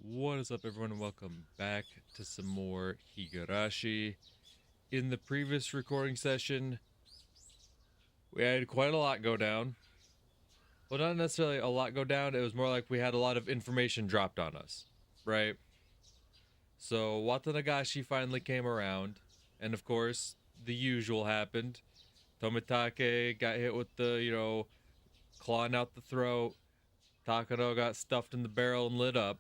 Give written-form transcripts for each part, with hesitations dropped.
What is up, everyone, and welcome back to some more Higurashi. In the previous recording session, we had quite a lot go down. Well, not necessarily a lot go down, it was more like we had a lot of information dropped on us, right? So, Watanagashi finally came around, and of course, the usual happened. Tomitake got hit with the, clawing out the throat. Takano got stuffed in the barrel and lit up.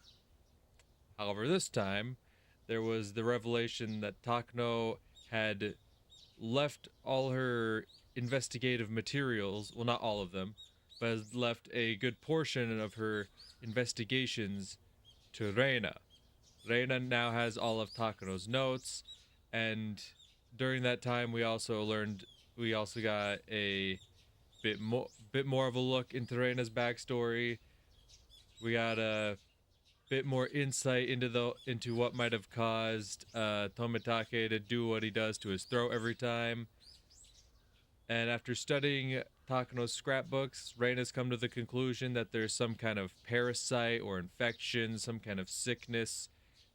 However, this time, there was the revelation that Takano had left all her investigative materials, well, not all of them, but has left a good portion of her investigations to Rena. Rena now has all of Takano's notes, and during that time, we also got a bit more of a look into Rena's backstory. We got a bit more insight into what might have caused Tomitake to do what he does to his throat every time. And after studying Takano's scrapbooks, Reina's come to the conclusion that there's some kind of parasite or infection, some kind of sickness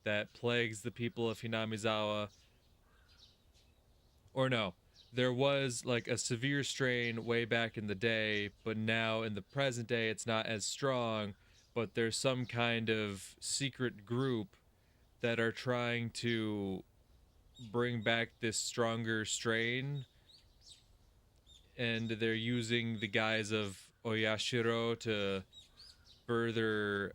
that plagues the people of Hinamizawa. Or no, there was like a severe strain way back in the day, but now in the present day it's not as strong, but there's some kind of secret group that are trying to bring back this stronger strain, and they're using the guise of Oyashiro to further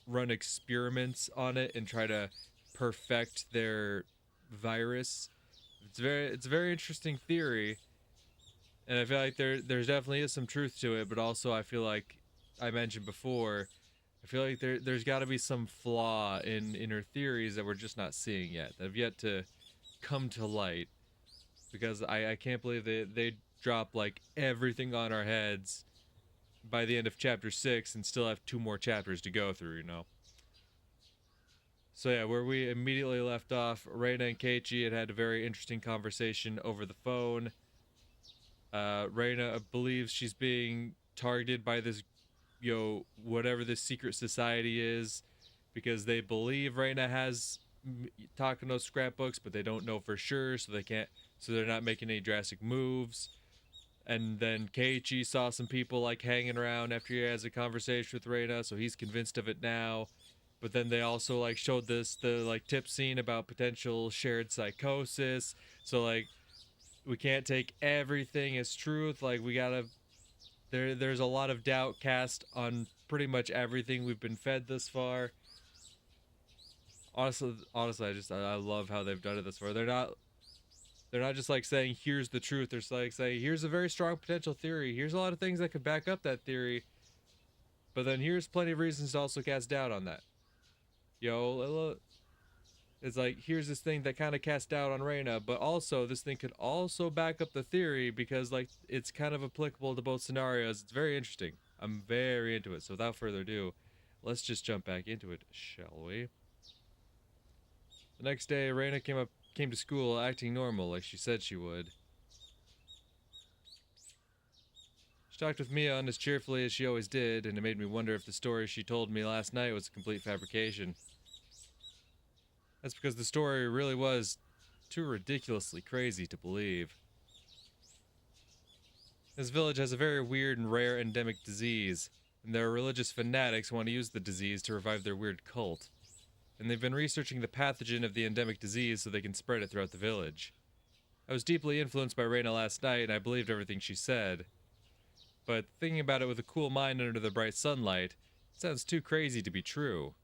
run experiments on it and try to perfect their virus. It's a very interesting theory, and I feel like there's definitely is some truth to it, but also I feel like I mentioned before, I feel like there's got to be some flaw in her theories that we're just not seeing yet, that have yet to come to light, because I can't believe they drop like everything on our heads by the end of chapter 6 and still have 2 more chapters to go through, you know. So yeah, where we immediately left off, Reina and Keiichi had a very interesting conversation over the phone. Reina believes she's being targeted by this, whatever this secret society is, because they believe Reina has Takano's scrapbooks, but they don't know for sure, so they're not making any drastic moves. And then Keiichi saw some people like hanging around after he has a conversation with Reina, so he's convinced of it now. But then they also like showed the like tip scene about potential shared psychosis. So like we can't take everything as truth. Like we gotta there's a lot of doubt cast on pretty much everything we've been fed this far. Honestly, I love how they've done it this far. They're not just like saying here's the truth. They're like saying here's a very strong potential theory. Here's a lot of things that could back up that theory. But then here's plenty of reasons to also cast doubt on that. It's like here's this thing that kind of casts doubt on Reina, but also this thing could also back up the theory because like it's kind of applicable to both scenarios. It's very interesting. I'm very into it. So without further ado, let's just jump back into it, shall we? The next day, Reina came to school acting normal like she said she would. She talked with Mion as cheerfully as she always did, and it made me wonder if the story she told me last night was a complete fabrication. That's because the story really was too ridiculously crazy to believe. This village has a very weird and rare endemic disease, and there are religious fanatics who want to use the disease to revive their weird cult. And they've been researching the pathogen of the endemic disease so they can spread it throughout the village. I was deeply influenced by Reina last night, and I believed everything she said. But thinking about it with a cool mind under the bright sunlight, it sounds too crazy to be true.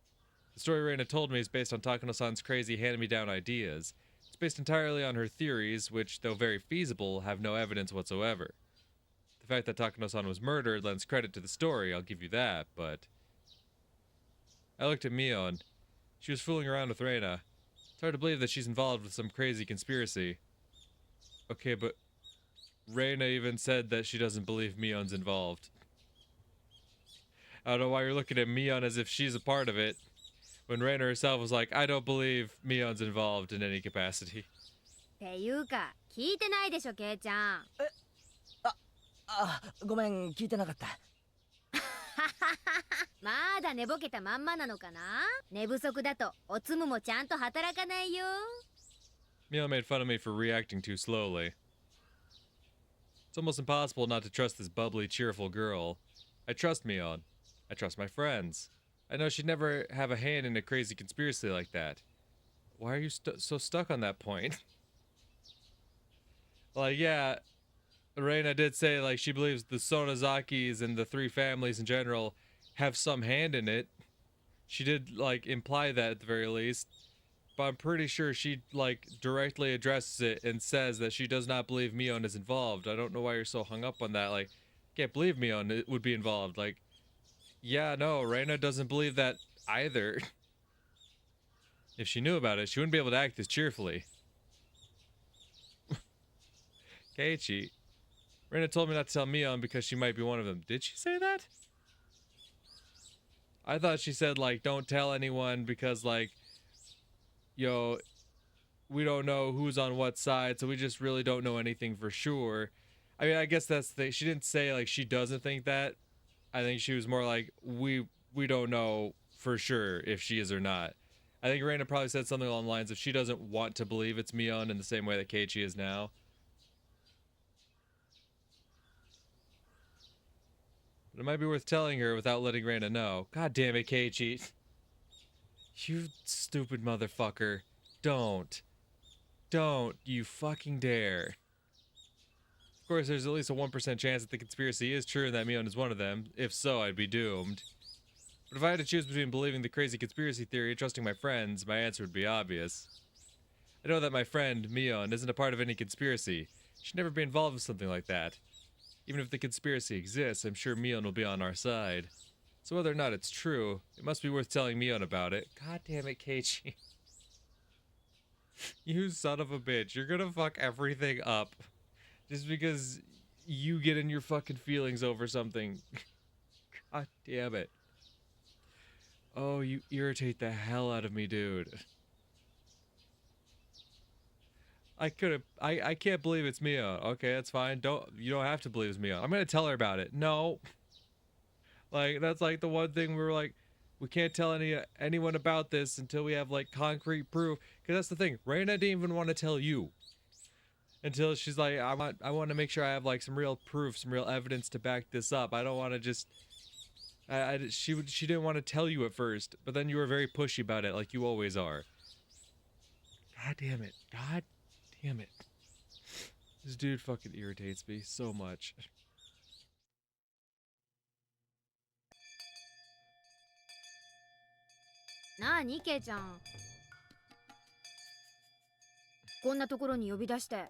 The story Reina told me is based on Takano-san's crazy hand-me-down ideas. It's based entirely on her theories, which, though very feasible, have no evidence whatsoever. The fact that Takano-san was murdered lends credit to the story, I'll give you that, but... I looked at Mion. She was fooling around with Reina. It's hard to believe that she's involved with some crazy conspiracy. Okay, but Reina even said that she doesn't believe Mion's involved. I don't know why you're looking at Mion as if she's a part of it, when Reina herself was like, I don't believe Mion's involved in any capacity. ていうか、聞いてないでしょ、ケイちゃん。ごめん、聞いてなかった。まだ寝ぼけたまんまなのかな。寝不足だとおつむもちゃんと働かないよ。Mion made fun of me for reacting too slowly. It's almost impossible not to trust this bubbly, cheerful girl. I trust Mion. I trust my friends. I know she'd never have a hand in a crazy conspiracy like that. Why are you so stuck on that point? Like, yeah, Rena did say, like, she believes the Sonozakis and the three families in general have some hand in it. She did, like, imply that at the very least. But I'm pretty sure she, like, directly addresses it and says that she does not believe Mion is involved. I don't know why you're so hung up on that. Like, can't believe Mion would be involved. Like, yeah, no, Rena doesn't believe that either. If she knew about it, she wouldn't be able to act this cheerfully. Keiichi. Rena told me not to tell Mion because she might be one of them. Did she say that? I thought she said, like, don't tell anyone because, like, yo, we don't know who's on what side, so we just really don't know anything for sure. I mean, I guess that's the thing. She didn't say, like, she doesn't think that. I think she was more like, we don't know for sure if she is or not. I think Rena probably said something along the lines of she doesn't want to believe it's Mion in the same way that Keiichi is now. But it might be worth telling her without letting Rena know. God damn it, Keiichi. You stupid motherfucker. Don't. Don't you fucking dare. Of course, there's at least a 1% chance that the conspiracy is true and that Mion is one of them. If so, I'd be doomed. But if I had to choose between believing the crazy conspiracy theory and trusting my friends, my answer would be obvious. I know that my friend, Mion, isn't a part of any conspiracy. She'd never be involved in something like that. Even if the conspiracy exists, I'm sure Mion will be on our side. So whether or not it's true, it must be worth telling Mion about it. God damn it, Keiichi. You son of a bitch. You're gonna fuck everything up. Just because you get in your fucking feelings over something. God damn it. Oh, you irritate the hell out of me, dude. I can't believe it's Mia. Okay, that's fine. You don't have to believe it's Mia. I'm gonna tell her about it. No. Like, that's like the one thing we were like, we can't tell anyone about this until we have like concrete proof. Cause that's the thing. Rena didn't even want to tell you. Until she's like, I want to make sure I have like some real proof, some real evidence to back this up. I don't want to just. She didn't want to tell you at first, but then you were very pushy about it, like you always are. God damn it! God damn it! This dude fucking irritates me so much.なあにケイちゃん。こんなところに呼び出して。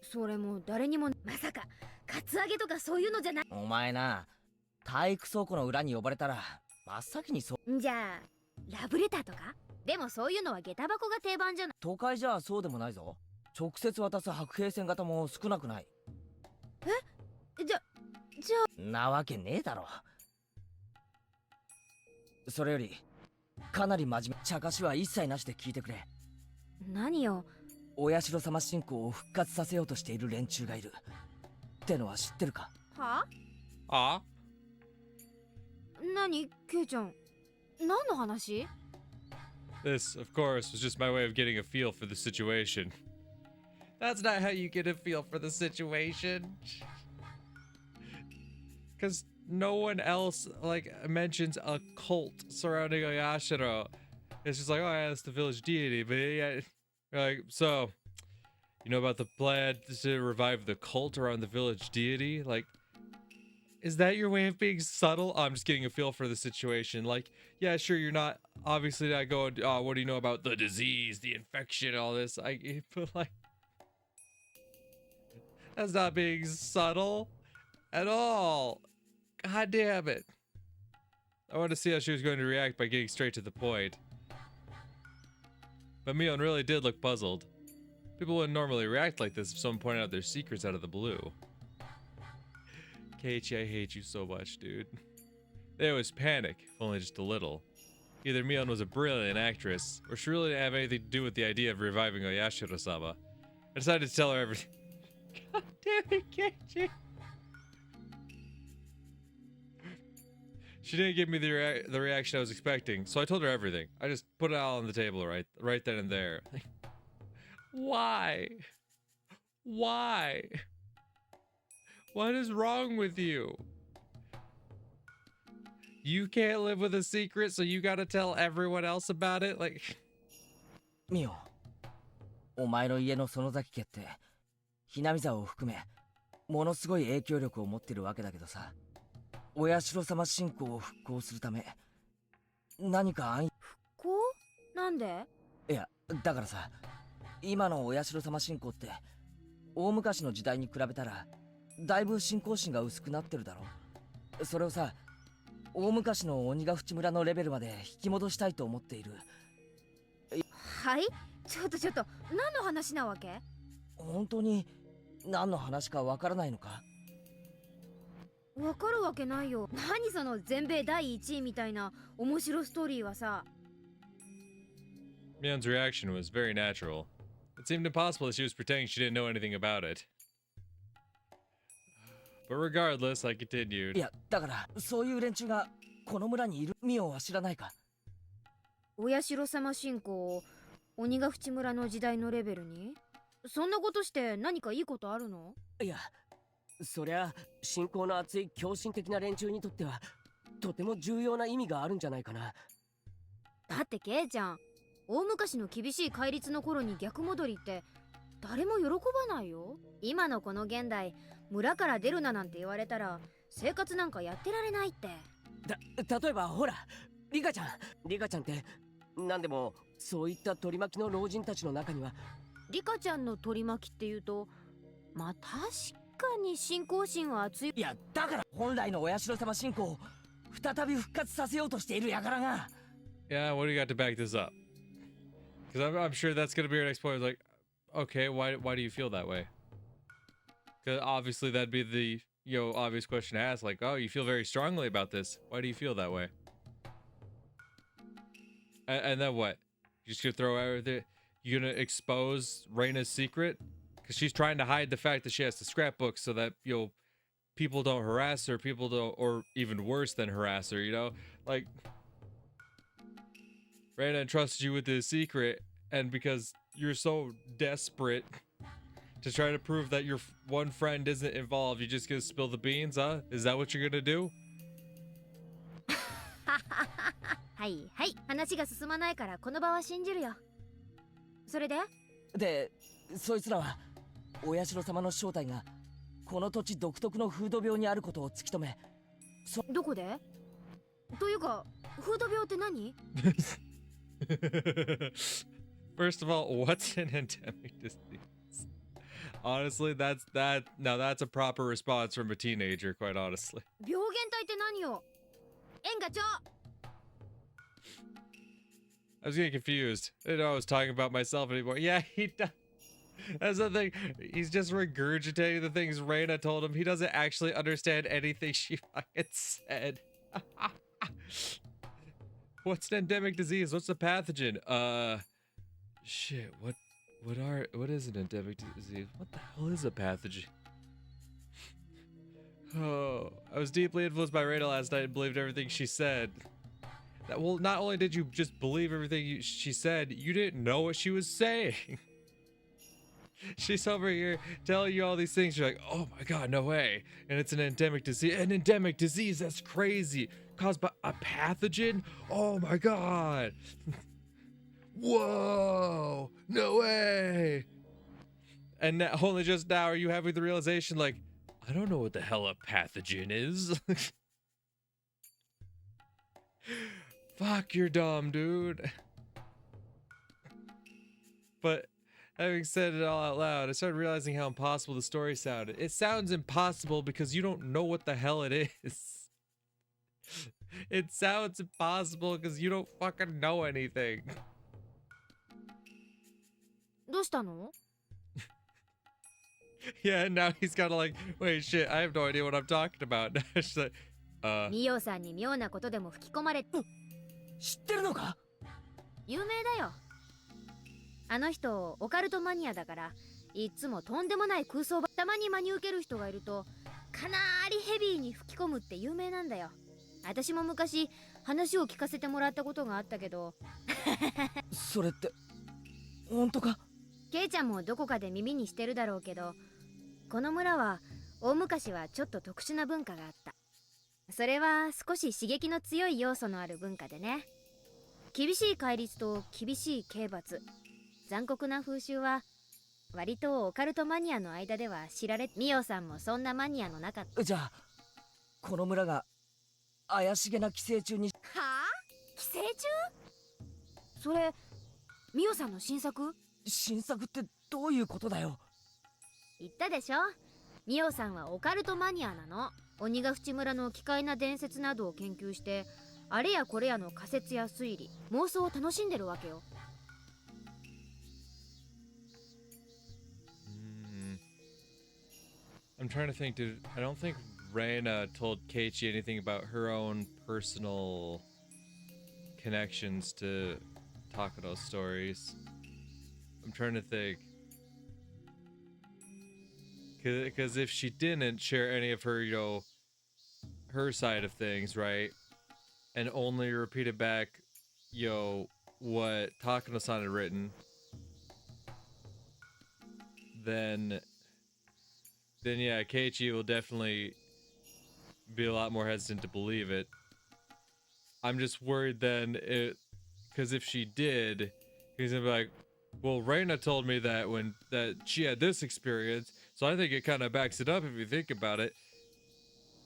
それも誰にもまさかカツアゲとかそういうのじゃない。お前な、体育倉庫の裏に呼ばれたら真っ先にじゃあラブレターとか。でもそういうのは下駄箱が定番じゃない。都会じゃそうでもないぞ。直接渡す白兵線型も少なくない。じゃなわけねえだろ。それよりかなり真面目。茶化しは一切なしで聞いてくれ。何よ。お社様信仰を復活させようとしている連中がいるってのは知ってるか。はあ？何ケイちゃん。何の話？ This, of course, was just my way of getting a feel for the situation. That's not how you get a feel for the situation. Because no one else, like, mentions a cult surrounding Oyashiro. It's just like, oh yeah, it's the village deity. But yeah, like, so, you know about the plan to revive the cult around the village deity? Like, is that your way of being subtle? I'm just getting a feel for the situation. Like, yeah, sure, you're not, obviously not going, oh, what do you know about the disease, the infection, all this? But like, that's not being subtle at all. God damn it. I wanted to see how she was going to react by getting straight to the point. But Mion really did look puzzled. People wouldn't normally react like this if someone pointed out their secrets out of the blue. Keiichi, I hate you so much, dude. They always panic, if only just a little. Either Mion was a brilliant actress, or she really didn't have anything to do with the idea of reviving Oyashiro-sama. I decided to tell her everything. God damn it, Keiichi! She didn't give me the reaction I was expecting, so I told her everything. I just put it all on the table right then and there. Why? Why? What is wrong with you? You can't live with a secret, so you gotta tell everyone else about it? Like... ミオ、お前の家の園崎家ってひなみ沢を含めものすごい影響力を持ってるわけだけどさ、お社様信仰を復興するため何か復興？なんで？いや、だからさ、今のお社様信仰って大昔の時代に比べたらだいぶ信仰心が薄くなってるだろ。それをさ、大昔の鬼ヶ淵村のレベルまで引き戻したいと思っている。はい？ちょっと何の話なわけ？本当に何の話かわからないのか？わかるわけないよ。何その全米第1位みたいな面白ストーリーはさ。Myeon's reaction was very natural. It seemed impossible that she was pretending she didn't know anything about it. But regardless, I continued. いや、だからそういう連中がこの村にいる。ミオは知らないか？お社様信仰を鬼ヶ淵村の時代のレベルに？そんなことして何かいいことあるの？いや、そりゃ信仰の厚い狂信的な連中にとってはとても重要な意味があるんじゃないかな。だってケイちゃん、大昔の厳しい戒律の頃に逆戻りって誰も喜ばないよ。今のこの現代、村から出るななんて言われたら生活なんかやってられないって。例えばほら、リカちゃんって何でもそういった取り巻きの老人たちの中には。リカちゃんの取り巻きっていうと、まあ確かに信仰心は熱い。いや、だから本来のお社様信仰を再び復活させようとしている輩が。Yeah, what do you got to back this up? Because I'm sure that's gonna be your next point. Like, okay, why do you feel that way? Because obviously that'd be the obvious question to ask. Like, oh, you feel very strongly about this. Why do you feel that way? And then what? You just gonna throw everything? You gonna expose Rena's secret? Because she's trying to hide the fact that she has the scrapbook so that people don't harass her, people don't, or even worse than harass her. Like, Rena entrusted you with this secret, and because you're so desperate to try to prove that your one friend isn't involved, you just gonna spill the beans, huh? Is that what you're gonna do? はいはい、話が進まないからこの場は信じるよ。それで？で、そいつらはお社様の正体がこの土地独特の風土病にあることを突き止め。どこで？というか、風土病って何？ First of all, what's an endemic disease? Honestly, that's a proper response from a teenager, quite honestly. 病原体って何よ？エンガチョ。I was getting confused. I didn't know I was talking about myself anymore. Yeah, he does. That's the thing. He's just regurgitating the things Rena told him. He doesn't actually understand anything she fucking said. What's an endemic disease? What's the pathogen? Shit. What is an endemic disease? What the hell is a pathogen? Oh, I was deeply influenced by Rena last night and believed everything she said. Well, not only did you just believe everything she said, you didn't know what she was saying. She's over here telling you all these things. You're like, oh my god, no way. And it's an endemic disease. An endemic disease, that's crazy. Caused by a pathogen? Oh my god. Whoa, no way. And now, only just now are you having the realization, like, I don't know what the hell a pathogen is. Fuck, you're dumb, dude. But having said it all out loud, I started realizing how impossible the story sounded. It sounds impossible because you don't know what the hell it is. It sounds impossible because you don't fucking know anything. どうしたの？ Yeah, and now he's kind of like, wait, shit, I have no idea what I'm talking about. She's like, ミオさんに妙なことでも吹き込まれ。知ってるのか？有名だよ。あの人オカルトマニアだから、いつもとんでもない空想ばたまに真に受ける人がいるとかなりヘビーに吹き込むって有名なんだよ。私も昔話を聞かせてもらったことがあったけど、それって本当か？ケイちゃんもどこかで耳にしてるだろうけど、この村は大昔はちょっと特殊な文化があった。それは少し刺激の強い要素のある文化でね。厳しい戒律と厳しい刑罰、残酷な風習は割とオカルトマニアの間では知られ、ミオさんもそんなマニアの中。じゃあこの村が怪しげな寄生虫に。はあ？寄生虫？それミオさんの新作？新作ってどういうことだよ？言ったでしょ、ミオさんはオカルトマニアなの。鬼ヶ淵村の奇怪な伝説などを研究して、あれやこれやの仮説や推理、妄想を楽しんでるわけよ。I'm trying to think, I don't think Rena told Keiichi anything about her own personal connections to Takuno's stories. I'm trying to think. Because if she didn't share any of her, her side of things, right? And only repeated back, what Takuno-san had written, then yeah, Keiichi will definitely be a lot more hesitant to believe it. I'm just worried then, because if she did, he's gonna be like, well, Rena told me that that she had this experience, so I think it kind of backs it up if you think about it.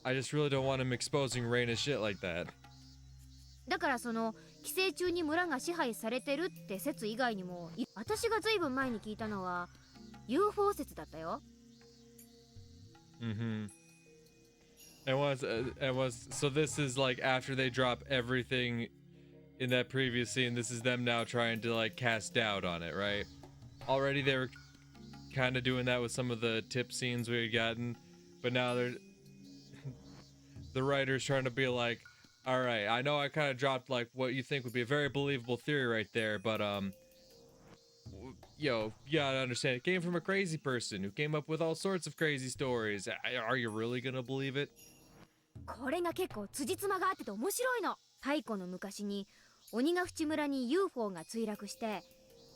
I just really don't want him exposing Rena's shit like that. だからその寄生虫に村が支配されてるって説以外にも、私がずいぶん前に聞いたのは UFO 説だったよ。Mm-hmm. So this is like after they drop everything in that previous scene, this is them now trying to like cast doubt on it, right? Already they were kind of doing that with some of the tip scenes we had gotten, but now they're the writer's trying to be like, all right, I know I kind of dropped like what you think would be a very believable theory right there, but you gotta understand, it came from a crazy person who came up with all sorts of crazy stories. Are you really gonna believe it? これが結構辻褄があってて面白いの。太古の昔に鬼ヶ淵村に UFO が墜落して、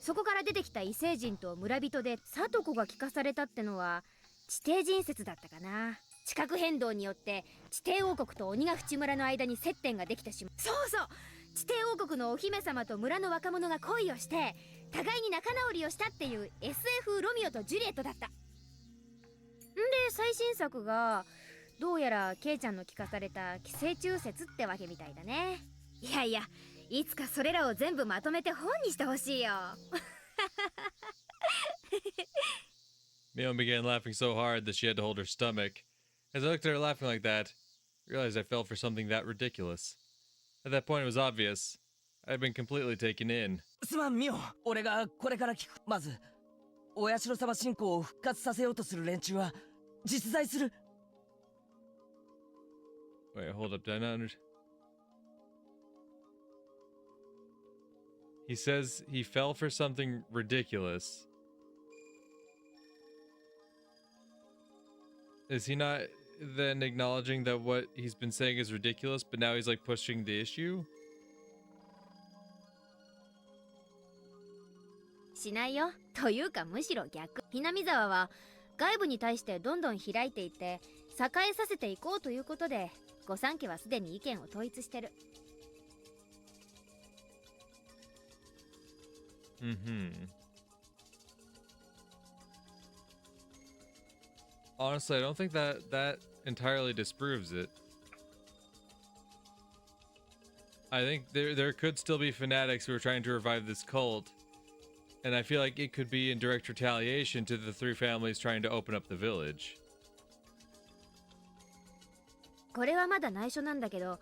そこから出てきた異星人と村人で聡子が聞かされたってのは地底人説だったかな。地殻変動によって地底王国と鬼ヶ淵村の間に接点ができてしまう。そうそう、地底王国のお姫様と村の若者が恋をして互いに仲直りをしたっていう SF ロミオとジュリエットだった。んで最新作がどうやらケイちゃんの聞かされた寄生虫説ってわけみたいだね。いやいや、いつかそれらを全部まとめて本にしてほしいよ。Mio began laughing so hard that she had to hold her stomach. As I looked at her laughing like that, I realized I fell for something that ridiculous. At that point, it was obvious. I had been completely taken in. すまんミオ、俺がこれから聞く。まずお社様信仰を復活させようとする連中は実在する。 Wait, hold up, did I not understand? He says he fell for something ridiculous. Is he not then acknowledging that what he's been saying is ridiculous, but now he's like pushing the issue? しないよ。というかむしろ逆。ひなみ沢は外部に対してどんどん開いていって栄えさせていこうということで、御三家はすでに意見を統一してる。Mm-hmm. Honestly, I don't think that entirely disproves it. I think there could still be fanatics who are trying to revive this cult, and I feel like it could be in direct retaliation to the three families trying to open up the village. これはまだ内緒なんだけど、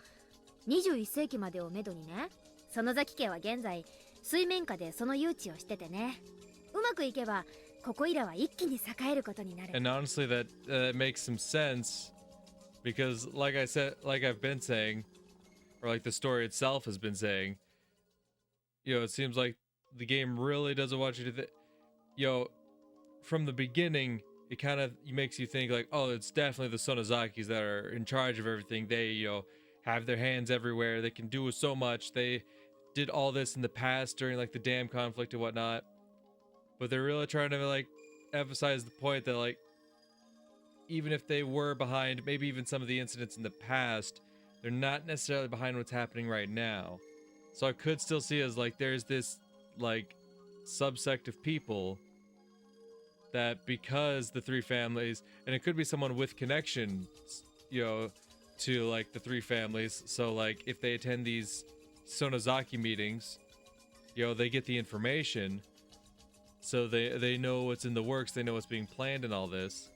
21世紀までをめどにね、園崎家は現在水面下でその誘致をしててね、うまくいけばここいらは一気に栄えることになる。 And honestly, that makes some sense, because like I said, like I've been saying, or like the story itself has been saying, it seems like the game really doesn't want you to from the beginning, it kind of makes you think like, oh, it's definitely the Sonozakis that are in charge of everything. They, have their hands everywhere. They can do so much. They did all this in the past during like the dam conflict and whatnot. But they're really trying to like emphasize the point that like even if they were behind maybe even some of the incidents in the past, they're not necessarily behind what's happening right now. So I could still see as like there's this like subsect of people that because the three families, and it could be someone with connections, you know, to like the three families. So like if they attend these Sonozaki meetings, you know, they get the information. So they know what's in the works, they know what's being planned and all this.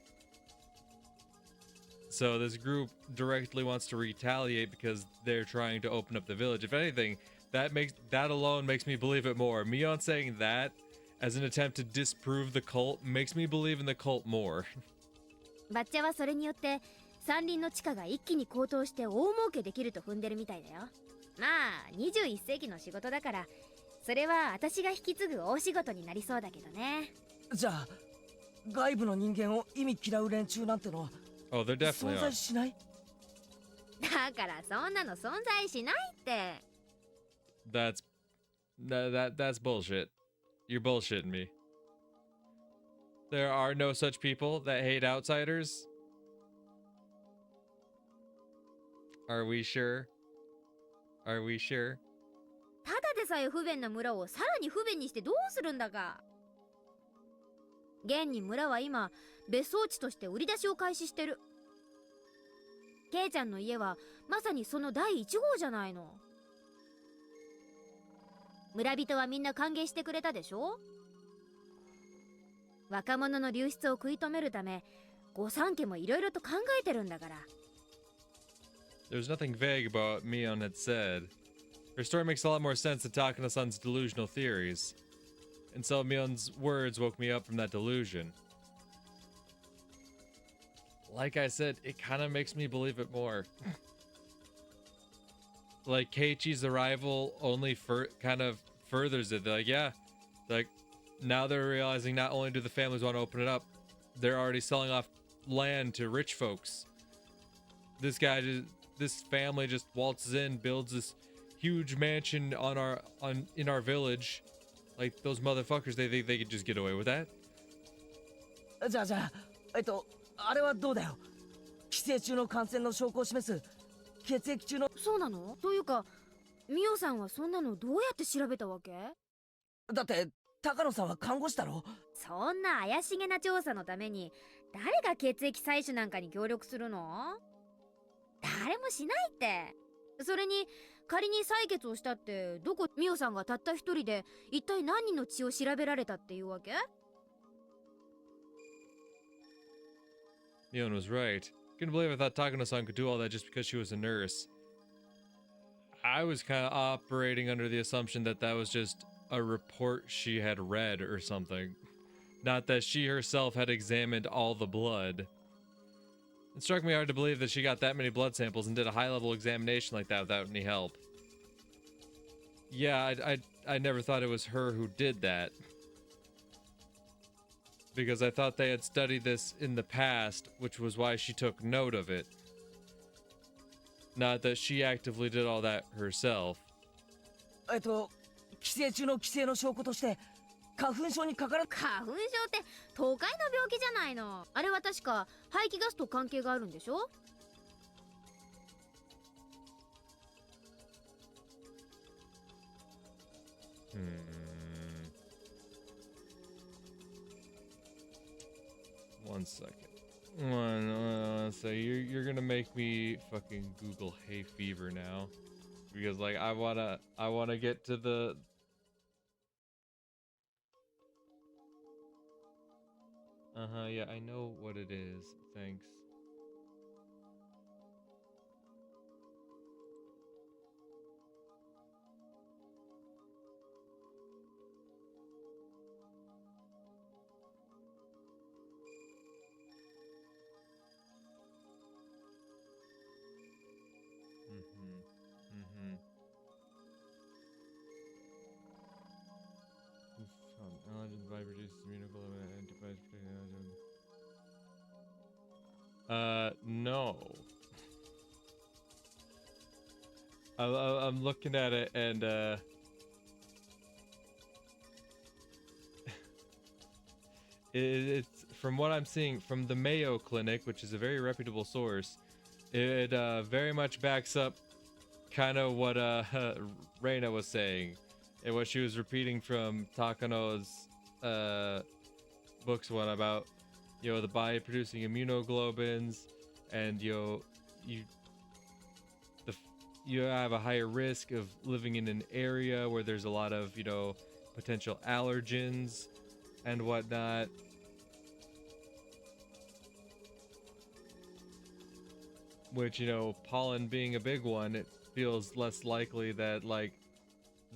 So this group directly wants to retaliate because they're trying to open up the village. If anything, that alone makes me believe it more. Mion saying that as an attempt to disprove the cult makes me believe in the cult more. バッチャはそれによって山林の地価が一気に高騰して大儲けできると踏んでるみたいだよ。まあ21世紀の仕事だからそれは私が引き継ぐ大仕事になりそうだけどね。じゃあ外部の人間を意味嫌う連中なんてのは Oh, they're definitely 存在しない？だからそんなの存在しないって。That's bullshit. You're bullshitting me. There are no such people that hate outsiders. Are we sure? Are we sure? ただでさえ不便な村をさらに不便にしてどうするんだか。現に村は今別荘地として売り出しを開始してる。ケイちゃんの家はまさにその第1号じゃないの。村人はみんな歓迎してくれたでしょ。若者の流出を食い止めるため御三家もいろいろと考えてるんだから。There's nothing vague about what Mion had said. Her story makes a lot more sense than Takano-san's delusional theories. And so Mion's words woke me up from that delusion. Like I said, it kind of makes me believe it more. Like Keiichi's arrival only kind of furthers it. They're like, yeah, like now they're realizing not only do the families want to open it up, they're already selling off land to rich folks. This family just waltzes in, builds this huge mansion in our village. Like those motherfuckers, they could just get away with that. じゃああれはどうだよ。寄生虫の感染の証拠を示す血液中の。そうなの？というかミオさんはそんなのどうやって調べたわけ？だって高野さんは看護師だろ。そんな怪しげな調査のために誰が血液採取なんかに協力するの？誰もしないって。それに仮に採血をしたってどこミオさんがたった一人で一体何人の血を調べられたっていうわけ？ Mion was right. Couldn't believe I thought Takano-san could do all that just because she was a nurse. I was kind of operating under the assumption that that was just a report she had read or something. Not that she herself had examined all the blood. It struck me hard to believe that she got that many blood samples and did a high-level examination like that without any help. Yeah, I never thought it was her who did that. Because I thought they had studied this in the past, which was why she took note of it. Not that she actively did all that herself. 寄生虫の寄生の証拠として花粉症にかから花粉症って都会の病気じゃないの。あれは確か排気ガスと関係があるんでしょ？ One second. So you're gonna make me fucking Google hay fever now, because like I wanna get to the. Yeah, I know what it is. Thanks. Allergens body produces immunoglobulin antibodies protecting allergens. No. I'm looking at it and it's from what I'm seeing from the Mayo Clinic, which is a very reputable source. It very much backs up kind of what Rena was saying and what she was repeating from Takano's books one about the body producing immunoglobulins and you have a higher risk of living in an area where there's a lot of potential allergens and whatnot. Which, pollen being a big one, it feels less likely that, like,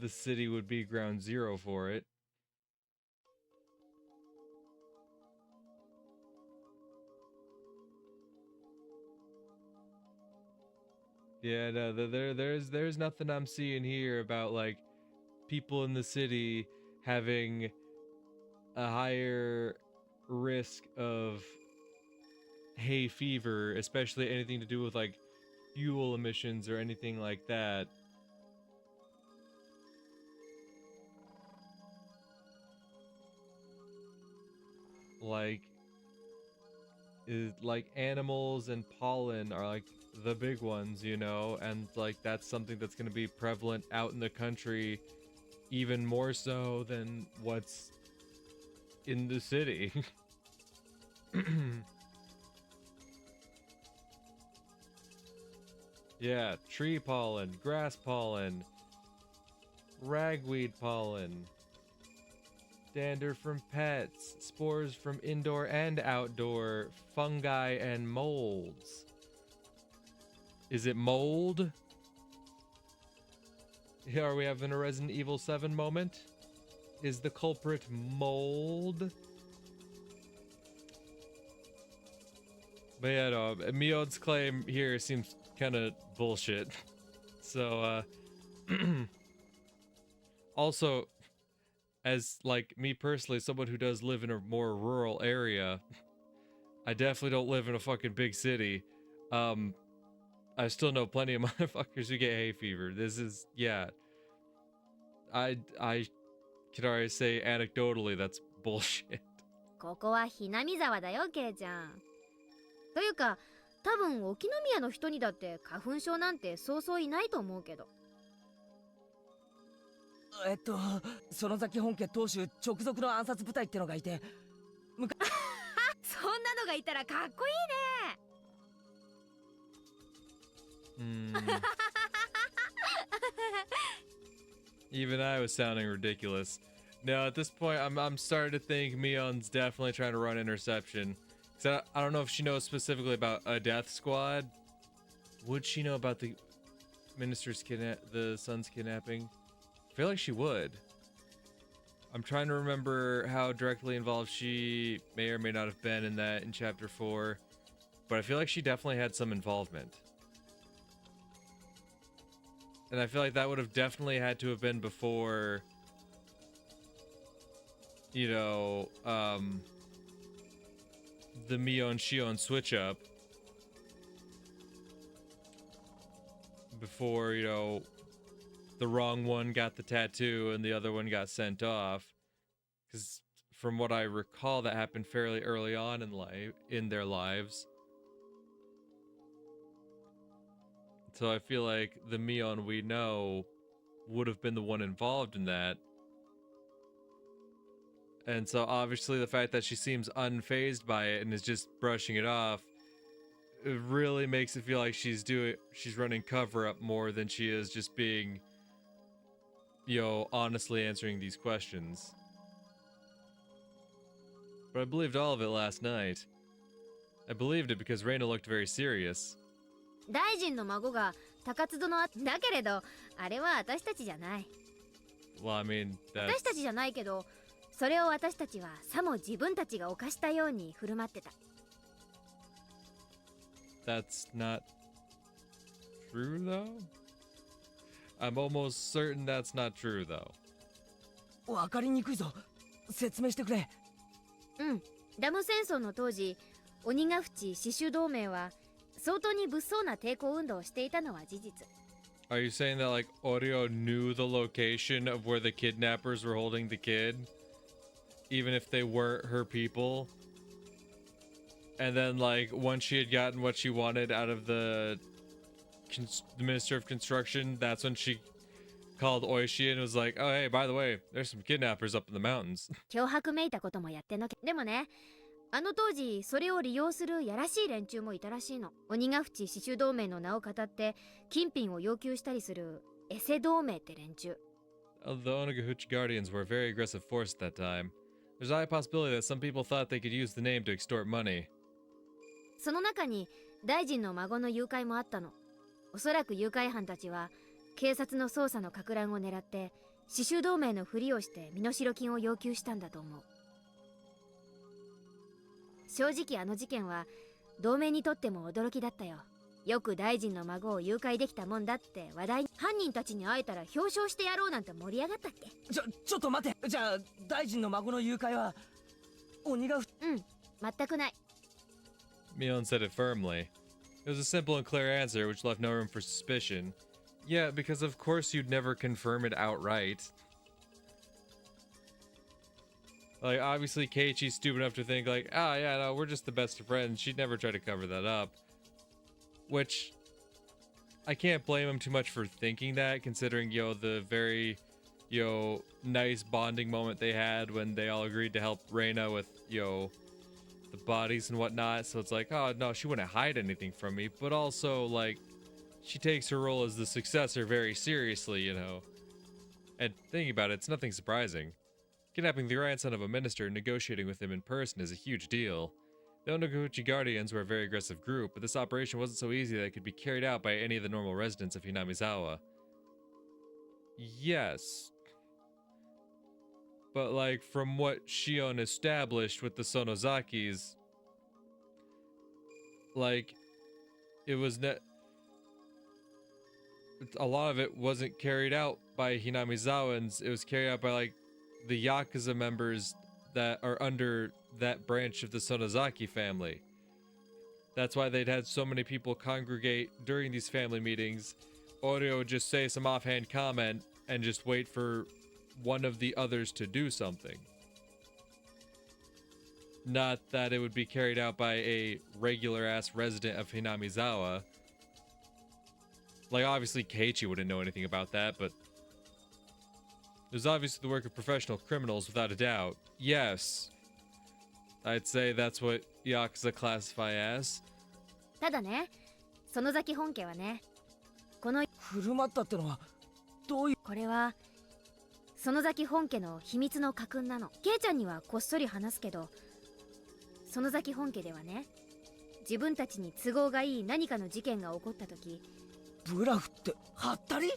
the city would be ground zero for it. Yeah, no, there's nothing I'm seeing here about, like, people in the city having a higher risk of hay fever, especially anything to do with like fuel emissions or anything like that. Like animals and pollen are like the big ones, and like that's something that's going to be prevalent out in the country even more so than what's in the city. Yeah, tree pollen, grass pollen, ragweed pollen, dander from pets, spores from indoor and outdoor, fungi and molds. Is it mold? Here, are we having a Resident Evil 7 moment? Is the culprit mold? But yeah, no, Mion's claim here seems kind of bullshit. So, also, as like me personally, someone who does live in a more rural area, I definitely don't live in a fucking big city. I still know plenty of motherfuckers who get hay fever. This is, yeah. I can already say anecdotally that's bullshit. ここはひなみ沢だよ、ケイちゃん。というか、多分沖宮の人にだって花粉症なんてそうそういないと思うけど。園崎本家当主直属の暗殺部隊ってのがいて、そんなのがいたらかっこいいね。Even I was sounding ridiculous. No, at this point, I'm starting to think Mion's definitely trying to run interception. So I don't know if she knows specifically about a death squad. Would she know about the minister's the son's kidnapping? I feel like she would. I'm trying to remember how directly involved she may or may not have been in that in chapter 4, but I feel like she definitely had some involvement. And I feel like that would have definitely had to have been before, the Mion Shion switch up. Before, the wrong one got the tattoo and the other one got sent off. Because from what I recall, that happened fairly early on in their lives. So I feel like the Mion we know would have been the one involved in that. And so obviously the fact that she seems unfazed by it and is just brushing it off, it really makes it feel like she's running cover up more than she is just being, honestly answering these questions. But I believed all of it last night. I believed it because Rena looked very serious. 大臣の孫が高津殿だけれど、あれは私たちじゃない。Well, I mean, 私たちじゃないけど、それを私たちはさも自分たちが犯したように振る舞ってた。That's not true, though? I'm almost certain that's not true, though. わかりにくいぞ。説明してくれ。ダム戦争の当時、鬼ヶ淵死守同盟は相当に物騒な抵抗運動をしていたのは事実。Are you saying that like Oreo knew the location of where the kidnappers were holding the kid, even if they weren't her people? And then like once she had gotten what she wanted out of the Minister of Construction, that's when she called Oishi and was like, oh hey, by the way, there's some kidnappers up in the mountains. 脅迫めいたこともやってのけ。でもね、あの当時それを利用するやらしい連中もいたらしいの。鬼ヶ淵死守同盟の名を語って金品を要求したりするエセ同盟って連中。The Onagahuchi Guardians were a very aggressive force at that time. There's a high possibility that some people thought they could use the name to extort money. その中に大臣の孫の誘拐もあったの。おそらく誘拐犯たちは警察の捜査の撹乱を狙って死守同盟のふりをして身代金を要求したんだと思う。正直あの事件は同盟にとっても驚きだったよ。よく大臣の孫を誘拐できたもんだって話題。犯人たちに会えたら表彰してやろうなんて盛り上がったっけ。ちょっと待って。じゃあ大臣の孫の誘拐は鬼が全くない。Mion said it firmly. It was a simple and clear answer which left no room for suspicion. Yeah, because of course you'd never confirm it outright. Like, obviously Keiichi's stupid enough to think like, ah, yeah, no, we're just the best of friends. She'd never try to cover that up. Which, I can't blame him too much for thinking that, considering, the very, nice bonding moment they had when they all agreed to help Rena with, the bodies and whatnot. So it's like, oh, no, she wouldn't hide anything from me. But also, like, she takes her role as the successor very seriously, And thinking about it, it's nothing surprising. Kidnapping the grandson of a minister and negotiating with him in person is a huge deal. The Onagahuchi Guardians were a very aggressive group, but this operation wasn't so easy that it could be carried out by any of the normal residents of Hinamizawa. Yes. But like, from what Shion established with the Sonozakis, like, it was a lot of it wasn't carried out by Hinamizawans. It was carried out by like the Yakuza members that are under that branch of the Sonozaki family. That's why they'd had so many people congregate during these family meetings. Oreo would just say some offhand comment and just wait for one of the others to do something. Not that it would be carried out by a regular-ass resident of Hinamizawa. Like, obviously Keiichi wouldn't know anything about that, but it was obviously the work of professional criminals, without a doubt. Yes. I'd say that's what Yakuza classify as. ただね、園崎本家はね、この振る舞ったってのはどういう。これは園崎本家の秘密の家訓なの。ケイちゃんにはこっそり話すけど、園崎本家ではね、自分たちに都合がいい何かの事件が起こった時、ブラフってはったり？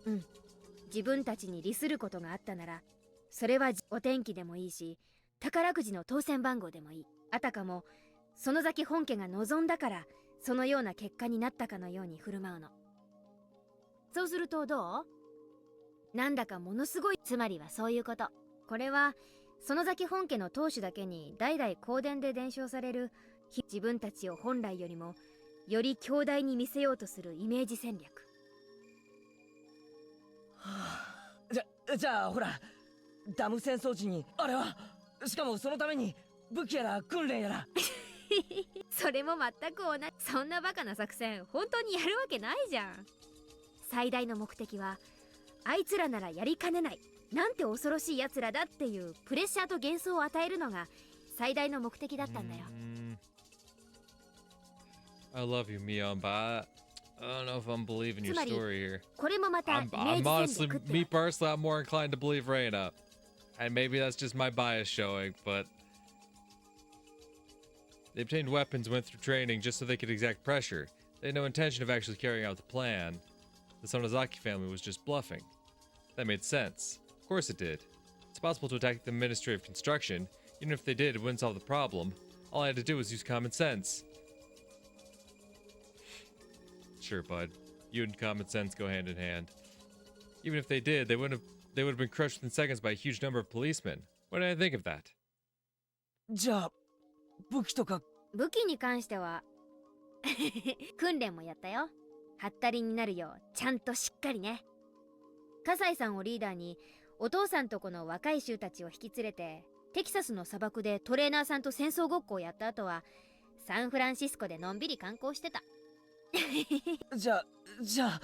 うん。自分たちに利することがあったなら、それはお天気でもいいし、宝くじの当選番号でもいい。あたかも園崎本家が望んだからそのような結果になったかのように振る舞うの。そうするとどう？なんだかものすごい。つまりはそういうこと。これは園崎本家の当主だけに代々公伝で伝承される、自分たちを本来よりもより強大に見せようとするイメージ戦略。じゃあほら、ダム戦争時にあれは、しかもそのために武器やら訓練やらそれも全く同じ。そんなバカな作戦本当にやるわけないじゃん。最大の目的はあいつらならやりかねない、なんて恐ろしいやつらだっていうプレッシャーと幻想を与えるのが最大の目的だったんだよ。I love you, Mion, but I don't know if I'm believing your story here. これもまた I'm honestly, me personally, I'm more inclined to believe Rena. And maybe that's just my bias showing, but they obtained weapons and went through training just so they could exact pressure. They had no intention of actually carrying out the plan. The Sonozaki family was just bluffing. That made sense. Of course it did. It's possible to attack the Ministry of Construction. Even if they did, it wouldn't solve the problem. All I had to do was use common sense. Sure, bud. You and common sense go hand in hand. Even if they did, they would have been crushed within seconds by a huge number of policemen. What did I think of that? じゃあ武器とか。武器に関しては訓練もやったよ。ハッタリになるようちゃんとしっかりね。葛西さんをリーダーにお父さんとこの若い衆たちを引き連れてテキサスの砂漠でトレーナーさんと戦争ごっこをやった後はサンフランシスコでのんびり観光してた。じゃあ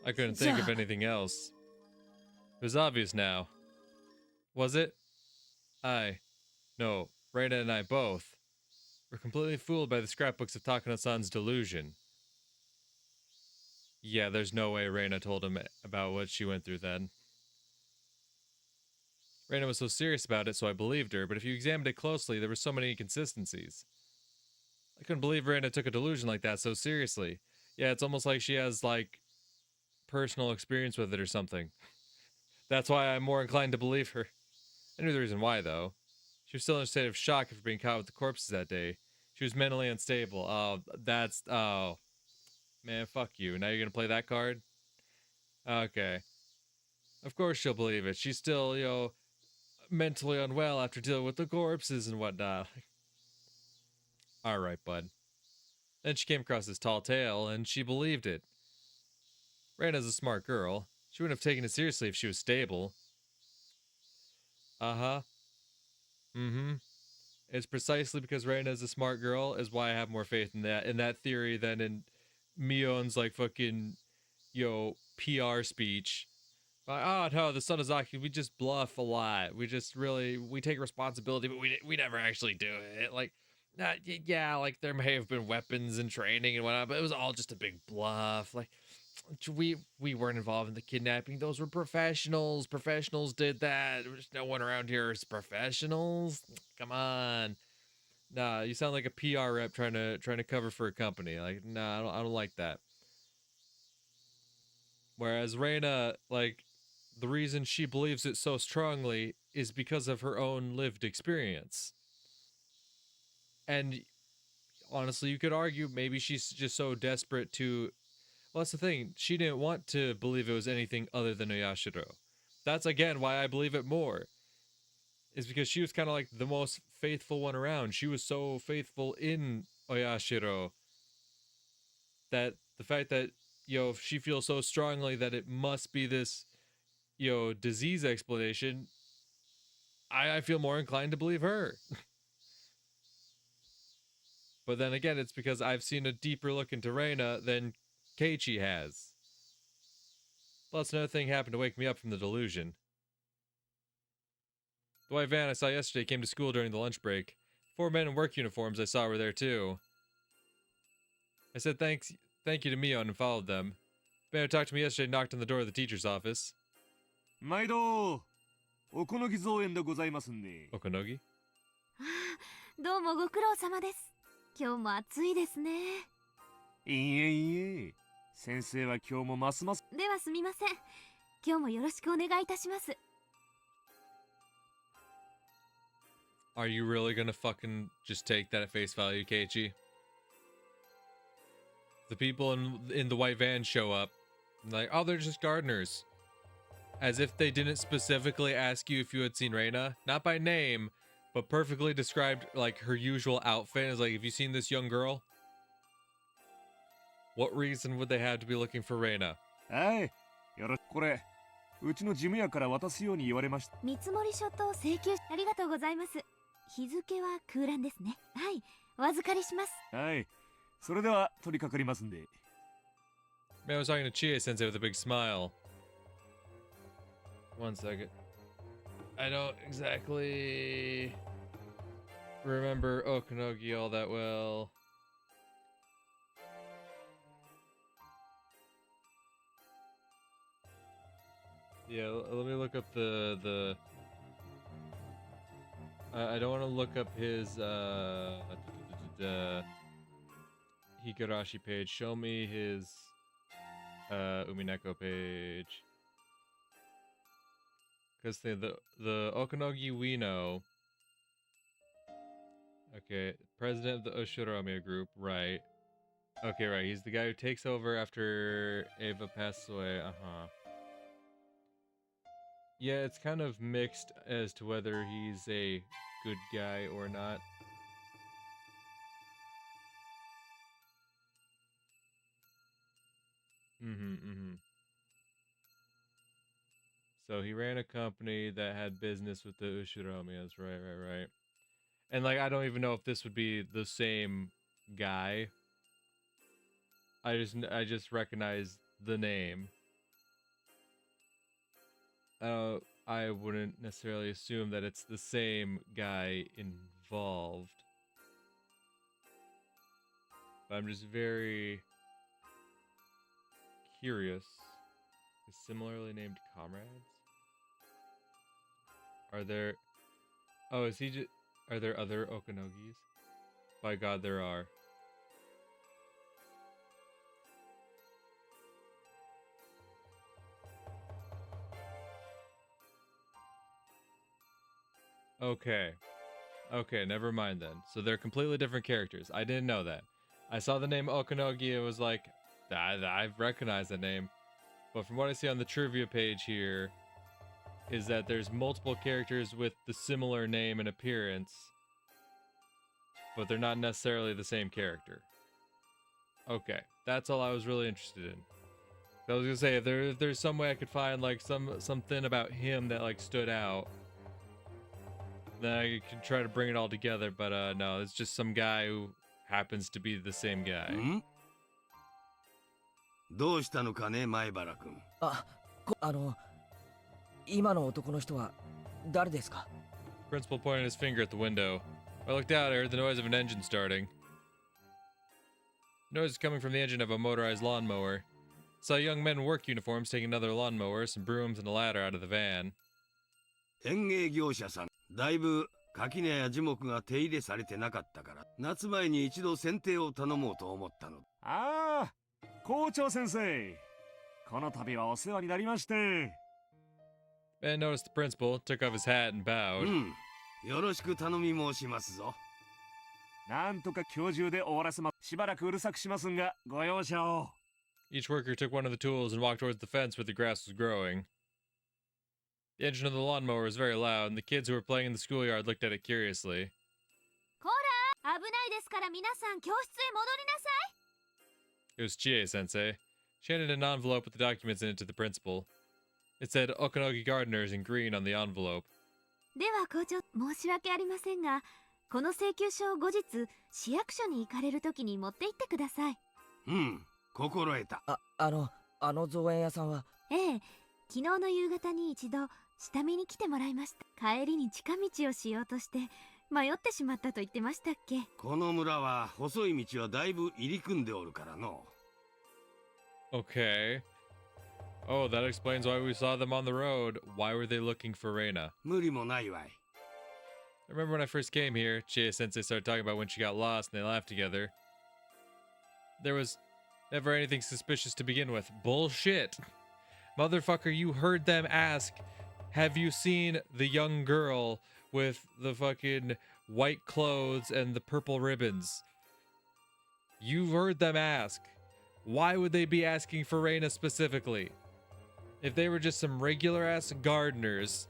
I couldn't think of anything else. It was obvious now. Was it? No, Rena and I both were completely fooled by the scrapbooks of Takano-san's delusion. Yeah, there's no way Rena told him about what she went through then. Rena was so serious about it, so I believed her, but if you examined it closely, there were so many inconsistencies. I couldn't believe Rena took a delusion like that so seriously. Yeah, it's almost like she has, like, personal experience with it or something. That's why I'm more inclined to believe her. I knew the reason why, though. She was still in a state of shock after being caught with the corpses that day. She was mentally unstable. Oh. Man, fuck you. Now you're gonna play that card? Okay. Of course she'll believe it. She's still, mentally unwell after dealing with the corpses and whatnot. Alright, bud. Then she came across this tall tale, and she believed it. Rena's a smart girl. She wouldn't have taken it seriously if she was stable. Uh-huh. Mm-hmm. It's precisely because Rena is a smart girl is why I have more faith in that theory than in Mion's, like, fucking, PR speech. Like, oh, no, the Sonozaki, we just bluff a lot. We take responsibility, but we never actually do it. Like, yeah, like, there may have been weapons and training and whatnot, but it was all just a big bluff. Like, we weren't involved in the kidnapping. Those were professionals. Professionals did that. There's no one around here is professionals. Come on. Nah, you sound like a PR rep trying to cover for a company. Like, nah, I don't like that. Whereas Reyna, like, the reason she believes it so strongly is because of her own lived experience. And honestly, you could argue maybe she's just so desperate to. Well, that's the thing. She didn't want to believe it was anything other than Oyashiro. That's, again, why I believe it more. Is because she was kind of like the most faithful one around. She was so faithful in Oyashiro that the fact that, she feels so strongly that it must be this, disease explanation, I feel more inclined to believe her. But then again, it's because I've seen a deeper look into Reina than Keiichi has. Plus, another thing happened to wake me up from the delusion. The white van I saw yesterday came to school during the lunch break. 4 men in work uniforms I saw were there too. I said thank you to Mion and followed them. The man who talked to me yesterday knocked on the door of the teacher's office. 毎度おこのぎ造園でございますんで。 Okonogi? どうもご苦労様です。今日も暑いですね。いいえいいえ。先生は今日もますます。ではすみません。今日もよろしくお願いいたします。Are you really gonna fucking just take that at face value, Keiichi? The people in the white van show up. Like, oh, they're just gardeners. As if they didn't specifically ask you if you had seen Reina. Not by name, but perfectly described, like, her usual outfit. It's like, have you seen this young girl? What reason would they have to be looking for Reina? はい。よろしく。これうちの事務屋から渡すように言われました。見積書と請求ありがとうございます。日付は空欄ですね。はい、お預かりします。はい。それでは取り掛かりますんで。Man, I was talking to Chie-sensei with a big smile. One second. I don't exactly remember Okonogi all that well. Yeah, let me look up the I don't want to look up his Higurashi page. Show me his Umineko page. Because the Okonogi we know. Okay, president of the Oshiromia group, right. Okay, right, he's the guy who takes over after Eva passed away, Yeah, it's kind of mixed as to whether he's a good guy or not. So he ran a company that had business with the Ushiromias. Right. And like, I don't even know if this would be the same guy. I just recognize the name. I wouldn't necessarily assume that it's the same guy involved. But I'm just very curious. Is similarly named comrades? Are there... Oh, is he just... Are there other Okanogis? By God, there are. Okay. Okay, never mind then. So they're completely different characters. I didn't know that. I saw the name Okanogi and was like, I recognize that name. But from what I see on the trivia page here, is that there's multiple characters with the similar name and appearance, but they're not necessarily the same character. Okay, that's all I was really interested in. I was gonna say, if there's some way I could find like something about him that like stood out, then I could try to bring it all together. But no, it's just some guy who happens to be the same guy. どうしたのかね、前原君。今の男の人は誰ですか? Principal pointed his finger at the window. I looked out. I heard the noise of an engine starting. The noise is coming from the engine of a motorized lawnmower. I saw young men in work uniforms taking another lawnmower, some brooms, and a ladder out of the van. 園芸業者さん、だいぶ垣根や樹木が手入れされてなかったから、夏前に一度剪定を頼もうと思ったの。ああ、校長先生。この度はお世話になりまして。Ben noticed the principal, took off his hat, and bowed. よろしく頼み申しますぞ。なんとか今日中で終わらせます。しばらくうるさくしますんが、ご容赦を。Each worker took one of the tools and walked towards the fence where the grass was growing. The engine of the lawnmower was very loud, and the kids who were playing in the schoolyard looked at it curiously. こら、危ないですから皆さん教室へ戻りなさい。 It was Chie-sensei. She handed an envelope with the documents in it to the principal. It said Okanogi Gardeners in green on the envelope. では校長、申し訳ありませんが、この請求書を後日市役所に行かれるときに持って行ってください。心得た。あの造園屋さんは？ええ、昨日の夕方に一度下見に来てもらいました。帰りに近道をしようとして迷ってしまったと言ってましたっけ。この村は細い道はだいぶ入り組んでおるからの。Okay. Oh, that explains why we saw them on the road. Why were they looking for Rena? 無理もないわい。I remember when I first came here, Chie-sensei started talking about when she got lost and they laughed together. There was never anything suspicious to begin with. Bullshit. Motherfucker, you heard them ask, have you seen the young girl with the fucking white clothes and the purple ribbons? You've heard them ask. Why would they be asking for Rena specifically? If they were just some regular ass gardeners,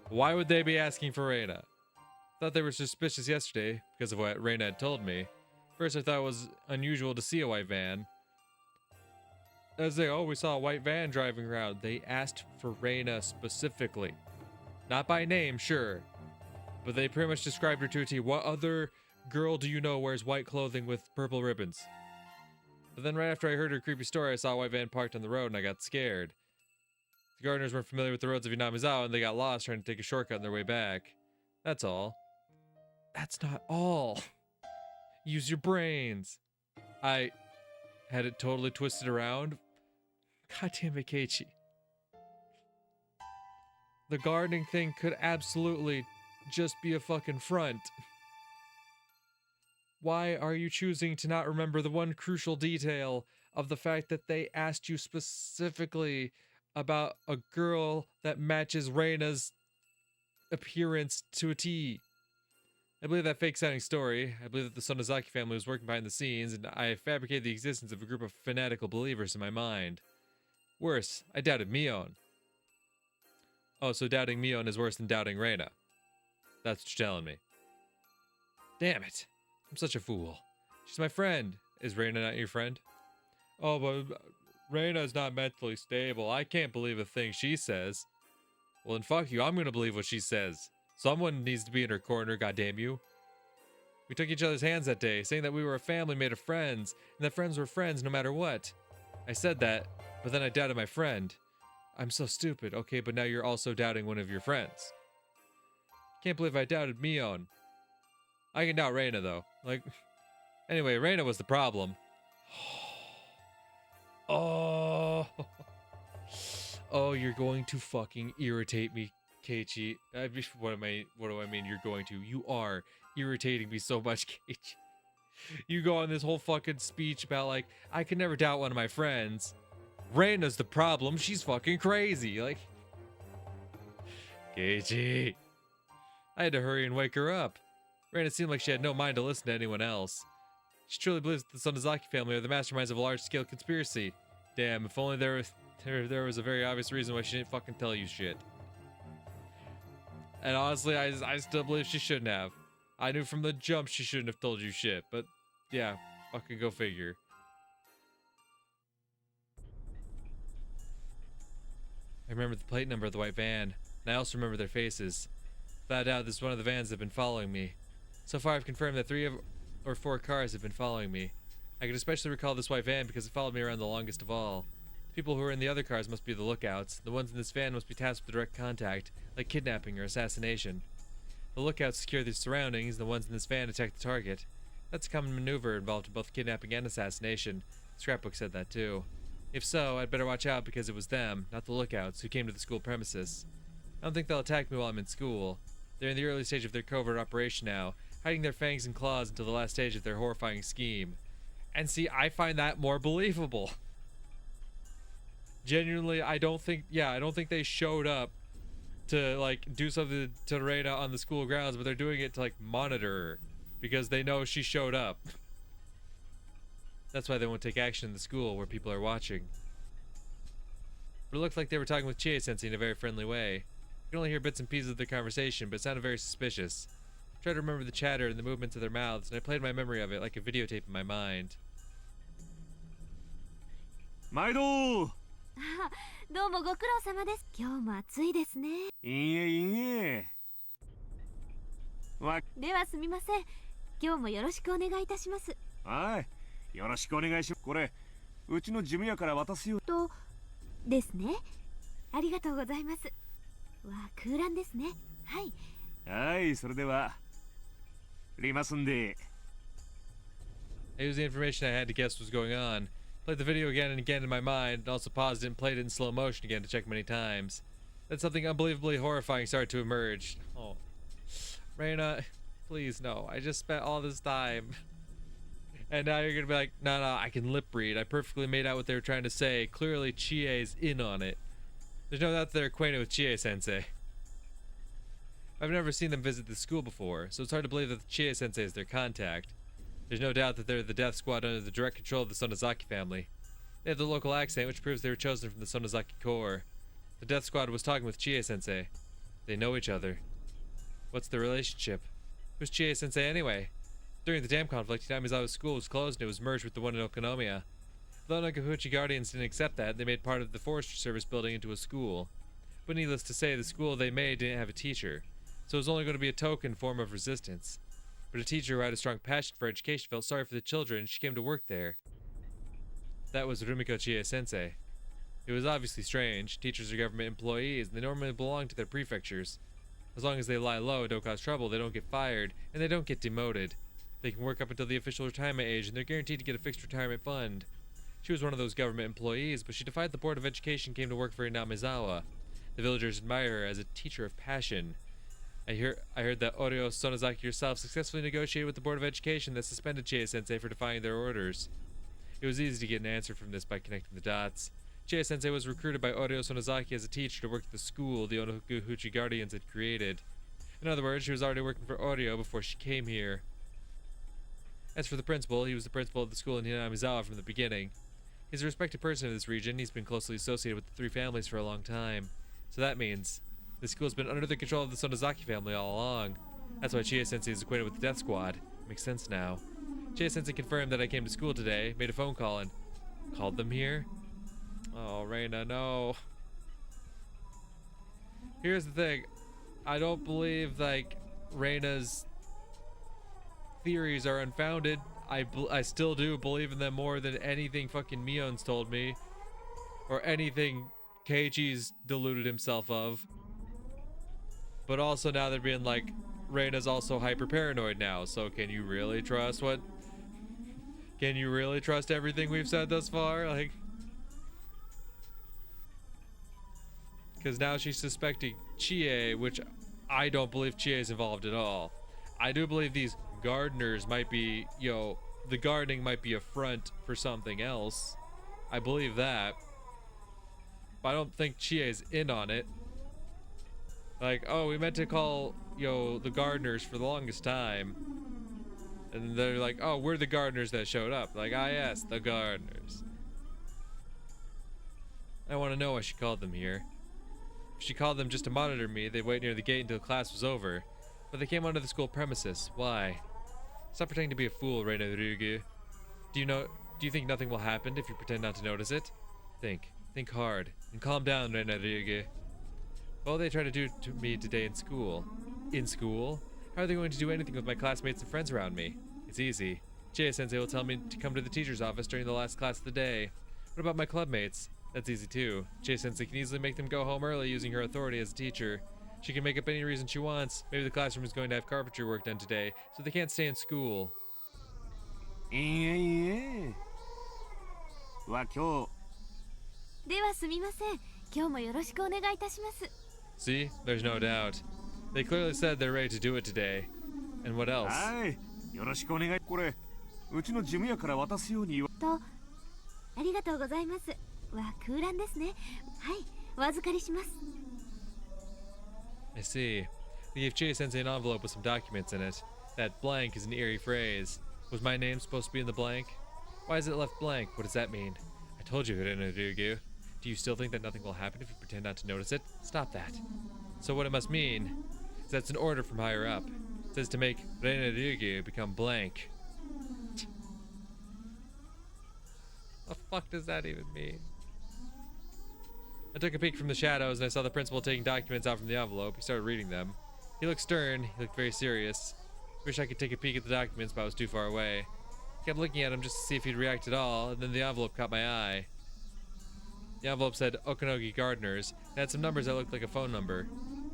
why would they be asking for Rena? Thought they were suspicious yesterday because of what Rena had told me. First I thought it was unusual to see a white van. As they, we saw a white van driving around. They asked for Rena specifically. Not by name, sure. But they pretty much described her to a T. What other girl do you know wears white clothing with purple ribbons? But then right after I heard her creepy story, I saw a white van parked on the road and I got scared. The gardeners weren't familiar with the roads of Yanamizawa and they got lost trying to take a shortcut on their way back. That's all. That's not all. Use your brains. I had it totally twisted around. God damn it, Keiichi. The gardening thing could absolutely just be a fucking front. Why are you choosing to not remember the one crucial detail of the fact that they asked you specifically about a girl that matches Reina's appearance to a T? I believe that fake-sounding story. I believe that the Sonozaki family was working behind the scenes, and I fabricated the existence of a group of fanatical believers in my mind. Worse, I doubted Mion. Oh, so doubting Mion is worse than doubting Rena. That's what you're telling me. Damn it. I'm such a fool. She's my friend. Is Rena not your friend? Oh, but Reina's not mentally stable. I can't believe a thing she says. Well, then fuck you. I'm gonna believe what she says. Someone needs to be in her corner, goddamn you. We took each other's hands that day, saying that we were a family made of friends, and that friends were friends no matter what. I said that, but then I doubted my friend. I'm so stupid. Okay, but now you're also doubting one of your friends. Can't believe I doubted Mion. I can doubt Rena, though. Like, anyway, Rena was the problem. Oh. Oh, you're going to fucking irritate me, Keiichi. What do I mean you're going to? You are irritating me so much, Keiichi. You go on this whole fucking speech about, like, I could never doubt one of my friends. Rena's the problem. She's fucking crazy. Like, Keiichi. I had to hurry and wake her up. Rena seemed like she had no mind to listen to anyone else. She truly believes that the Sonozaki family are the masterminds of a large-scale conspiracy. Damn, if only there was a very obvious reason why she didn't fucking tell you shit. And honestly, I still believe she shouldn't have. I knew from the jump she shouldn't have told you shit, but yeah, fucking go figure. I remember the plate number of the white van, and I also remember their faces. Without doubt, this is one of the vans that have been following me. So far, I've confirmed that 3 or 4 cars have been following me. I can especially recall this white van because it followed me around the longest of all. People who are in the other cars must be the lookouts. The ones in this van must be tasked with direct contact, like kidnapping or assassination. The lookouts secure the surroundings, and the ones in this van attack the target. That's a common maneuver involved in both kidnapping and assassination. Scrapbook said that too. If so, I'd better watch out because it was them, not the lookouts, who came to the school premises. I don't think they'll attack me while I'm in school. They're in the early stage of their covert operation now, hiding their fangs and claws until the last stage of their horrifying scheme. And see, I find that more believable. Genuinely, I don't think they showed up to, like, do something to Rena on the school grounds, but they're doing it to, like, monitor her because they know she showed up. That's why they won't take action in the school where people are watching. But it looked like they were talking with Chie-sensei in a very friendly way. You can only hear bits and pieces of their conversation, but it sounded very suspicious. I tried to remember the chatter and the movements of their mouths, and I played my memory of it like a videotape in my mind. 毎度。どうもご苦労様です。今日も暑いですね。いいえいいえ。ではすみません。今日もよろしくお願いいたします。はい。よろしくお願いします。これうちの事務屋から渡すよ。とですね。ありがとうございます。わ、空欄ですね。はい。はい、それでは。りますんで。I used the information I had to guess what was going on. Played the video again and again in my mind, and also paused it and played it in slow motion again to check many times. Then something unbelievably horrifying started to emerge. Oh. Rena, please no. I just spent all this time. And now you're gonna be like, no, I can lip read. I perfectly made out what they were trying to say. Clearly Chie's in on it. There's no doubt they're acquainted with Chie-sensei. I've never seen them visit the school before, so it's hard to believe that the Chie-sensei is their contact. There's no doubt that they're the death squad under the direct control of the Sonozaki family. They have the local accent, which proves they were chosen from the Sonozaki Corps. The death squad was talking with Chie-sensei. They know each other. What's the relationship? Who's Chie-sensei anyway? During the dam conflict, Hinamizawa's school was closed and it was merged with the one in Okonomiya. Though Nakahuchi Guardians didn't accept that, they made part of the Forestry Service building into a school. But needless to say, the school they made didn't have a teacher, so it was only going to be a token form of resistance. But a teacher who had a strong passion for education felt sorry for the children and she came to work there. That was Rumiko Chie-sensei. It was obviously strange. Teachers are government employees and they normally belong to their prefectures. As long as they lie low, don't cause trouble, they don't get fired, and they don't get demoted. They can work up until the official retirement age and they're guaranteed to get a fixed retirement fund. She was one of those government employees, but she defied the Board of Education and came to work for Hinamizawa. The villagers admire her as a teacher of passion. I heard that Oryo Sonozaki herself successfully negotiated with the Board of Education that suspended Chie-sensei for defying their orders. It was easy to get an answer from this by connecting the dots. Chie-sensei was recruited by Oryo Sonozaki as a teacher to work at the school the Onokuhuchi Guardians had created. In other words, she was already working for Oryo before she came here. As for the principal, he was the principal of the school in Hinamizawa from the beginning. He's a respected person in this region. He's been closely associated with the 3 families for a long time. So that means the school's been under the control of the Sonozaki family all along. That's why Chie-sensei is acquainted with the death squad. Makes sense now. Chie-sensei confirmed that I came to school today, made a phone call, and called them here? Oh, Rena, no. Here's the thing. I don't believe, like, Rena's theories are unfounded. I still do believe in them more than anything fucking Mion's told me. Or anything Keiichi's deluded himself of. But also now they're being like, Reina's also hyper paranoid now, so can you really trust everything we've said thus far? Like, because now she's suspecting Chie, which I don't believe Chie is involved at all. I do believe these gardeners might be, the gardening might be a front for something else. I believe that. But I don't think Chie is in on it. Like, oh, we meant to call, the gardeners for the longest time. And they're like, oh, we're the gardeners that showed up. Like, ah, yes, the gardeners. I want to know why she called them here. If she called them just to monitor me, they'd wait near the gate until class was over. But they came onto the school premises. Why? Stop pretending to be a fool, Rena Ryugu. Do you think nothing will happen if you pretend not to notice it? Think hard, and calm down, Rena Ryugu. What will they try to do to me today in school? In school? How are they going to do anything with my classmates and friends around me? It's easy. Chie-sensei will tell me to come to the teacher's office during the last class of the day. What about my clubmates? That's easy too. Chie-sensei can easily make them go home early using her authority as a teacher. She can make up any reason she wants. Maybe the classroom is going to have carpentry work done today, so they can't stay in school. ではすみません。今日もよろしくお願いいたします。 See? There's no doubt. They clearly said they're ready to do it today. And what else? はい。よろしくお願い。これ、うちの事務屋から渡すように言わ。と、ありがとうございます。は空欄ですね。はい、お預かりします。 I see. They gave Chie-sensei an envelope with some documents in it. That blank is an eerie phrase. Was my name supposed to be in the blank? Why is it left blank? What does that mean? I told you, Rena Ryugu. Do you still think that nothing will happen if you pretend not to notice it? Stop that. So what it must mean is that it's an order from higher up. It says to make Rena Ryugu become blank. What the fuck does that even mean? I took a peek from the shadows and I saw the principal taking documents out from the envelope. He started reading them. He looked stern. He looked very serious. Wish I could take a peek at the documents, but I was too far away. I kept looking at him just to see if he'd react at all, and then the envelope caught my eye. The envelope said Okanogi Gardeners and had some numbers that looked like a phone number.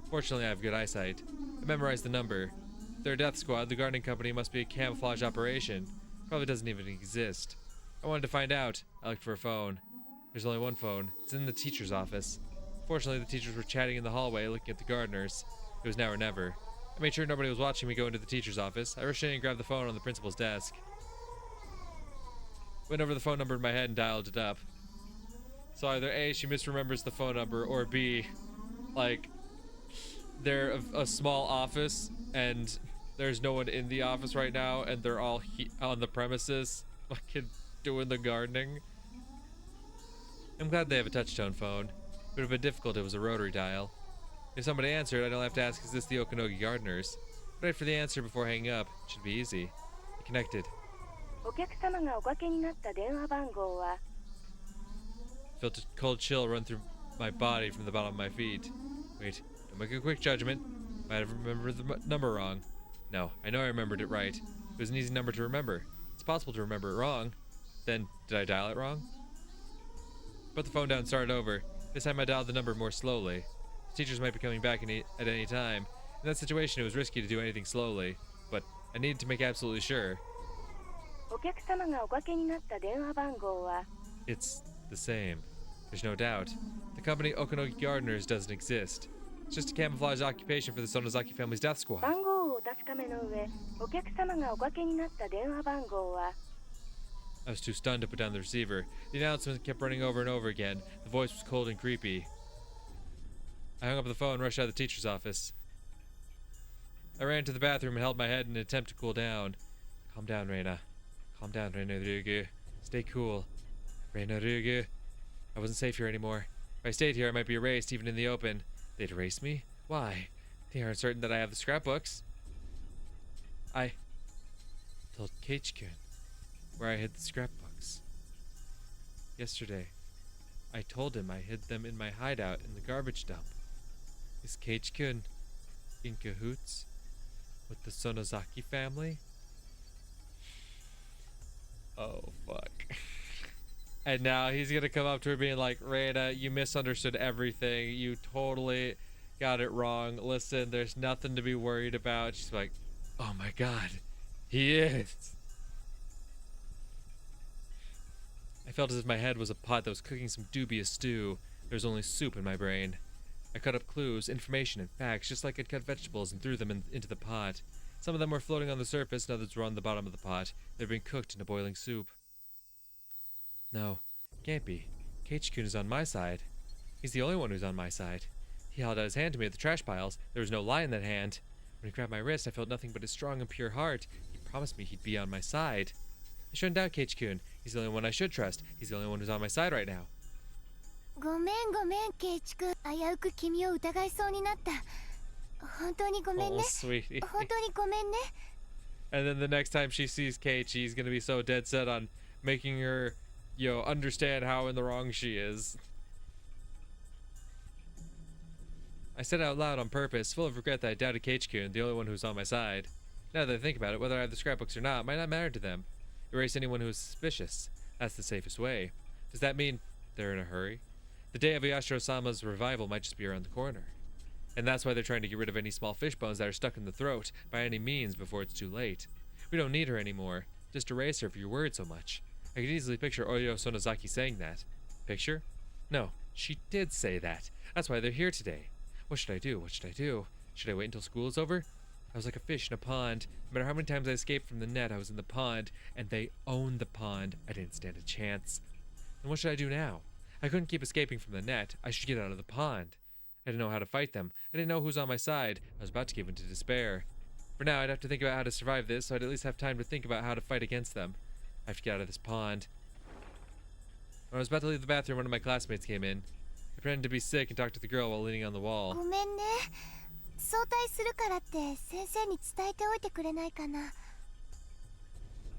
Fortunately, I have good eyesight. I memorized the number. If they're a death squad, the gardening company must be a camouflage operation. Probably doesn't even exist. I wanted to find out. I looked for a phone. There's only one phone. It's in the teacher's office. Fortunately, the teachers were chatting in the hallway looking at the gardeners. It was now or never. I made sure nobody was watching me go into the teacher's office. I rushed in and grabbed the phone on the principal's desk. Went over the phone number in my head and dialed it up. So either A, she misremembers the phone number, or B, like, they're a small office and there's no one in the office right now and they're all on the premises fucking doing the gardening. I'm glad they have a touch-tone phone. It would have been difficult if it was a rotary dial. If somebody answered, I don't have to ask, is this the Okanogi Gardeners? Wait for the answer before hanging up. It should be easy. It connected. お客様がおかけになった電話番号は Felt a cold chill run through my body from the bottom of my feet. Wait, don't make a quick judgment. Might have remembered the number wrong. No, I know I remembered it right. It was an easy number to remember. It's possible to remember it wrong. Then, did I dial it wrong? Put the phone down and started over. This time I dialed the number more slowly. The teachers might be coming back at any time. In that situation, it was risky to do anything slowly, but I needed to make absolutely sure. お客様がおかけになった電話番号は It's the same. There's no doubt. The company Okanogi Gardeners doesn't exist. It's just a camouflage occupation for the Sonozaki family's death squad. 番号をお確かめの上お客様がおかけになった電話番号は I was too stunned to put down the receiver. The announcement kept running over and over again. The voice was cold and creepy. I hung up the phone and rushed out of the teacher's office. I ran to the bathroom and held my head in an attempt to cool down. Calm down, Rena. Calm down, Rena Ryugu. Stay cool. Rena Ryugu. I wasn't safe here anymore. If I stayed here, I might be erased, even in the open. They'd erase me? Why? They aren't certain that I have the scrapbooks. I told Keiichi-kun where I hid the scrapbooks. yesterday. I told him I hid them in my hideout in the garbage dump. Is Keiichi-kun in cahoots with the Sonozaki family? Oh, fuck. And now he's gonna come up to her being like, Rena, you misunderstood everything. You totally got it wrong. Listen, there's nothing to be worried about. She's like, oh my god, he is. I felt as if my head was a pot that was cooking some dubious stew. There was only soup in my brain. I cut up clues, information, and facts just like I'd cut vegetables and threw them into the pot. Some of them were floating on the surface, and others were on the bottom of the pot. They were being cooked in a boiling soup. No, can't be. Keiichi-kun is on my side. He's the only one who's on my side. He held out his hand to me at the trash piles. There was no lie in that hand. When he grabbed my wrist, I felt nothing but his strong and pure heart. He promised me he'd be on my side. I shouldn't doubt Keiichi-kun. He's the only one I should trust. He's the only one who's on my side right now. ごめんごめん、ケイチ君。危うく君を疑いそうになった。本当にごめん Oh, ね。 sweetie. 本当にごめんね。 And then the next time she sees Keiichi, he's gonna be so dead set on making her, understand how in the wrong she is. I said it out loud on purpose, full of regret that I doubted Keiichi-kun, the only one who's on my side. Now that I think about it, whether I have the scrapbooks or not might not matter to them. Erase anyone who is suspicious. That's the safest way. Does that mean they're in a hurry? The day of Yashiro-sama's revival might just be around the corner. And that's why they're trying to get rid of any small fish bones that are stuck in the throat by any means before it's too late. We don't need her anymore. Just erase her if you're worried so much. I could easily picture Oyo Sonozaki saying that. Picture? No, she did say that. That's why they're here today. What should I do? What should I do? Should I wait until school is over? I was like a fish in a pond. No matter how many times I escaped from the net, I was in the pond, and they owned the pond. I didn't stand a chance. And what should I do now? I couldn't keep escaping from the net. I should get out of the pond. I didn't know how to fight them. I didn't know who's on my side. I was about to give in to despair. For now, I'd have to think about how to survive this, so I'd at least have time to think about how to fight against them. I have to get out of this pond. When I was about to leave the bathroom, one of my classmates came in. I pretended to be sick and talked to the girl while leaning on the wall. ごめんね。早退するからって先生に伝えておいてくれないかな。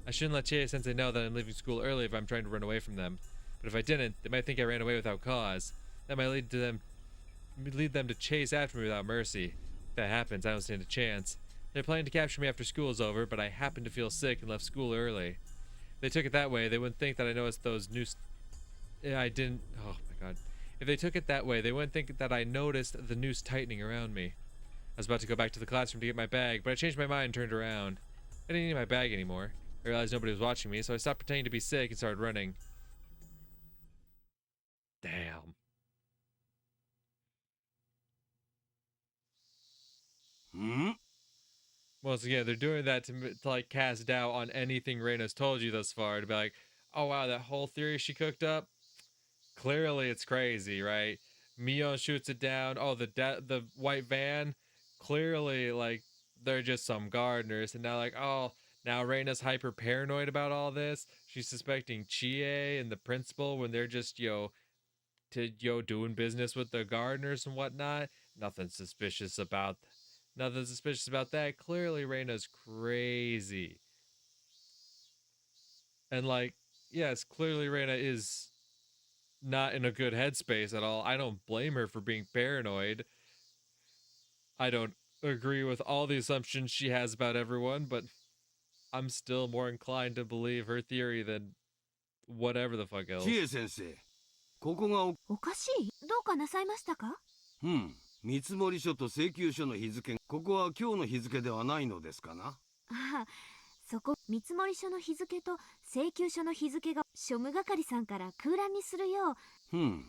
I shouldn't let Chie-sensei know that I'm leaving school early if I'm trying to run away from them. But if I didn't, they might think I ran away without cause. That might lead them to chase after me without mercy. If that happens, I don't stand a chance. They're planning to capture me after school is over, but I happen to feel sick and left school early. If they took it that way, they wouldn't think that I noticed those noose... I didn't... Oh my god. If they took it that way, they wouldn't think that I noticed the noose tightening around me. I was about to go back to the classroom to get my bag, but I changed my mind and turned around. I didn't need my bag anymore. I realized nobody was watching me, so I stopped pretending to be sick and started running. Damn. Once again, they're doing that to like cast doubt on anything Rena's told you thus far. To be like, oh wow, that whole theory she cooked up, clearly it's crazy, right? Mion shoots it down. Oh, the white van, clearly like they're just some gardeners. And now like, oh, now Rena's hyper paranoid about all this. She's suspecting Chie and the principal when they're just doing business with the gardeners and whatnot. Nothing suspicious about that. Clearly Rena's crazy. And like, yes, clearly Rena is not in a good headspace at all. I don't blame her for being paranoid. I don't agree with all the assumptions she has about everyone, but I'm still more inclined to believe her theory than whatever the fuck else. 千恵先生、ここがおかしい？どうかなさいましたか？見積書と請求書の日付、ここは今日の日付ではないのですかな？ああ、そこ見積書の日付と請求書の日付が庶務係さんから空欄にするよう。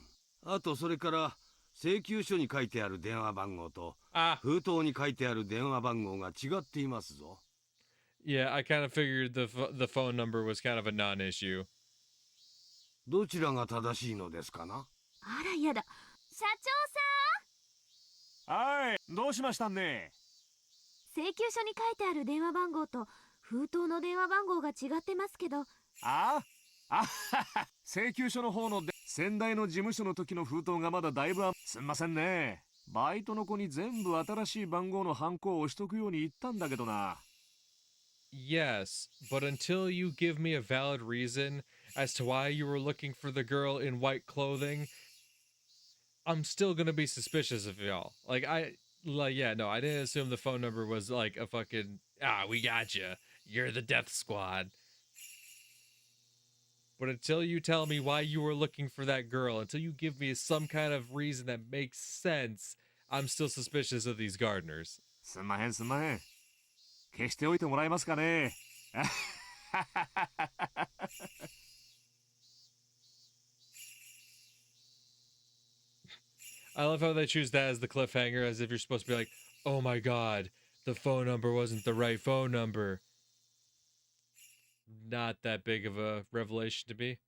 あとそれから請求書に書いてある電話番号と封筒に書いてある電話番号が違っていますぞ。Yeah, I kind of figured the phone number was kind of a non-issue. どちらが正しいのですかな？あらやだ。社長さん。はい、どうしましたね？請求書に書いてある電話番号と封筒の電話番号が違ってますけど。請求書の方の先代の事務所の時の封筒がまだだいぶすんませんね。バイトの子に全部新しい番号のハンコを押しとくように言ったんだけどな。Yes, but until you give me a valid reason as to why you were looking for the girl in white clothing, I'm still gonna be suspicious of y'all. Yeah, no, I didn't assume the phone number was like a fucking, we got you. You're the death squad. But until you tell me why you were looking for that girl, until you give me some kind of reason that makes sense, I'm still suspicious of these gardeners. すんまへんすんまへん。消しておいてもらえますかね。I love how they choose that as the cliffhanger, as if you're supposed to be like, oh my god, the phone number wasn't the right phone number. Not that big of a revelation to me.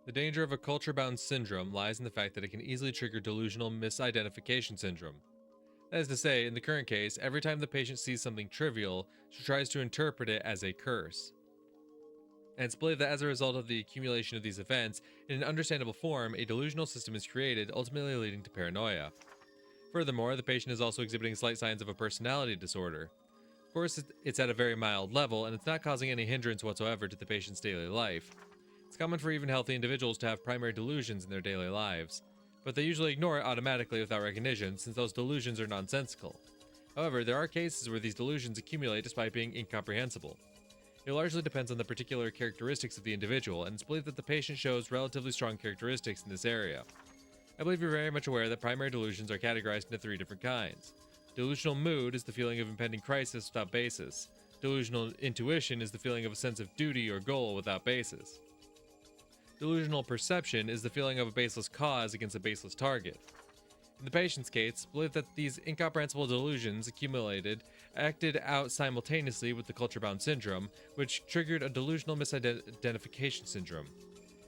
The danger of a culture-bound syndrome lies in the fact that it can easily trigger delusional misidentification syndrome. That is to say, in the current case, every time the patient sees something trivial, she tries to interpret it as a curse. And it's believed that as a result of the accumulation of these events, in an understandable form, a delusional system is created, ultimately leading to paranoia. Furthermore, the patient is also exhibiting slight signs of a personality disorder. Of course, it's at a very mild level, and it's not causing any hindrance whatsoever to the patient's daily life. It's common for even healthy individuals to have primary delusions in their daily lives, but they usually ignore it automatically without recognition, since those delusions are nonsensical. However, there are cases where these delusions accumulate despite being incomprehensible. It largely depends on the particular characteristics of the individual, and it's believed that the patient shows relatively strong characteristics in this area. I believe you're very much aware that primary delusions are categorized into 3 different kinds. Delusional mood is the feeling of impending crisis without basis. Delusional intuition is the feeling of a sense of duty or goal without basis. Delusional perception is the feeling of a baseless cause against a baseless target. In the patient's case, believe that these incomprehensible delusions accumulated acted out simultaneously with the culture-bound syndrome, which triggered a delusional misidentification syndrome,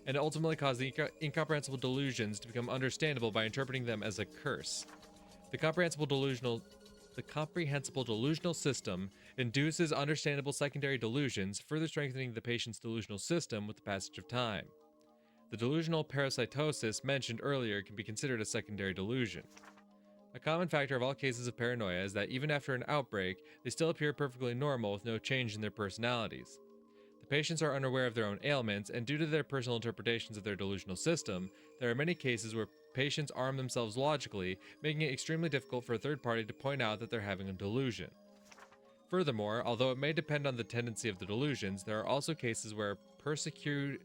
and ultimately caused the incomprehensible delusions to become understandable by interpreting them as a curse. The comprehensible delusional system induces understandable secondary delusions, further strengthening the patient's delusional system with the passage of time. The delusional parasitosis mentioned earlier can be considered a secondary delusion. A common factor of all cases of paranoia is that even after an outbreak, they still appear perfectly normal with no change in their personalities. The patients are unaware of their own ailments, and due to their personal interpretations of their delusional system, there are many cases where patients arm themselves logically, making it extremely difficult for a third party to point out that they're having a delusion. Furthermore, although it may depend on the tendency of the delusions, there are also cases where persecutory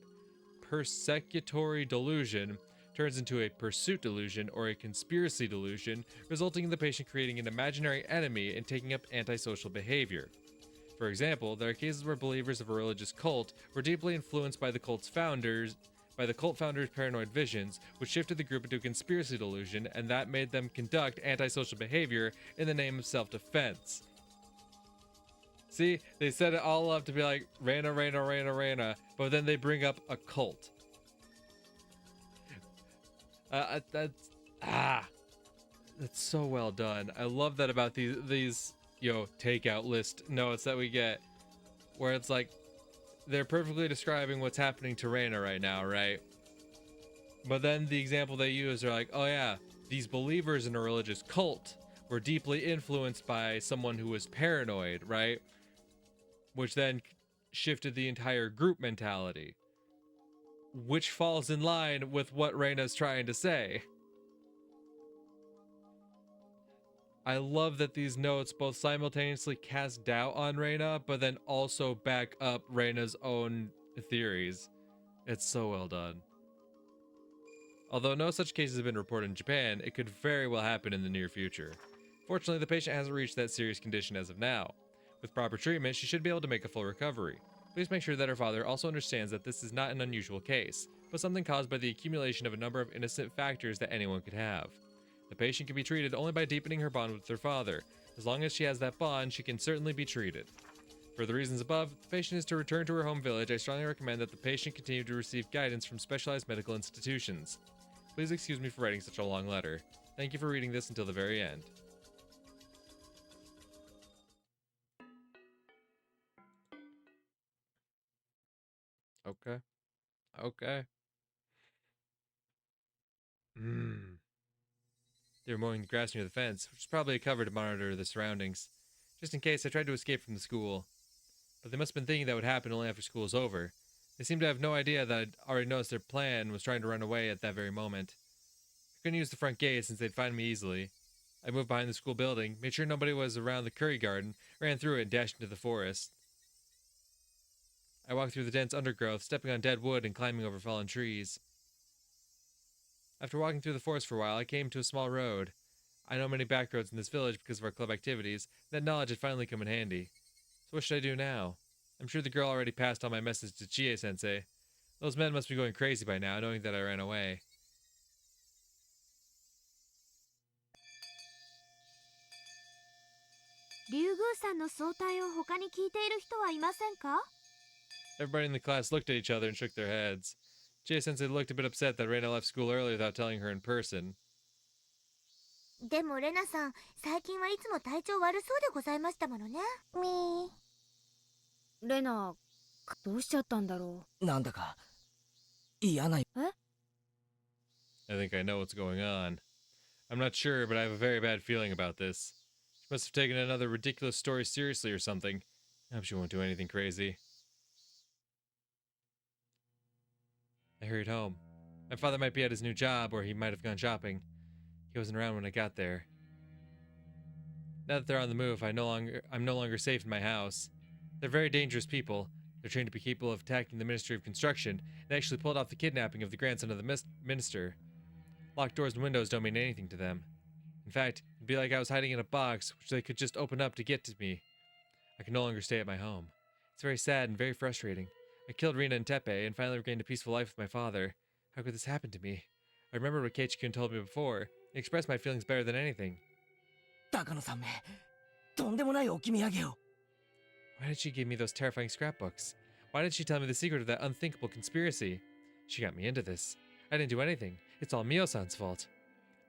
delusion turns into a pursuit delusion or a conspiracy delusion, resulting in the patient creating an imaginary enemy and taking up antisocial behavior. For example, there are cases where believers of a religious cult were deeply influenced by the cult founders' paranoid visions, which shifted the group into a conspiracy delusion, and that made them conduct antisocial behavior in the name of self-defense. See, they set it all up to be like Rena, but then they bring up a cult. That's so well done. I love that about these takeout list notes that we get, where it's like they're perfectly describing what's happening to Rena right now, right? But then the example they use are like, oh yeah, these believers in a religious cult were deeply influenced by someone who was paranoid, right? Which then shifted the entire group mentality, which falls in line with what Reina's trying to say. I love that these notes both simultaneously cast doubt on Rena, but then also back up Reina's own theories. It's so well done. Although no such cases have been reported in Japan, it could very well happen in the near future. Fortunately, the patient hasn't reached that serious condition as of now. With proper treatment, she should be able to make a full recovery. Please make sure that her father also understands that this is not an unusual case, but something caused by the accumulation of a number of innocent factors that anyone could have. The patient can be treated only by deepening her bond with her father. As long as she has that bond, she can certainly be treated. For the reasons above, if the patient is to return to her home village, I strongly recommend that the patient continue to receive guidance from specialized medical institutions. Please excuse me for writing such a long letter. Thank you for reading this until the very end. Okay. Okay. Hmm. They were mowing the grass near the fence, which is probably a cover to monitor the surroundings. Just in case, I tried to escape from the school. But they must have been thinking that would happen only after school was over. They seemed to have no idea that I'd already noticed their plan was trying to run away at that very moment. I couldn't use the front gate since they'd find me easily. I moved behind the school building, made sure nobody was around the curry garden, ran through it, and dashed into the forest. I walked through the dense undergrowth, stepping on dead wood and climbing over fallen trees. After walking through the forest for a while, I came to a small road. I know many back roads in this village because of our club activities. That knowledge had finally come in handy. So what should I do now? I'm sure the girl already passed on my message to Chie-sensei. Those men must be going crazy by now, knowing that I ran away. Everybody in the class looked at each other and shook their heads. Chie-sensei looked a bit upset that Rena left school early without telling her in person. でもレナさん、最近はいつも体調悪そうでございましたものね。みー。レナ、どうしちゃったんだろなんだか嫌な。う。I think I know what's going on. I'm not sure, but I have a very bad feeling about this. She must have taken another ridiculous story seriously or something. I hope she won't do anything crazy. I hurried home. My father might be at his new job, or he might have gone shopping. He wasn't around when I got there. Now that they're on the move, I'm no longer safe in my house. They're very dangerous people. They're trained to be capable of attacking the Ministry of Construction, and actually pulled off the kidnapping of the grandson of the minister. Locked doors and windows don't mean anything to them. In fact, it'd be like I was hiding in a box, which they could just open up to get to me. I can no longer stay at my home. It's very sad and very frustrating. I killed Rena and Tepe, and finally regained a peaceful life with my father. How could this happen to me? I remember what Keiichi-kun told me before. He expressed my feelings better than anything. 高野さんめ、とんでもない置き土産を。Why did she give me those terrifying scrapbooks? Why did she tell me the secret of that unthinkable conspiracy? She got me into this. I didn't do anything. It's all Mio-san's fault.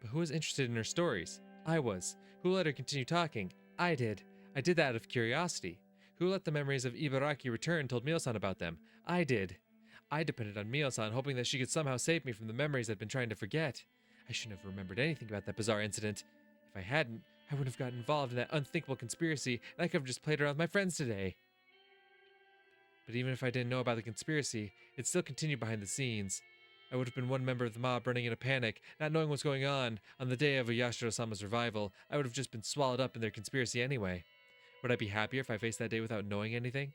But who was interested in her stories? I was. Who let her continue talking? I did. I did that out of curiosity. Who let the memories of Ibaraki return and told Mio-san about them? I did. I depended on Mio-san, hoping that she could somehow save me from the memories I'd been trying to forget. I shouldn't have remembered anything about that bizarre incident. If I hadn't, I wouldn't have gotten involved in that unthinkable conspiracy, and I could have just played around with my friends today. But even if I didn't know about the conspiracy, it still continued behind the scenes. I would have been one member of the mob running in a panic, not knowing what's going on the day of Yashiro-sama's revival. I would have just been swallowed up in their conspiracy anyway. Would I be happier if I faced that day without knowing anything?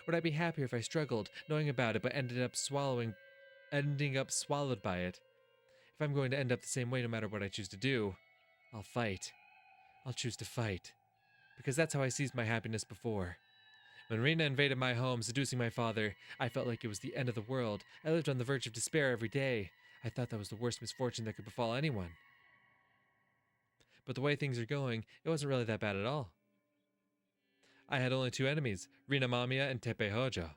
Would I be happier if I struggled, knowing about it, but ending up swallowed by it? If I'm going to end up the same way no matter what I choose to do, I'll fight. I'll choose to fight. Because that's how I seized my happiness before. When Rena invaded my home, seducing my father, I felt like it was the end of the world. I lived on the verge of despair every day. I thought that was the worst misfortune that could befall anyone. But the way things are going, it wasn't really that bad at all. I had only two enemies, Rina Mamiya and Tepe Hojo.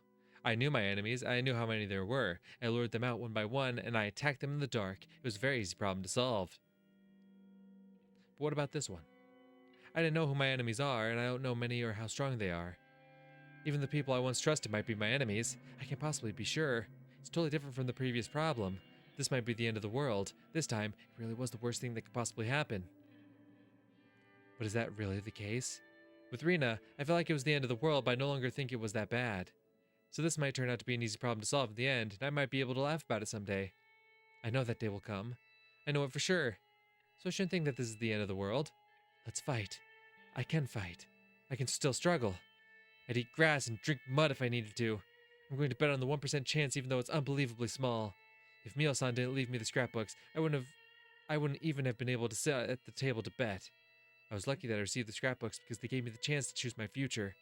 I knew my enemies, I knew how many there were. I lured them out one by one, and I attacked them in the dark. It was a very easy problem to solve. But what about this one? I didn't know who my enemies are, and I don't know many or how strong they are. Even the people I once trusted might be my enemies. I can't possibly be sure. It's totally different from the previous problem. This might be the end of the world. This time, it really was the worst thing that could possibly happen. But is that really the case? With Rena, I felt like it was the end of the world, but I no longer think it was that bad. So this might turn out to be an easy problem to solve in the end, and I might be able to laugh about it someday. I know that day will come. I know it for sure. So I shouldn't think that this is the end of the world. Let's fight. I can fight. I can still struggle. I'd eat grass and drink mud if I needed to. I'm going to bet on the 1% chance even though it's unbelievably small. If Mio-san didn't leave me the scrapbooks, I wouldn't even have been able to sit at the table to bet. I was lucky that I received the scrapbooks because they gave me the chance to choose my future.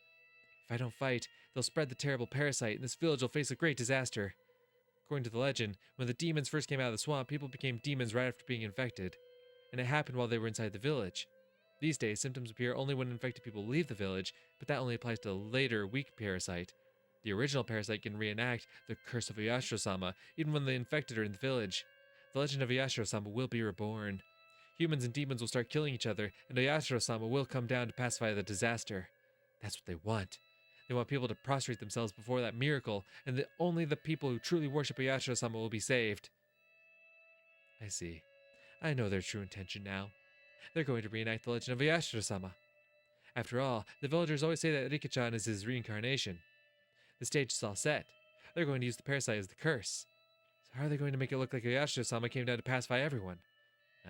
If I don't fight, they'll spread the terrible parasite and this village will face a great disaster. According to the legend, when the demons first came out of the swamp, people became demons right after being infected. And it happened while they were inside the village. These days, symptoms appear only when infected people leave the village, but that only applies to the later, weak parasite. The original parasite can reenact the curse of Yashiro-sama, even when the infected are in the village. The legend of Yashiro-sama will be reborn. Humans and demons will start killing each other, and Yashiro-sama will come down to pacify the disaster. That's what they want. They want people to prostrate themselves before that miracle, and that only the people who truly worship Oyashiro-sama will be saved. I see. I know their true intention now. They're going to reenact the legend of Oyashiro-sama. After all, the villagers always say that Rika-chan is his reincarnation. The stage is all set. They're going to use the parasite as the curse. So how are they going to make it look like Oyashiro-sama came down to pacify everyone?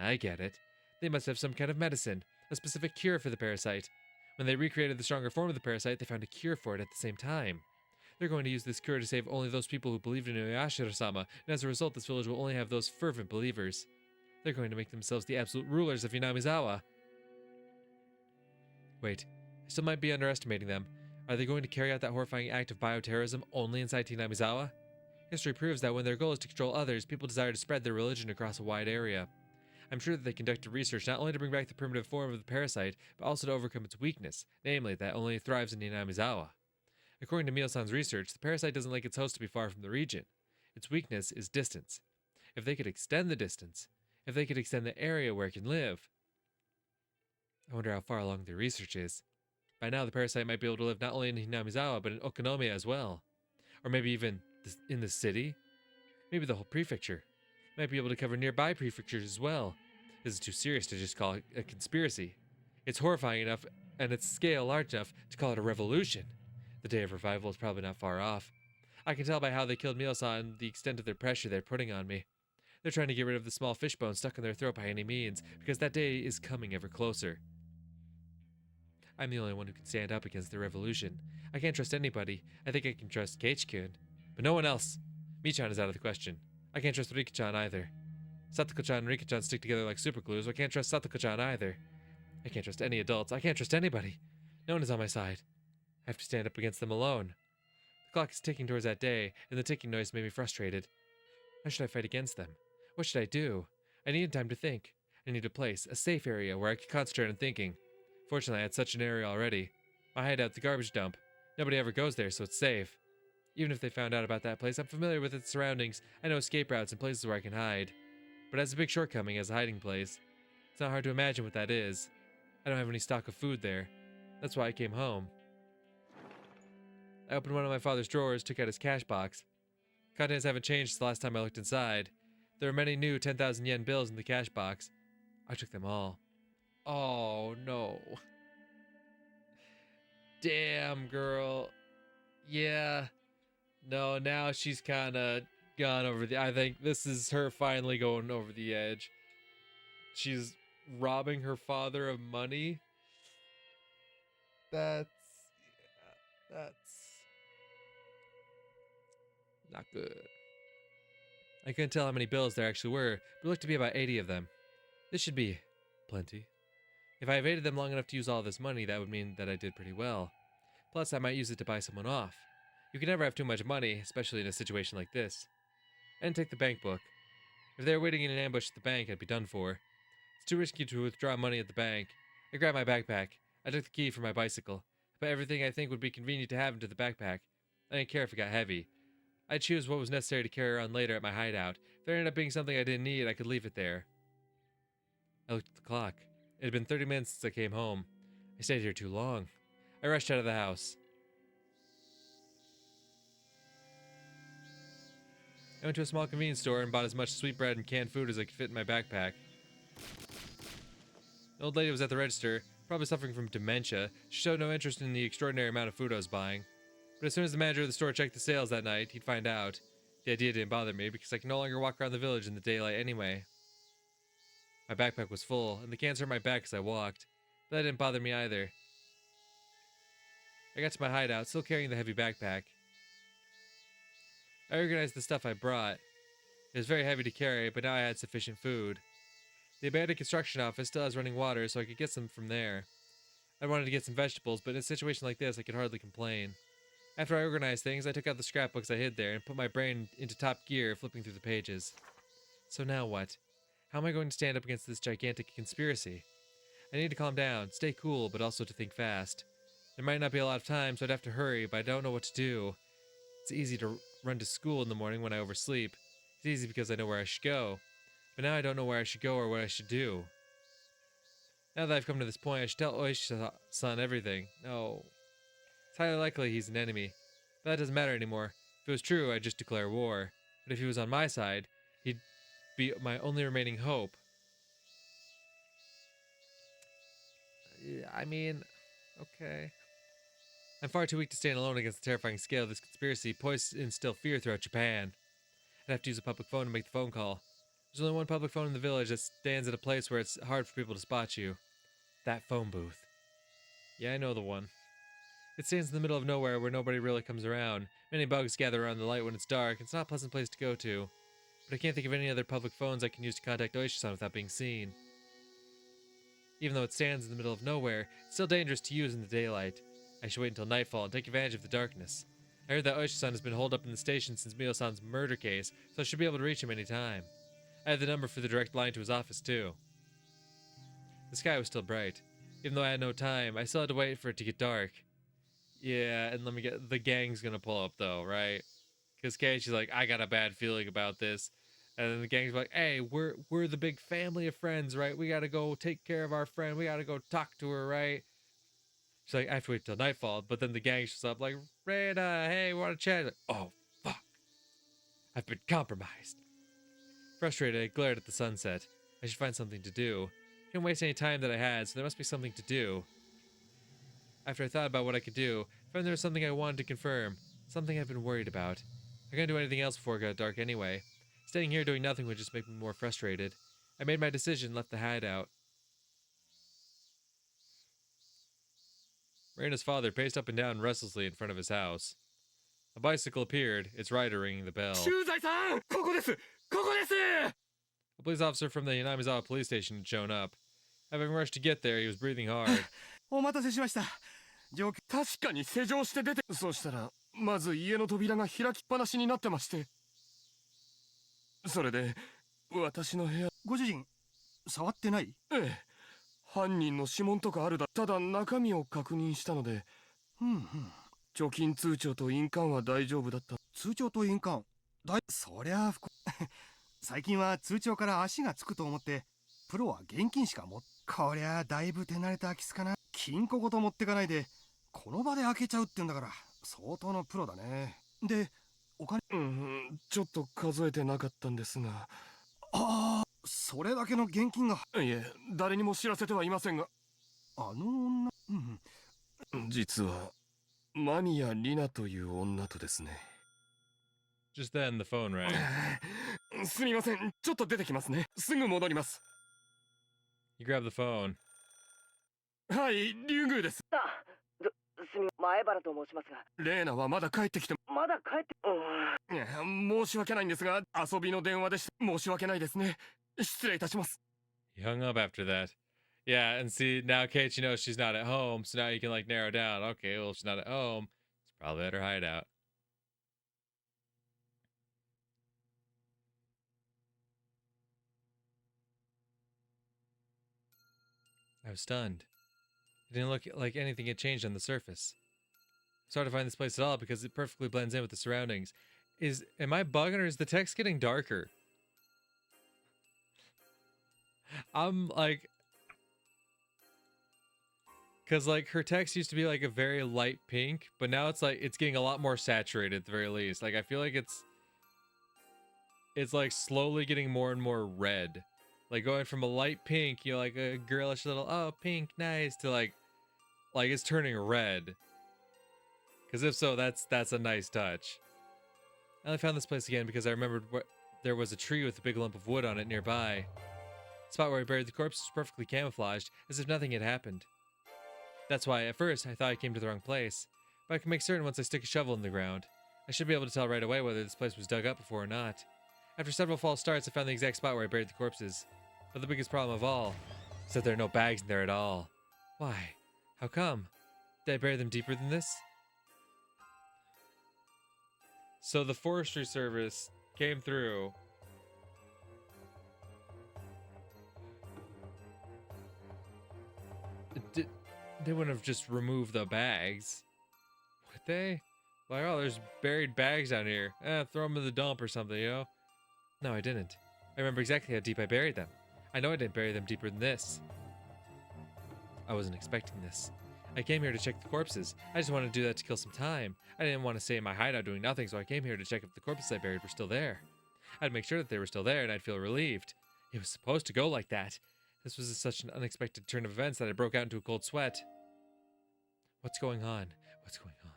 I get it. They must have some kind of medicine, a specific cure for the parasite. When they recreated the stronger form of the parasite, they found a cure for it at the same time. They're going to use this cure to save only those people who believed in Oyashiro-sama, and as a result, this village will only have those fervent believers. They're going to make themselves the absolute rulers of Yanamizawa. Wait, I still might be underestimating them. Are they going to carry out that horrifying act of bioterrorism only inside Yanamizawa? History proves that when their goal is to control others, people desire to spread their religion across a wide area. I'm sure that they conducted research not only to bring back the primitive form of the parasite, but also to overcome its weakness, namely that it only thrives in Yanamizawa. According to Mio-san's research, the parasite doesn't like its host to be far from the region. Its weakness is distance. If they could extend the distance, if they could extend the area where it can live. I wonder how far along their research is. By now, the parasite might be able to live not only in Hinamizawa, but in Okonomiya as well. Or maybe even in the city? Maybe the whole prefecture. It might be able to cover nearby prefectures as well. This is too serious to just call it a conspiracy. It's horrifying enough, and its scale large enough to call it a revolution. The day of revival is probably not far off. I can tell by how they killed Mio-san and the extent of their pressure they're putting on me. They're trying to get rid of the small fishbone stuck in their throat by any means, because that day is coming ever closer. I'm the only one who can stand up against the revolution. I can't trust anybody. I think I can trust Keiichi-kun, but no one else. Mi-chan is out of the question. I can't trust Rika-chan either. Satoko-chan and Rika-chan stick together like superglues, so I can't trust Satoko-chan either. I can't trust any adults. I can't trust anybody. No one is on my side. I have to stand up against them alone. The clock is ticking towards that day, and the ticking noise made me frustrated. How should I fight against them? What should I do? I needed time to think. I need a place, a safe area where I could concentrate on thinking. Fortunately, I had such an area already. My hideout's the garbage dump. Nobody ever goes there, so it's safe. Even if they found out about that place, I'm familiar with its surroundings. I know escape routes and places where I can hide. But it has a big shortcoming as a hiding place. It's not hard to imagine what that is. I don't have any stock of food there. That's why I came home. I opened one of my father's drawers, took out his cash box. Contents haven't changed since the last time I looked inside. There are many new 10,000 yen bills in the cash box. I took them all. Oh, no. Damn, girl. Yeah. No, now she's kind of gone over the... I think this is her finally going over the edge. She's robbing her father of money. That's not good. I couldn't tell how many bills there actually were, but it looked to be about 80 of them. This should be plenty. If I evaded them long enough to use all this money, that would mean that I did pretty well. Plus, I might use it to buy someone off. You can never have too much money, especially in a situation like this. I didn't take the bank book. If they were waiting in an ambush at the bank, I'd be done for. It's too risky to withdraw money at the bank. I grabbed my backpack. I took the key for my bicycle. I put everything I think would be convenient to have into the backpack. I didn't care if it got heavy. I'd choose what was necessary to carry around later at my hideout. If there ended up being something I didn't need, I could leave it there. I looked at the clock. It had been 30 minutes since I came home. I stayed here too long. I rushed out of the house. I went to a small convenience store and bought as much sweet bread and canned food as I could fit in my backpack. The old lady was at the register, probably suffering from dementia. She showed no interest in the extraordinary amount of food I was buying. But as soon as the manager of the store checked the sales that night, he'd find out. The idea didn't bother me because I could no longer walk around the village in the daylight anyway. My backpack was full, and the cans hurt my back as I walked, but that didn't bother me either. I got to my hideout, still carrying the heavy backpack. I organized the stuff I brought. It was very heavy to carry, but now I had sufficient food. The abandoned construction office still has running water, so I could get some from there. I wanted to get some vegetables, but in a situation like this, I could hardly complain. After I organized things, I took out the scrapbooks I hid there and put my brain into top gear, flipping through the pages. So now what? How am I going to stand up against this gigantic conspiracy? I need to calm down, stay cool, but also to think fast. There might not be a lot of time, so I'd have to hurry, but I don't know what to do. It's easy to run to school in the morning when I oversleep. It's easy because I know where I should go. But now I don't know where I should go or what I should do. Now that I've come to this point, I should tell Oishi-san everything. No. It's highly likely he's an enemy. But that doesn't matter anymore. If it was true, I'd just declare war. But if he was on my side, he'd be my only remaining hope. I mean, okay. I'm far too weak to stand alone against the terrifying scale of this conspiracy, poised to instill fear throughout Japan. I'd have to use a public phone to make the phone call. There's only one public phone in the village that stands at a place where it's hard for people to spot you. That phone booth. Yeah, I know the one. It stands in the middle of nowhere where nobody really comes around. Many bugs gather around the light when it's dark. It's not a pleasant place to go to. But I can't think of any other public phones I can use to contact Oishi-san without being seen. Even though it stands in the middle of nowhere, it's still dangerous to use in the daylight. I should wait until nightfall and take advantage of the darkness. I heard that Oishi-san has been holed up in the station since Mio-san's murder case, so I should be able to reach him any time. I have the number for the direct line to his office, too. The sky was still bright. Even though I had no time, I still had to wait for it to get dark. Yeah, and let me get... The gang's gonna pull up, though, right? Because Keiichi's like, I got a bad feeling about this. And then the gang's like, hey, we're the big family of friends, right? We gotta go take care of our friend. We gotta go talk to her, right? She's like, I have to wait till nightfall. But then the gang shows up like, Rena, hey, we want to chat. Like, oh, fuck. I've been compromised. Frustrated, I glared at the sunset. I should find something to do. I couldn't waste any time that I had, so there must be something to do. After I thought about what I could do, I found there was something I wanted to confirm. Something I've been worried about. I couldn't do anything else before it got dark anyway. Staying here doing nothing would just make me more frustrated. I made my decision and left the hideout. Rena's father paced up and down restlessly in front of his house. A bicycle appeared, its rider ringing the bell. Shuzai-san! ここです! ここです! A police officer from the Yanamizawa police station had shown up. Having rushed to get there, he was breathing hard. お待たせしました。確かに施錠して出て、そうしたら、まず家の扉が開きっぱなしになってまして。それで、私の部屋。ご主人、触ってない？ええ。犯人の指紋とかあるだ。ただ中身を確認したので。貯金通帳と印鑑は大丈夫だった。通帳と印鑑？そりゃあ、最近は通帳から足がつくと思って、プロは現金しかこりゃあだいぶ手慣れた空き巣かな。金庫ごと持ってかないで、この場で開けちゃうってんだから、相当のプロだね。で、お金？ちょっと数えてなかったんですが。ああ、それだけの現金が。いえ、誰にも知らせてはいませんが。あの女、実は、間宮里奈という女とですね。Just then, the phone rang. すみません、ちょっと出てきますね。すぐ戻ります。He grabbed the phone. はい、竜宮です。前原と申しますが。レーナはまだ帰ってきて。まだ帰って。いや、申し訳ないんですが、遊びの電話でした。申し訳ないですね。失礼いたします。He hung up after that. Yeah, and see, now Keiichi knows she's not at home, so now you can, like, narrow down. Okay, well, if she's not at home, it's probably at her hideout. I was stunned. It didn't look like anything had changed on the surface. It's hard to find this place at all because it perfectly blends in with the surroundings. Am I bugging or is the text getting darker? I'm like... Because, like, her text used to be, like, a very light pink, but now it's, like, it's getting a lot more saturated at the very least. Like, I feel like it's, like, slowly getting more and more red. Like, going from a light pink, you know, like, a girlish little, oh, pink, nice, to, like, it's turning red. Because if so, that's a nice touch. I only found this place again because I remembered there was a tree with a big lump of wood on it nearby. The spot where I buried the corpse was perfectly camouflaged, as if nothing had happened. That's why, at first, I thought I came to the wrong place, but I can make certain once I stick a shovel in the ground. I should be able to tell right away whether this place was dug up before or not. After several false starts, I found the exact spot where I buried the corpses. But the biggest problem of all is that there are no bags in there at all. Why? How come? Did I bury them deeper than this? So the forestry service came through. They wouldn't have just removed the bags, would they? Like, oh, there's buried bags down here. Throw them in the dump or something, you know? No, I didn't. I remember exactly how deep I buried them. I know I didn't bury them deeper than this. I wasn't expecting this. I came here to check the corpses. I just wanted to do that to kill some time. I didn't want to stay in my hideout doing nothing, so I came here to check if the corpses I buried were still there. I'd make sure that they were still there, and I'd feel relieved. It was supposed to go like that. This was such an unexpected turn of events that I broke out into a cold sweat. What's going on? What's going on?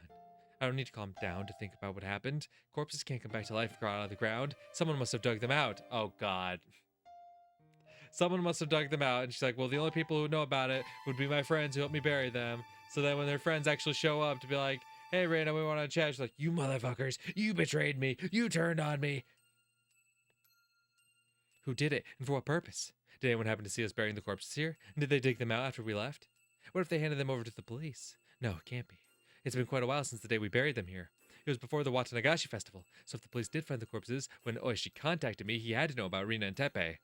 I don't need to calm down to think about what happened. Corpses can't come back to life and crawl out of the ground. Someone must have dug them out. Oh, God. Someone must have dug them out. And she's like, well, the only people who know about it would be my friends who helped me bury them. So then when their friends actually show up to be like, hey, Rena, we want to chat. She's like, you motherfuckers. You betrayed me. You turned on me. Who did it? And for what purpose? Did anyone happen to see us burying the corpses here? And did they dig them out after we left? What if they handed them over to the police? No, it can't be. It's been quite a while since the day we buried them here. It was before the Watanagashi festival, so if the police did find the corpses, when Oishi contacted me, he had to know about Rena and Teppei.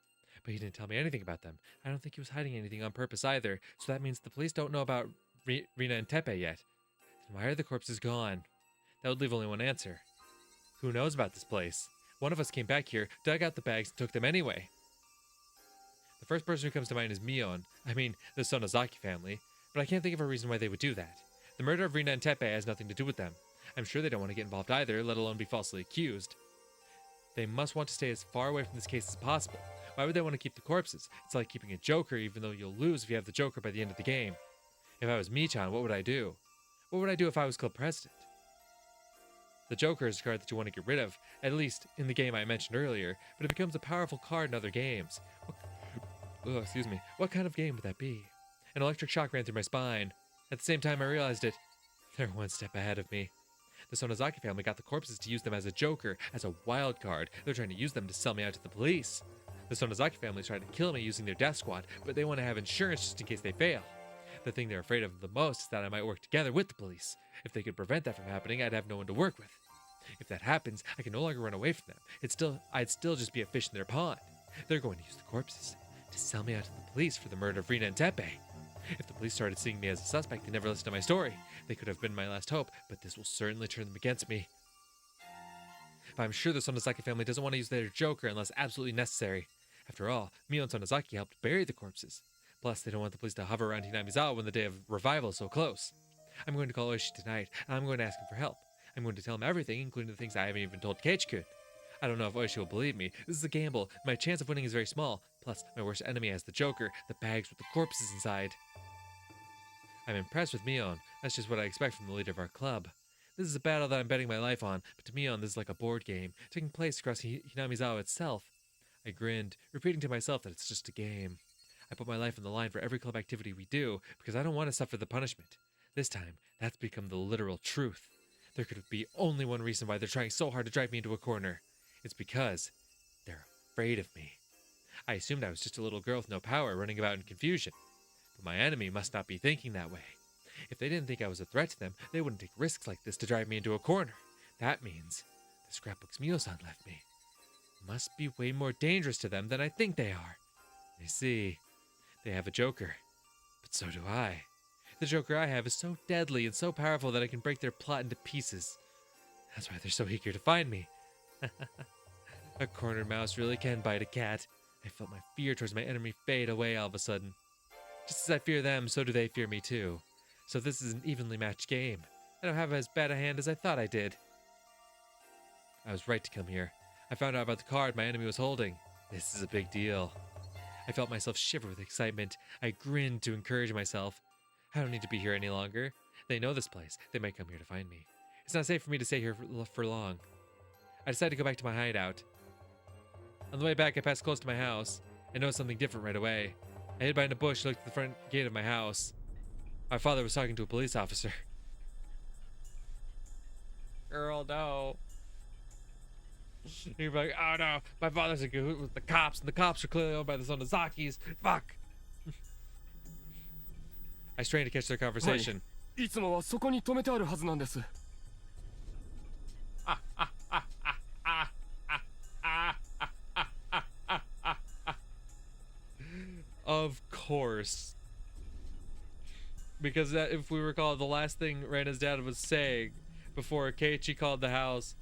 But he didn't tell me anything about them. I don't think he was hiding anything on purpose either, so that means the police don't know about Rena and Teppei yet. Then why are the corpses gone? That would leave only one answer. Who knows about this place? One of us came back here, dug out the bags, and took them anyway. The first person who comes to mind is Mion. I mean, the Sonozaki family. But I can't think of a reason why they would do that. The murder of Rena and Teppei has nothing to do with them. I'm sure they don't want to get involved either, let alone be falsely accused. They must want to stay as far away from this case as possible. Why would they want to keep the corpses? It's like keeping a joker, even though you'll lose if you have the joker by the end of the game. If I was Michan, what would I do? What would I do if I was club president? The joker is a card that you want to get rid of, at least in the game I mentioned earlier, but it becomes a powerful card in other games. What kind of game would that be? An electric shock ran through my spine. At the same time I realized it. They're one step ahead of me. The Sonozaki family got the corpses to use them as a joker, as a wild card. They're trying to use them to sell me out to the police. The Sonozaki family tried to kill me using their death squad, but they want to have insurance just in case they fail. The thing they're afraid of the most is that I might work together with the police. If they could prevent that from happening, I'd have no one to work with. If that happens, I can no longer run away from them. I'd still just be a fish in their pond. They're going to use the corpses to sell me out to the police for the murder of Rena and Teppei. If the police started seeing me as a suspect, they never listened to my story. They could have been my last hope, but this will certainly turn them against me. But I'm sure the Sonozaki family doesn't want to use their joker unless absolutely necessary. After all, Mio and Sonozaki helped bury the corpses. Plus, they don't want the police to hover around Hinamizawa when the day of revival is so close. I'm going to call Oishi tonight, and I'm going to ask him for help. I'm going to tell him everything, including the things I haven't even told Keiichi-kun. I don't know if Oishi will believe me. This is a gamble. My chance of winning is very small. Plus, my worst enemy has the joker, the bags with the corpses inside. I'm impressed with Mion. That's just what I expect from the leader of our club. This is a battle that I'm betting my life on, but to Mion this is like a board game, taking place across Hinamizawa itself. I grinned, repeating to myself that it's just a game. I put my life on the line for every club activity we do, because I don't want to suffer the punishment. This time, that's become the literal truth. There could be only one reason why they're trying so hard to drive me into a corner. It's because they're afraid of me. I assumed I was just a little girl with no power running about in confusion. But my enemy must not be thinking that way. If they didn't think I was a threat to them, they wouldn't take risks like this to drive me into a corner. That means the scrapbooks Mio-san left me must be way more dangerous to them than I think they are. I see. They have a joker. But so do I. The joker I have is so deadly and so powerful that I can break their plot into pieces. That's why they're so eager to find me. A cornered mouse really can bite a cat. I felt my fear towards my enemy fade away all of a sudden. Just as I fear them, so do they fear me too. So this is an evenly matched game. I don't have as bad a hand as I thought I did. I was right to come here. I found out about the card my enemy was holding. This is a big deal. I felt myself shiver with excitement. I grinned to encourage myself. I don't need to be here any longer. They know this place. They might come here to find me. It's not safe for me to stay here for long. I decided to go back to my hideout. On the way back, I passed close to my house. I noticed something different right away. I hid behind a bush and looked at the front gate of my house. My father was talking to a police officer. Girl, no. He'd be like, oh no, my father's in cahoots with the cops, and the cops are clearly owned by the Sonozakis. Fuck. I strained to catch their conversation. いつもはそこに止めてあるはずなんです。Of course. Because if we recall, the last thing Rena's dad was saying before Keiichi called the house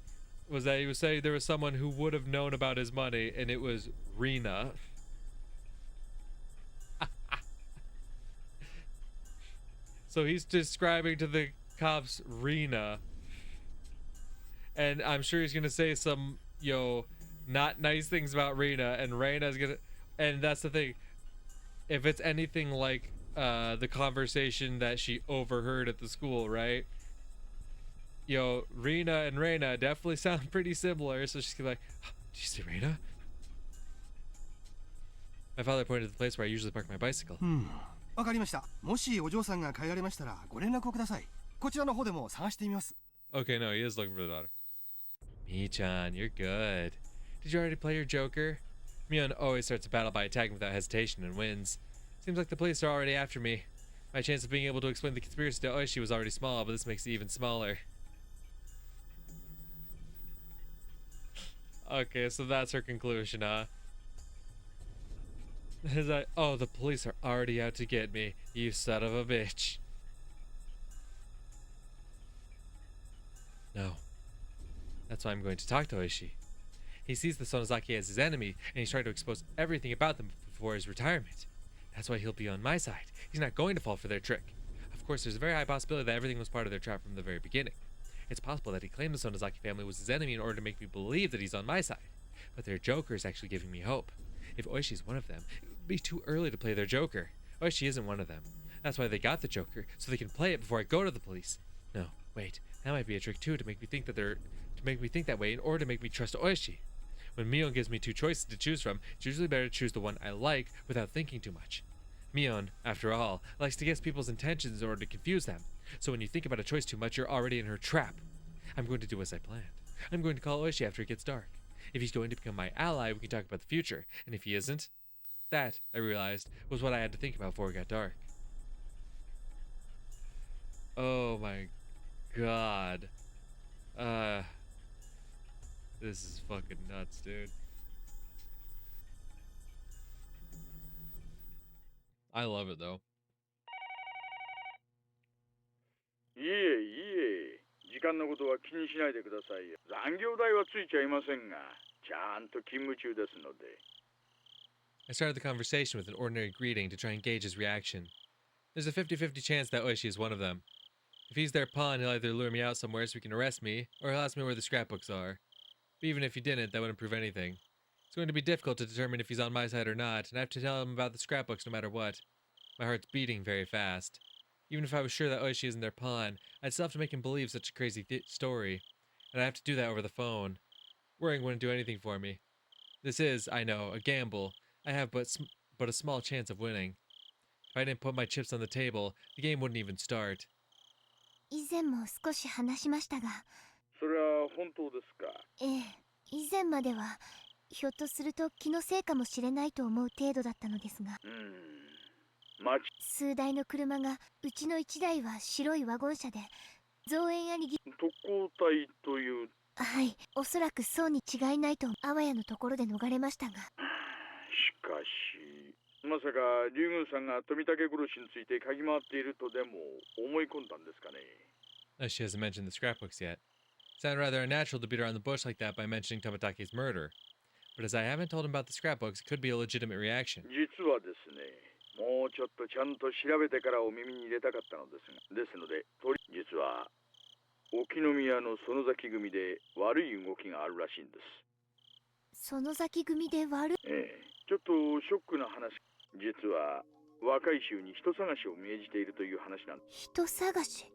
was that he was saying there was someone who would have known about his money, and it was Rena. So he's describing to the cops Rena. And I'm sure he's gonna say some, not nice things about Rena. And Rena's gonna... And that's the thing. If it's anything like the conversation that she overheard at the school, right? Rena and Rena definitely sound pretty similar. So she's gonna be like, oh, did you see Rena? My father pointed to the place where I usually park my bicycle. わかりました。もしお嬢さんが帰られましたらご連絡をください。こちらの方でも探してみます。 Okay, no, he is looking for the daughter. Mi-chan, you're good. Did you already play your Joker? Mion always starts a battle by attacking without hesitation and wins. Seems like the police are already after me. My chance of being able to explain the conspiracy to Oishi was already small, but this makes it even smaller. Okay, so that's her conclusion, huh? Is that, oh, the police are already out to get me, you son of a bitch. No. That's why I'm going to talk to Oishi. He sees the Sonozaki as his enemy, and he's trying to expose everything about them before his retirement. That's why he'll be on my side. He's not going to fall for their trick. Of course, there's a very high possibility that everything was part of their trap from the very beginning. It's possible that he claimed the Sonozaki family was his enemy in order to make me believe that he's on my side. But their Joker is actually giving me hope. If Oishi is one of them, it would be too early to play their Joker. Oishi isn't one of them. That's why they got the Joker, so they can play it before I go to the police. No, wait, that might be a trick too, to make me think that way in order to make me trust Oishi. When Mion gives me two choices to choose from, it's usually better to choose the one I like without thinking too much. Mion, after all, likes to guess people's intentions in order to confuse them. So when you think about a choice too much, you're already in her trap. I'm going to do as I planned. I'm going to call Oishi after it gets dark. If he's going to become my ally, we can talk about the future. And if he isn't, that, I realized, was what I had to think about before it got dark. Oh my god. This is fucking nuts, dude. I love it though. いえいえ、時間のことは気にしないでくださいよ。残業代はついちゃいませんが、ちゃんと勤務中ですので。I started the conversation with an ordinary greeting to try and gauge his reaction. There's a 50-50 chance that Oishi is one of them. If he's their pawn, he'll either lure me out somewhere so he can arrest me, or he'll ask me where the scrapbooks are. But even if he didn't, that wouldn't prove anything. It's going to be difficult to determine if he's on my side or not, and I have to tell him about the scrapbooks no matter what. My heart's beating very fast. Even if I was sure that Oishi isn't their pawn, I'd still have to make him believe such a crazy story. And I have to do that over the phone. Worrying wouldn't do anything for me. This is, I know, a gamble. I have but a small chance of winning. If I didn't put my chips on the table, the game wouldn't even start. 以前も少し話しましたが、それは本当ですか？ええ、以前まではひょっとすると気のせいかもしれないと思う程度だったのですが、数台の車がうちの1台は白いワゴン車で造園屋に特攻隊という。はい、おそらくそうに違いないとあわやのところで逃れましたが。しかし、まさか竜宮さんが富武殺しについて嗅ぎ回っているとでも思い込んだんですかね。She hasn't mentioned the scrapbooks yet. It sounded rather unnatural to beat around the bush like that by mentioning Tomatake's murder. But as I haven't told him about the scrapbooks, it could be a legitimate reaction. 実はですね、もうちょっとちゃんと調べてからお耳に入れたかったのですが、ですので、実は沖宮の園崎組で悪い動きがあるらしいんです。園崎組で悪い？ええ、ちょっとショックな話。実は若い衆に人探しを命じているという話なんです。人探し？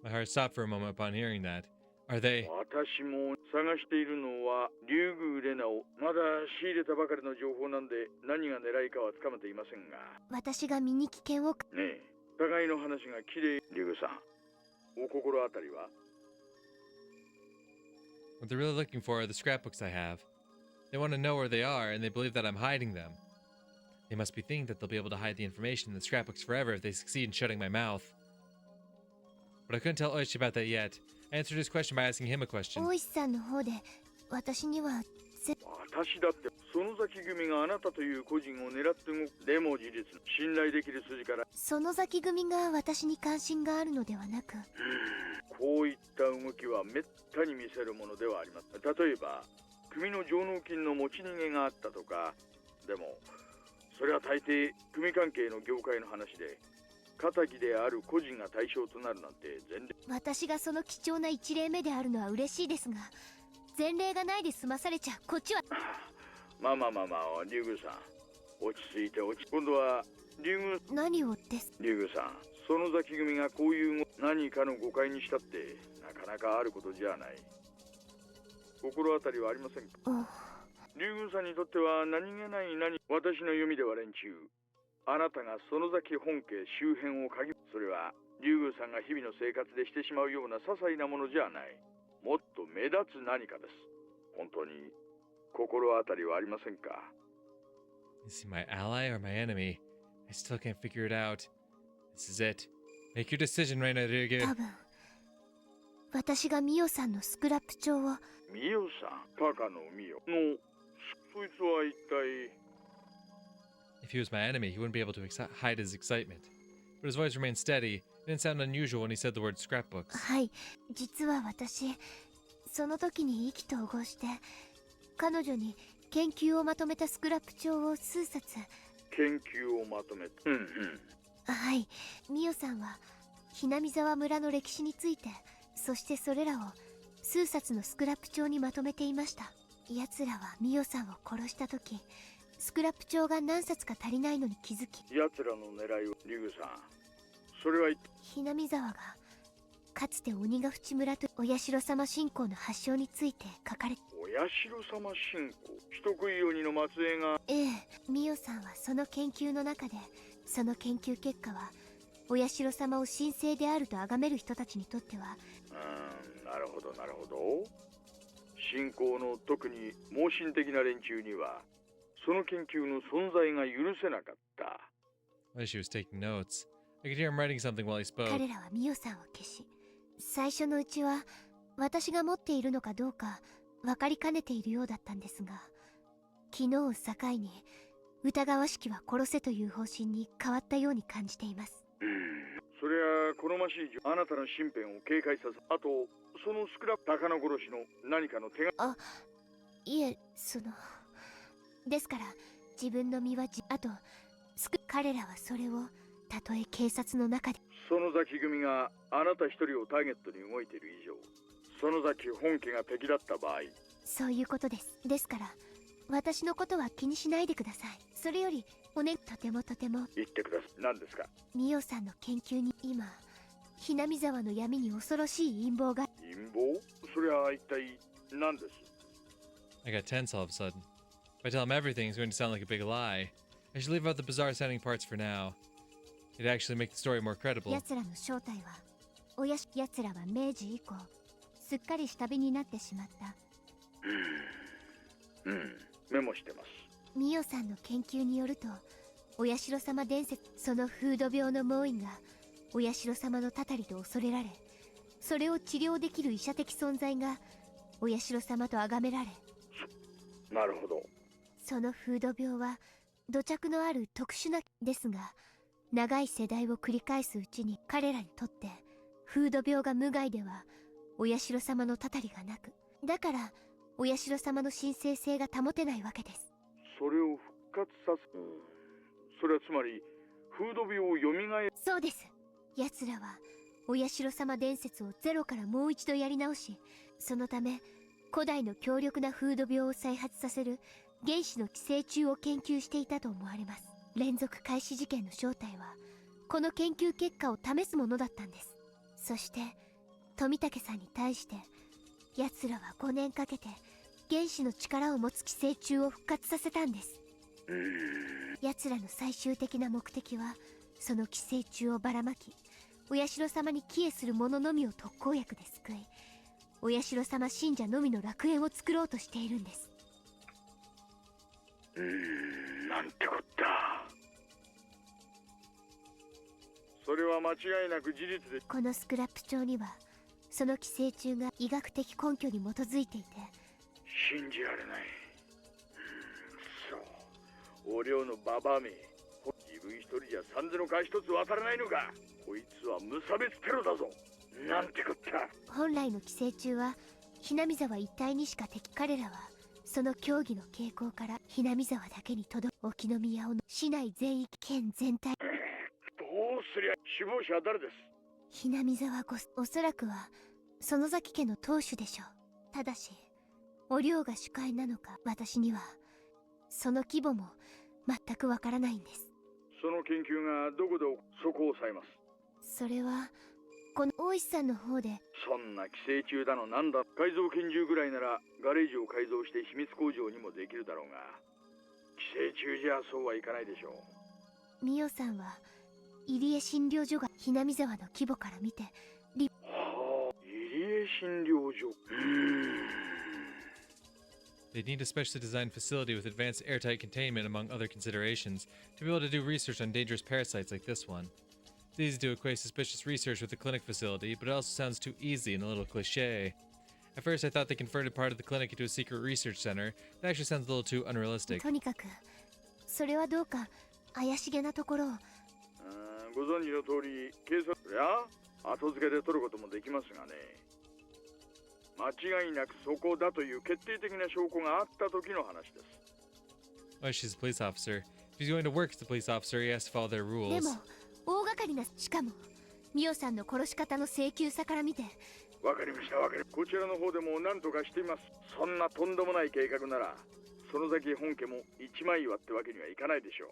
My heart stopped for a moment upon hearing that. Are they? 私も探しているのは竜宮レナを。まだ仕入れたばかりの情報なんで何が狙いかはつかめていませんが。私が身に危険を。ねえ、互いの話がきれい。竜宮さん、お心当たりは？ What they're really looking for are the scrapbooks I have. They want to know where they are, and they believe that I'm hiding them. They must be thinking that they'll be able to hide the information in the scrapbooks forever if they succeed in shutting my mouth. But I couldn't tell Oishi about that yet. I answered his question by asking him a question. 大石さんの方で私には私だって園崎組があなたという個人を狙って動く。でも事実、信頼できる筋から園崎組が私に関心があるのではなく、こういった動きはめったに見せるものではあります。例えば組の上納金の持ち逃げがあったとか。でもそれは大抵組関係の業界の話で、仇である個人が対象となるなんて前例。私がその貴重な一例目であるのは嬉しいですが、前例がないで済まされちゃこっちは。まあ竜宮さん、落ち着いて今度は竜宮。何をです。竜宮さん、園崎組がこういう何かの誤解にしたってなかなかあることじゃない。心当たりはありませんか。竜宮さんにとっては何気ない私の読みでは連中、あなたが園崎本家周辺をそれは竜宮さんが日々の生活でしてしまうような些細なものじゃない。もっと目立つ何かです。本当に心当たりはありませんか。 Is he my ally or my enemy? I still can't figure it out. This is it. Make your decision, Rena Ryugu. 多分私がミオさんのスクラップ帳を。ミオさん、高野ミオのそいつは一体。 If he was my enemy, he wouldn't be able to hide his excitement. But his voice remained steady. It didn't sound unusual when he said the word scrapbooks. はい、実は私その時に意気投合して彼女に研究をまとめたスクラップ帳を数冊。研究をまとめた。はい、ミオさんはひなみ沢村の歴史について、そしてそれらを数冊のスクラップ帳にまとめていました。奴らはミオさんを殺した時、スクラップ帳が何冊か足りないのに気づき。奴らの狙いを。竜宮さん、それはひなみ沢がかつて鬼ヶ淵村とお社様信仰の発祥について書かれ。お社様信仰、人食い鬼の末裔が。ええ、ミオさんはその研究の中で、その研究結果はお社様を神聖であると崇める人たちにとっては。なるほどなるほど。信仰の特に盲信的な連中にはその研究の存在が許せなかった。While she was taking notes, I could hear him writing something while he spoke. 彼らはミオさんを消し、最初のうちは私が持っているのかどうか分かりかねているようだったんですが、昨日を境に疑わしきは殺せという方針に変わったように感じています。そりゃ好ましい。あなたの身辺を警戒させ、あとそのスクラップ高野殺しの何かの手が。いえ、ですから自分の身はあと彼らはそれをたとえ警察の中で。園崎組があなた一人をターゲットに動いている以上、園崎本家が敵だった場合。そういうことです。ですから私のことは気にしないでください。それよりとても言ってください。何ですか。ミオさんの研究に今ひなみ沢の闇に恐ろしい陰謀が。陰謀？それは一体何です。 I got tense all of a sudden. If I tell him everything, it's going to sound like a big lie. I should leave out the bizarre sounding parts for now. It'd actually make the story more credible. 奴らの正体は奴らは明治以降すっかり下火になってしまった。メモしてます。ミオさんの研究によると、お社様伝説、その風土病の猛威がお社様のたたりと恐れられ、それを治療できる医者的存在がお社様と崇められ。なるほど。その風土病は土着のある特殊なですが、長い世代を繰り返すうちに彼らにとって風土病が無害ではお社様のたたりがなく、だからお社様の神聖性が保てないわけです。それを復活させ、それはつまり風土病をよみがえ。そうです。奴らはお社様伝説をゼロからもう一度やり直し、そのため古代の強力な風土病を再発させる原子の寄生虫を研究していたと思われます。連続開始事件の正体はこの研究結果を試すものだったんです。そして富武さんに対して奴らは5年かけて原子の力を持つ寄生虫を復活させたんです。奴らの最終的な目的はその寄生虫をばらまき、お社様に帰依する者のみを特効薬で救い、お社様信者のみの楽園を作ろうとしているんです。なんてこった。それは間違いなく事実で。このスクラップ帳にはその寄生虫が医学的根拠に基づいていて。信じられない。そう、お寮のババアめ、自分一人じゃ三千の川一つ渡らないのか。こいつは無差別テロだぞ。なんてこった。本来の寄生虫はひなみ沢一帯にしか彼らはその競技の傾向からひなみ沢だけに沖宮を市内全域県全体。どうすりゃ。首謀者は誰です？ひなみ沢ごおそらくは園崎家の当主でしょう。ただしお寮が主会なのか私にはその規模も全くわからないんです。その研究がどこでそこを抑えます？それはこの大石さんの方で。そんな寄生虫だのなんだ、改造拳銃ぐらいならガレージを改造して秘密工場にもできるだろうが、寄生虫じゃそうはいかないでしょう。ミオさんは入江診療所がひなみ沢の規模から見てはあ、入江診療所。They need a specially designed facility with advanced airtight containment among other considerations to be able to do research on dangerous parasites like this one. It's easy to equate suspicious research with the clinic facility, but it also sounds too easy and a little cliche. At first I thought they converted part of the clinic into a secret research center. That actually sounds a little too unrealistic. とにかくそれはどうか怪しげなところを。ご存知の通り、警察や後付けで取ることもできますがね。間違いなくそこだという決定的な証拠があった時の話です。Oh, she's a police officer. If he's going to work as a police officer, he has to follow their で rules. も大掛かりな、しかもミオさんの殺し方の請求さから見て。わかりました、わかりました。こちらの方でも何とかしています。そんなとんでもない計画なら園崎本家も一枚岩ってわけにはいかないでしょう。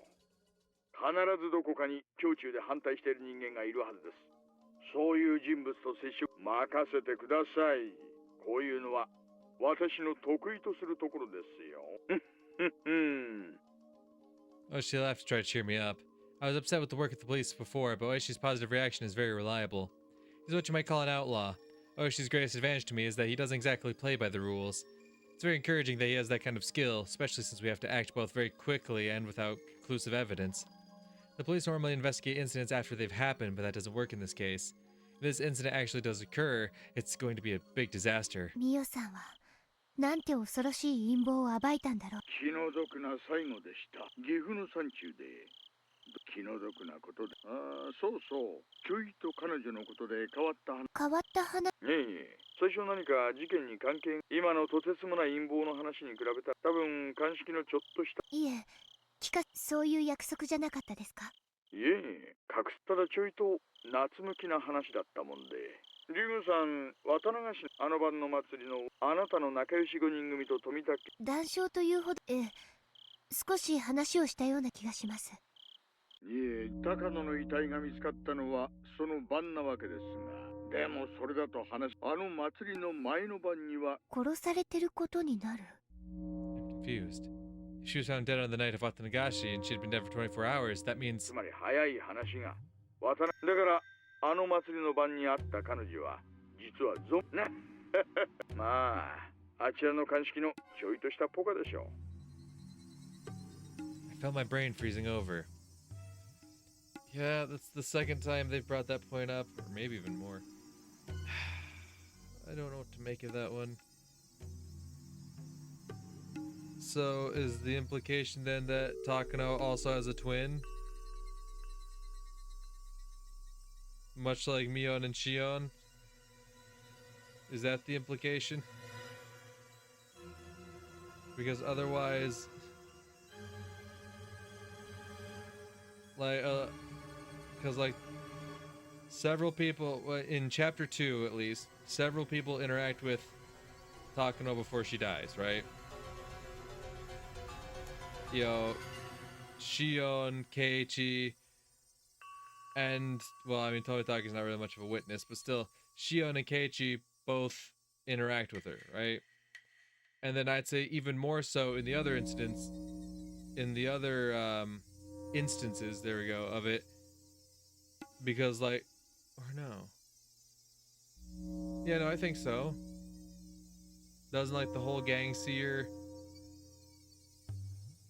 必ずどこかに胸中で反対している人間がいるはずです。そういう人物と接触任せてください。こういうのは私の得意とするところですよ。Oh, she laughed to try to cheer me up. I was upset with the work of the police before, but Oishi's positive reaction is very reliable. He's what you might call an outlaw. Oishi's greatest advantage to me is that he doesn't exactly play by the rules. It's very encouraging that he has that kind of skill, especially since we have to act both very quickly and without conclusive evidence. The police normally investigate incidents after they've happened, but that doesn't work in this case. If this incident actually does occur, it's going to be a big disaster. ミオさんはなんて恐ろしい陰謀を暴いたんだろう。気の毒な最後でした。岐阜の山中で気の毒なことで。そうそう。ちょいと彼女のことで変わった話。変わった話。最初何か事件に関係、今のとてつもない陰謀の話に比べたら多分鑑識のちょっとした。いえ、そういう約束じゃなかったですか？いえ、ただちょいと夏向きな話だったもんで。リグさん、渡流しあの晩の祭りのあなたの仲良し5人組と富田家。談笑というほど、少し話をしたような気がします。いえ、高野の遺体が見つかったのはその晩なわけですが、でもそれだとあの祭りの前の晩には殺されてることになる。I'm confused. If she was found dead on the night of Watanagashi and she'd been dead for 24 hours, that means... つまり早い話がだからあの祭りの晩に会った彼女は実はまあ、あちらの鑑識のちょいとしたポカでしょう。I felt my brain freezing over. Yeah, that's the second time they've brought that point up, or maybe even more. I don't know what to make of that one. So, is the implication then that Takano also has a twin? Much like Mion and Shion? Is that the implication? Because otherwise... Because, several people, in Chapter 2 at least, several people interact with Takano before she dies, right? Shion, Keiichi, and, well, I mean, Tomitake's not really much of a witness, but still, Shion and Keiichi both interact with her, right? And then I'd say even more so in the other incidents, instances, there we go, of it, because, or no. Yeah, no, I think so. Doesn't, the whole gang see her?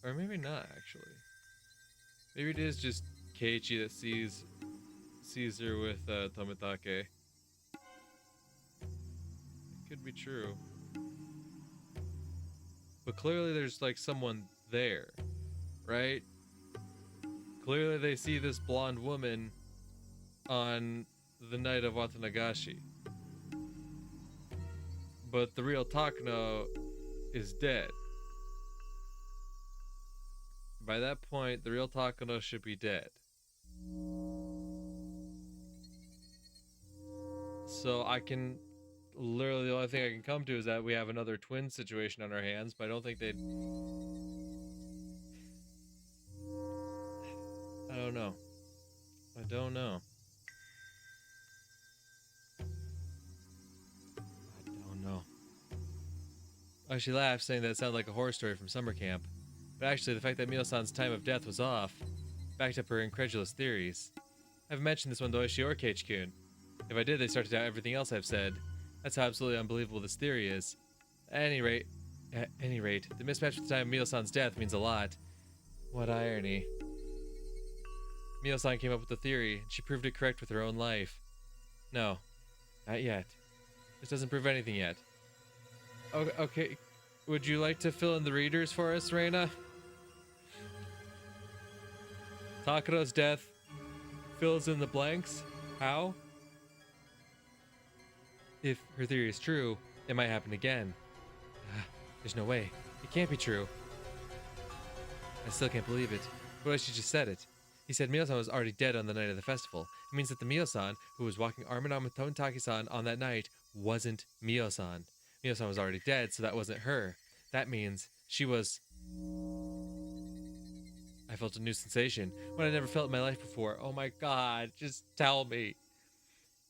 Or maybe not, actually. Maybe it is just Keiichi that sees her with Tomitake. It could be true. But clearly there's someone there, right? Clearly they see this blonde woman on the night of Watanagashi. But the real Takano is dead. By that point, the real Takano should be dead. So I can literally the only thing I can come to is that we have another twin situation on our hands, but I don't think they'd. I don't know. I don't know. I don't know. Oh, she laughed, saying that it sounded like a horror story from summer camp. But actually, the fact that Mio-san's time of death was off backed up her incredulous theories. I haven't mentioned this one to Oishi or Keiichi-kun. If I did, they started to doubt everything else I've said. That's how absolutely unbelievable this theory is. At any rate, the mismatch with the time of Mio-san's death means a lot. What irony. Mio-san came up with the theory, and she proved it correct with her own life. No, not yet. This doesn't prove anything yet. Okay, would you like to fill in the readers for us, Rena? Takero's death fills in the blanks. How? If her theory is true, it might happen again. There's no way. It can't be true. I still can't believe it. But she just said it. He said Mio-san was already dead on the night of the festival. It means that the Mio-san, who was walking arm in arm with Tonitake-san on that night, wasn't Mio-san. Mio-san was already dead, so that wasn't her. That means she was... I felt a new sensation, one I never felt in my life before. Oh my god, just tell me.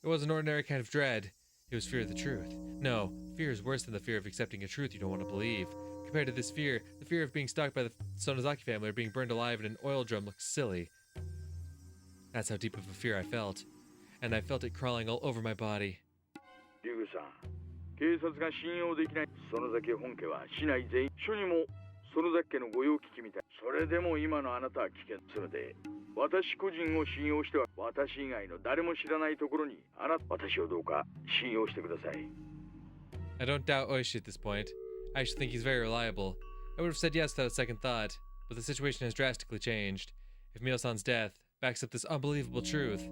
It wasn't an ordinary kind of dread. It was fear of the truth. No, fear is worse than the fear of accepting a truth you don't want to believe. Compared to this fear, the fear of being stalked by the Sonozaki family or being burned alive in an oil drum looks silly. That's how deep of a fear I felt. And I felt it crawling all over my body. リュウさん、警察が信用できない。園崎本家は市内全員署にも園崎家の御用聞きみたい。それでも今のあなたは危険。それで私個人を信用しては私以外の誰も知らないところに私をどうか信用してください。I don't doubt Oishi at this point. I actually think he's very reliable. I would have said yes without a second thought, but the situation has drastically changed. If Mio-san's death backs up this unbelievable truth,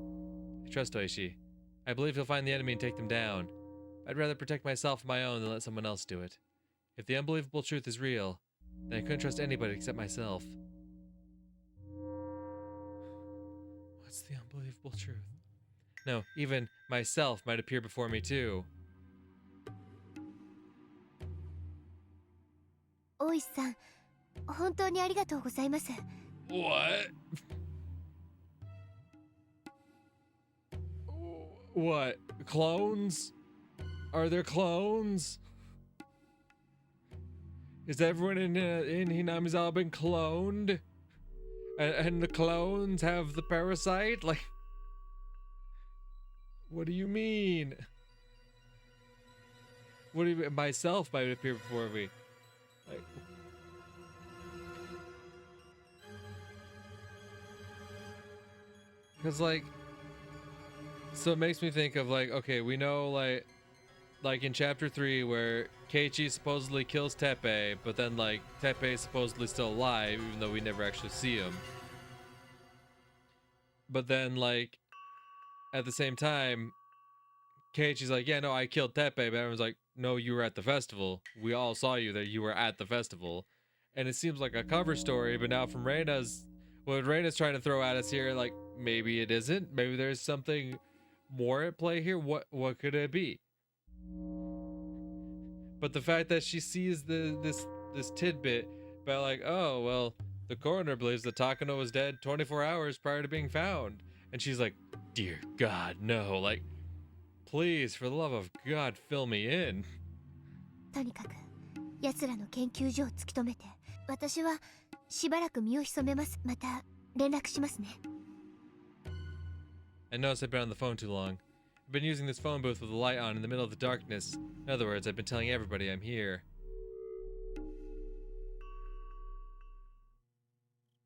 I trust Oishi. I believe he'll find the enemy and take them down. I'd rather protect myself and my own than let someone else do it. If the unbelievable truth is real, then I couldn't trust anybody except myself. What's the unbelievable truth? No, even myself might appear before me too. 大石さん、本当にありがとうございます。What? What? Clones? Are there clones? Is everyone in Hinamizawa been cloned? And the clones have the parasite? Like, what do you mean? What do you mean? Myself might appear before me. Like, because like, so it makes me think of like, okay, we know like in chapter 3 where Keiichi supposedly kills Teppei, but then like Teppei is supposedly still alive even though we never actually see him. But then like at the same time Keiichi's like, yeah, no, I killed Teppei, but everyone's like, no, you were at the festival. We all saw you that you were at the festival. And it seems like a cover story, but now from what Rena's trying to throw at us here, like maybe it isn't. Maybe there's something more at play here. What could it be? But the fact that she sees this tidbit by like, oh well, the coroner believes that Takano was dead 24 hours prior to being found, and she's like, dear God, no, like, please, for the love of God, fill me in. とにかく奴らの研究所を突き止めて、私はしばらく身を潜めます。また連絡しますね。I noticed I've been on the phone too long. I've been using this phone booth with the light on in the middle of the darkness. In other words, I've been telling everybody I'm here.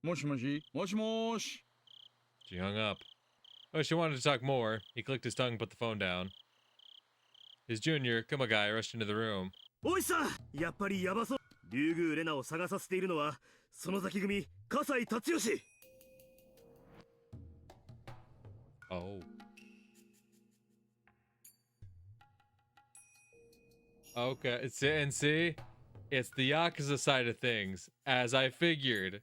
もしもし、もしもし。 She hung up. Oh, she wanted to talk more. He clicked his tongue and put the phone down. His junior, Kumagai, rushed into the room. おいさん、やっぱりヤバそう。竜宮レナを探させているのは園崎組笠井達義。 Oh. Okay, and see? It's the Yakuza side of things, as I figured.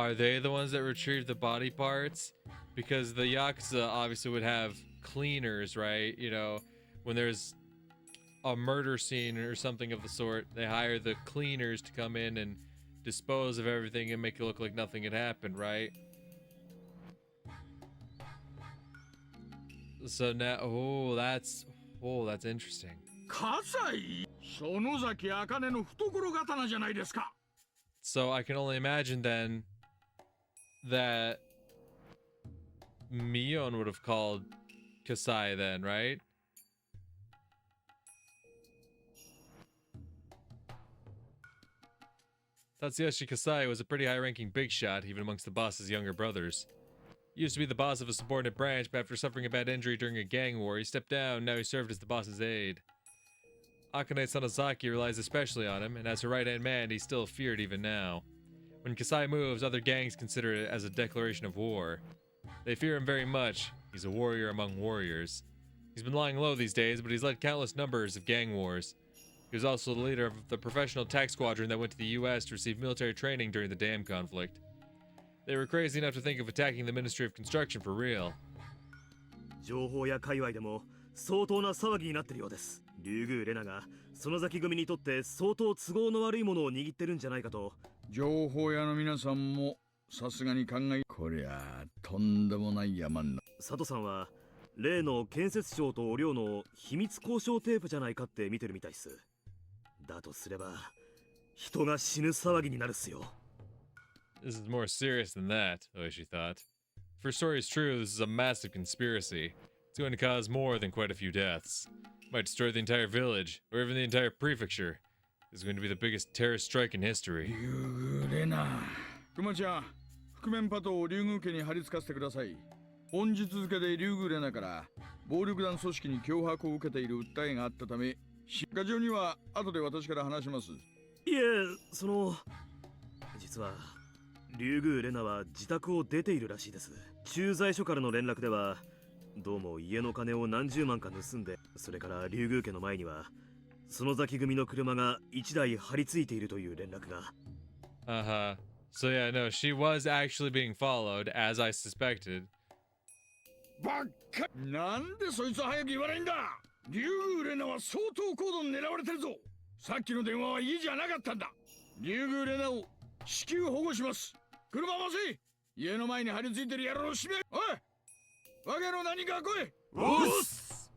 are they the ones that retrieve the body parts? Because the Yakuza obviously would have cleaners, right? You know, when there's a murder scene or something of the sort, they hire the cleaners to come in and dispose of everything and make it look like nothing had happened, right? So now, that's interesting. 葛西園崎茜の懐刀じゃないですか So I can only imagine then that Mion would have called Kasai then, right? Tatsuyoshi Kasai was a pretty high-ranking big shot, even amongst the boss's younger brothers. He used to be the boss of a subordinate branch, but after suffering a bad injury during a gang war, he stepped down. Now he served as the boss's aide. Akane Sanozaki relies especially on him, and as her right-hand man, he's still feared even now. When Kasai moves, other gangs consider it as a declaration of war. They fear him very much. He's a warrior among warriors. He's been lying low these days, but he's led countless numbers of gang wars. He was also the leader of the professional attack squadron that went to the US to receive military training during the dam conflict. They were crazy enough to think of attacking the Ministry of Construction for real. 情報や界隈でも相当な騒ぎになってるようです。竜宮レナが園崎組にとって相当都合の悪いものを握ってるんじゃないかと。情報屋の皆さんもさすがに考え、こりゃとんでもない山にな。佐藤さんは例の建設省とお寮の秘密交渉テープじゃないかって見てるみたいっす。だとすれば人が死ぬ騒ぎになるっすよ。This is more serious than that, Oishi thought. If her story is true, this is a massive conspiracy. It's going to cause more than quite a few deaths. It might destroy the entire village, or even the entire prefecture. This is going to be the biggest terrorist strike in history. レナ、熊ちゃん、覆面パトを竜宮家に貼り付かせてください。本日付で竜宮レナから暴力団組織に脅迫を受けている訴えがあったため、課長には後で私から話します。いえ、実は竜宮レナは自宅を出ているらしいです。駐在所からの連絡ではどうも家の金を何十万か盗んで、それから竜宮家の前には園崎組の車が1台張り付いているという連絡が。So yeah, no, she was actually being followed, as I suspected. ばっか、なんでそいつは早く言わないんだ。竜宮レナは相当高度に狙われてるぞ。さっきの電話は家じゃなかったんだ。竜宮レナを至急保護します。車回せ。家の前に張り付いてる野郎を閉め。おい、わけの何か来い。おっす。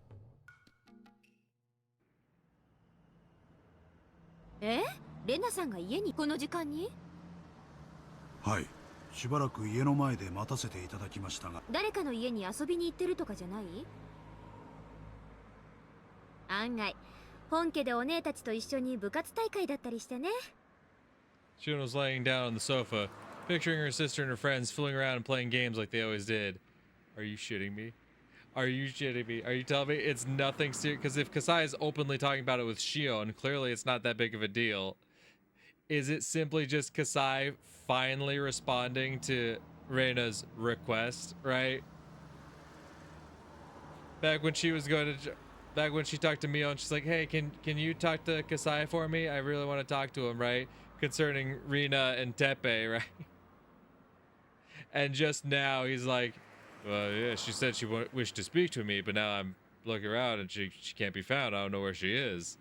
レナさんが家にこの時間に？はい、しばらく家の前で待たせていただきましたが。誰かの家に遊びに行ってるとかじゃない？案外本家でお姉たちと一緒に部活大会だったりしてね。Shun was laying down on the sofa, picturing her sister and her friends fooling around and playing games like they always did. Are you shitting me? Are you shitting me? Are you telling me it's nothing serious? Because if Kasai is openly talking about it with Shion, clearly it's not that big of a deal. Is it simply just Kasai finally responding to Reina's request, right? Back when she was going to... Back when she talked to Mion, she's like, hey, can you talk to Kasai for me? I really want to talk to him, right? Concerning Rena and Tepe, right? And just now he's like, well, yeah, she said she wished to speak to me, but now I'm looking around and she can't be found. I don't know where she is.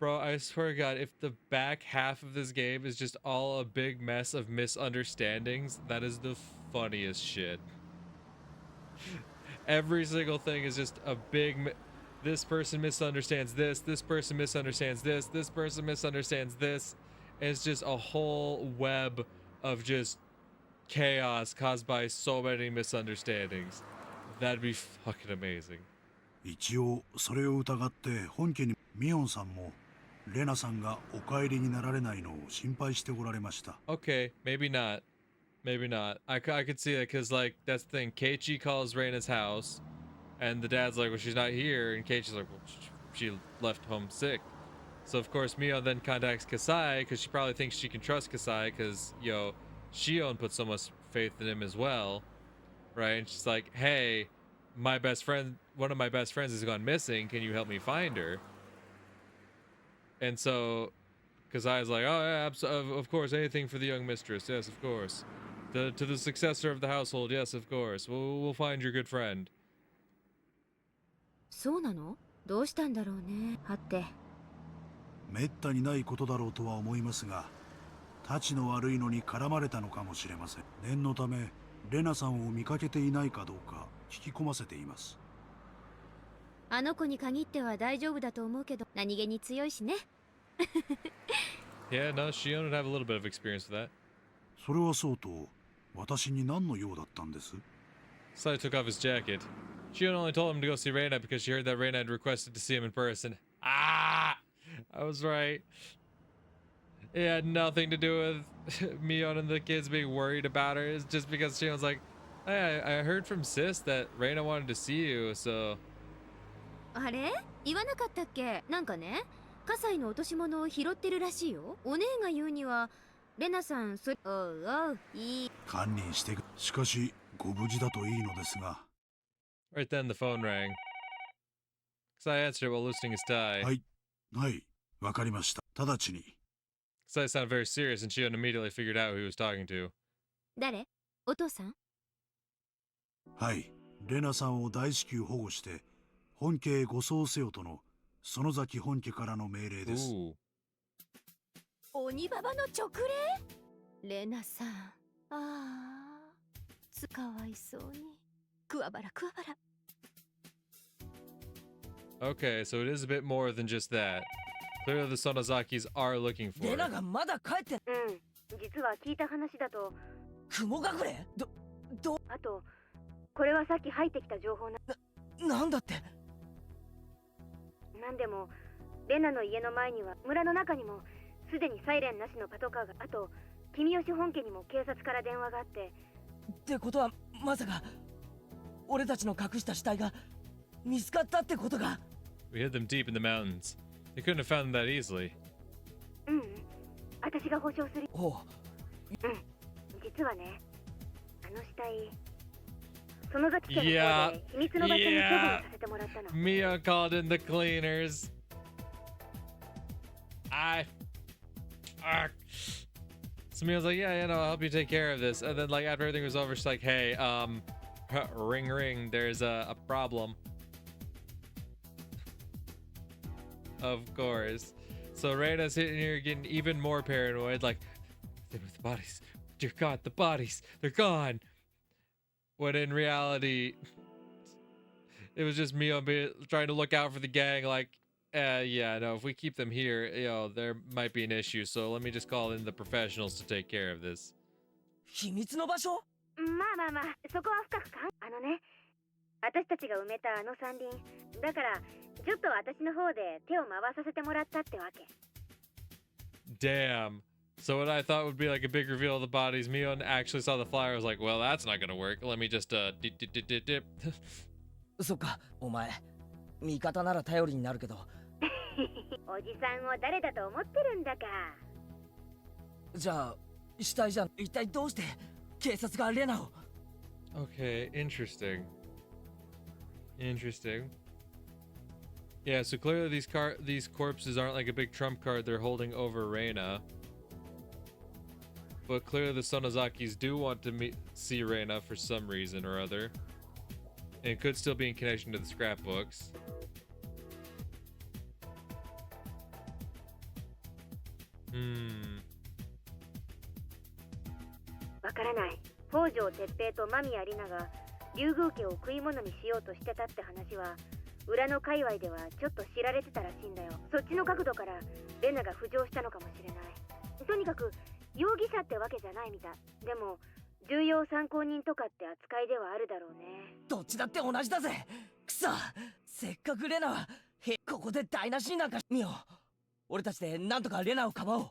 Bro, I swear to God, if the back half of this game is just all a big mess of misunderstandings, that is the funniest shit. Every single thing is just a big... This person misunderstands this, this person misunderstands this, this person misunderstands this. It's just a whole web of just chaos caused by so many misunderstandings. That'd be fucking amazing. 一応それを疑って本家にミオンさんもレナさんがお帰りになられないのを心配しておられました。Okay, maybe not. Maybe not. I could see that because, like, that's the thing. Keiichi calls Reina's house, and the dad's like, well, she's not here. And Keiichi's like, well, she left home sick. So, of course, Mio then contacts Kasai because she probably thinks she can trust Kasai because, yo, Shion put so much faith in him as well, right? And she's like, hey, my best friend, one of my best friends has gone missing. Can you help me find her? And so Kazai's like, oh yeah, of course, anything for the young mistress. Yes, of course. To the successor of the household. Yes, of course. We'll find your good friend. そうなの？どうしたんだろうね。はって。めったにないことだろうとは思いますが、たちの悪いのに絡まれたのかもしれません。念のためレナさんを見かけていないかどうか聞き込ませています。あの子に限っては大丈夫だと思うけど、何気に強いしね。Yeah, no, Shion would have a little bit of experience with that. それはそうと、私に何の用だったんです？ So I took off his jacket. Shion only told him to go see Rena because she heard that Rena had requested to see him in person. Ah! I was right. It had nothing to do with Mion and the kids being worried about her. It's just because Shion's like, hey, I heard from Sis that Rena wanted to see you, so... あれ？言わなかったっけ？なんかね、葛西の落とし物を拾ってるらしいよ。お姉が言うには、レナさん、おうおう、いい。堪忍してく。しかし、ご無事だといいのですが。Right then the phone rang. Kasai answered it while loosening his tie. はい、はい、わかりました。直ちに。Kasai sounded very serious and Shion immediately figured out who he was talking to. 誰？お父さん？はい、レナさんを大至急保護して、本家へ護送せよとの園崎本家からの命令です。鬼ババの直令？レナさん、ああ、かわいそうに。くわばらくわばら。Okay, so it is a bit more than just that. Clearly the Sonozakis are looking for レナ it. がまだ帰って。実は聞いた話だと、雲隠れ？あと、これはさっき入ってきた情報なんだって。なんでも、レナの家の前には村の中にもすでにサイレンなしのパトカーが、あと君吉本家にも警察から電話があって。ってことはまさか俺たちの隠した死体が見つかったってことが。 We hid them deep in the mountains. They couldn't have found them that easily. 私が保証する。おう。実はね、あの死体、園崎家の方で秘密の場所に処分させてもらったの。Mia called in the cleaners. So Mia's like, yeah, I'll help you take care of this. And then like after everything was over, she's like, hey, ring ring, there's a problem. Of course. So Rena's sitting here getting even more paranoid, like, they're with the bodies. Dear God, the bodies, they're gone. When in reality, it was just Mio trying to look out for the gang, like, yeah, no, if we keep them here, there might be an issue, so let me just call in the professionals to take care of this. 秘密の場所？まあ、そこは深く私たちが埋めたあの山林。だから、ちょっと私の方で手を回させてもらったってわけ。Damn. So what I thought would be like a big reveal of the bodies, Mio actually saw the flyer. I was like, well, that's not gonna work. Let me just, dip. そっか、お前、味方なら頼りになるけど。おじさんを誰だと思ってるんだか。じゃあ、死体じゃん。一体どうして警察がレナを。 Okay, interesting. Yeah, so clearly these corpses aren't like a big trump card they're holding over Reina. But clearly the Sonozakis do want to see Reina for some reason or other. And it could still be in connection to the scrapbooks. わからない。北条哲平と間宮里奈が竜宮家を食い物にしようとしてたって話は裏の界隈ではちょっと知られてたらしいんだよ。そっちの角度からレナが浮上したのかもしれない。とにかく容疑者ってわけじゃないみたい。でも重要参考人とかって扱いではあるだろうね。どっちだって同じだぜ。くそ、せっかくレナはここで台無しになんか見よう。俺たちでなんとかレナをかばおう。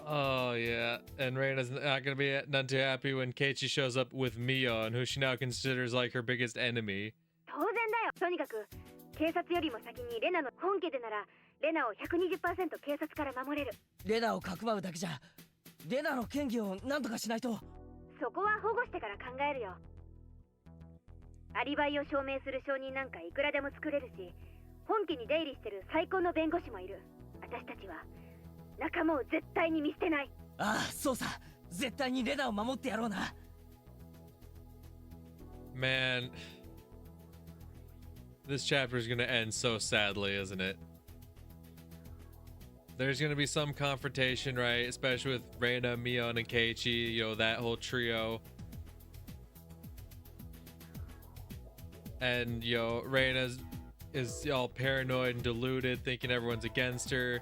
Oh yeah, and Reina's not gonna be none too happy when Keiichi shows up with Mion, who she now considers like her biggest enemy. 当然だよ。とにかく警察よりも先にレナの本家でならレナを 120% 警察から守れる。レナをかくまうだけじゃレナの嫌疑をなんとかしないと。そこは保護してから考えるよ。アリバイを証明する証人なんかいくらでも作れるし、本家に出入りしてる最高の弁護士もいる。私たちは仲間を絶対に見捨てない。ああ、そうさ。絶対にレナを守ってやろうな。Man, this chapter is gonna end so sadly, isn't it? There's gonna be some confrontation, right? Especially with Rena, Mion, and Keiichi, you know, that whole trio. And, you know, Rena is all paranoid and deluded, thinking everyone's against her.